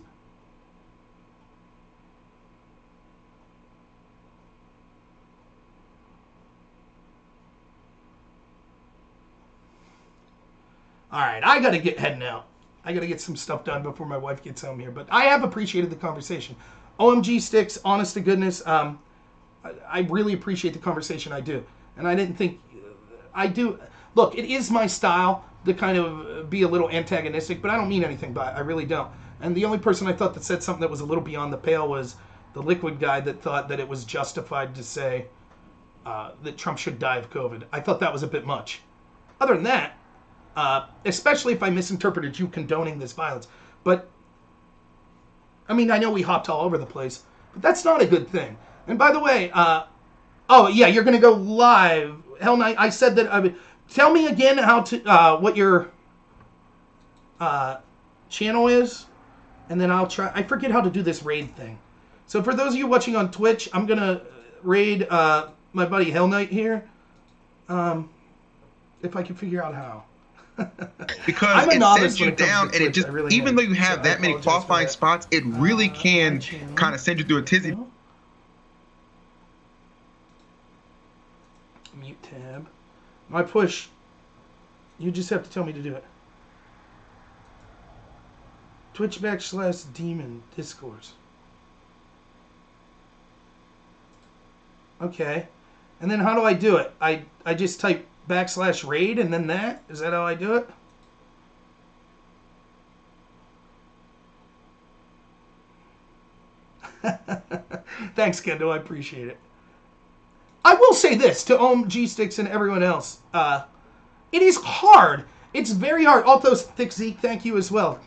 All right, I got to get heading out. I got to get some stuff done before my wife gets home here. But I have appreciated the conversation. OMG Sticks, honest to goodness, I really appreciate the conversation. I do. And I didn't think, I do. Look, it is my style to kind of be a little antagonistic, but I don't mean anything by it. I really don't. And the only person I thought that said something that was a little beyond the pale was the Liquid guy that thought that it was justified to say that Trump should die of COVID. I thought that was a bit much. Other than that, especially if I misinterpreted you condoning this violence. But, I mean, I know we hopped all over the place, but that's not a good thing. And by the way, oh, yeah, you're going to go live. Hell Knight, I said that I would. Tell me again how to, what your channel is, and then I'll try. I forget how to do this raid thing. So for those of you watching on Twitch, I'm gonna raid my buddy Hell Knight here. If I can figure out how. Because it sends you down, and it just, really even though you have that many qualifying spots, it really can kind of send you through a tizzy. Mute tab. My push. You just have to tell me to do it. Twitch/demon discourse. Okay. And then how do I do it? I just type /raid and then that? Is that how I do it? Thanks, Kendo. I appreciate it. I will say this to OMG Sticks and everyone else. It is hard. It's very hard. Altos Thick Zeke, thank you as well.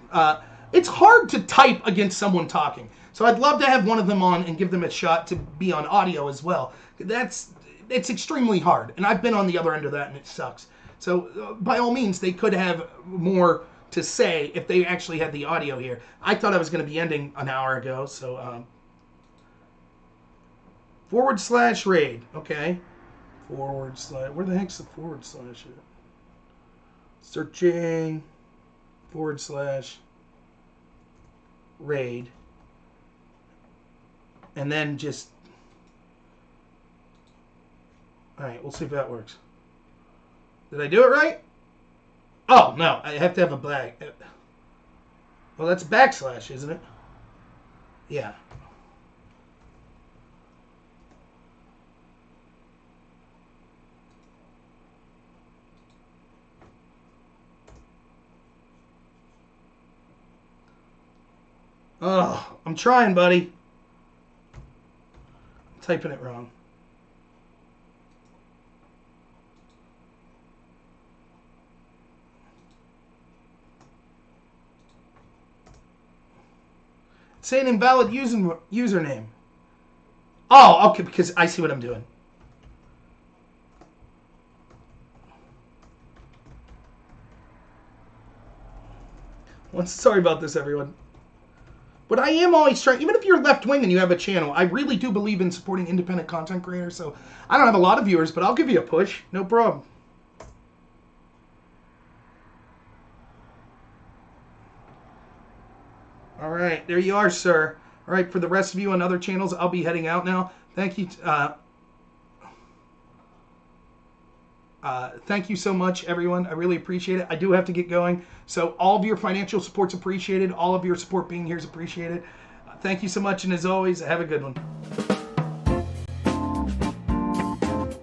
It's hard to type against someone talking. So I'd love to have one of them on and give them a shot to be on audio as well. It's extremely hard. And I've been on the other end of that and it sucks. So by all means, they could have more to say if they actually had the audio here. I thought I was going to be ending an hour ago. So /raid. Okay. / where the heck's the / at? Searching /raid. And then just... Alright, we'll see if that works. Did I do it right? Oh, no. I have to have a bag. Well, that's /, isn't it? Yeah. Oh, I'm trying, buddy. I'm typing it wrong. It's saying invalid username. Oh, okay, because I see what I'm doing. Well, sorry about this, everyone. But I am always trying, even if you're left-wing and you have a channel, I really do believe in supporting independent content creators, so I don't have a lot of viewers, but I'll give you a push. No problem. All right, there you are, sir. All right, for the rest of you on other channels, I'll be heading out now. Thank you. Thank you so much, everyone. I really appreciate it. I do have to get going. So all of your financial support's appreciated. All of your support being here is appreciated. Thank you so much. And as always, have a good one.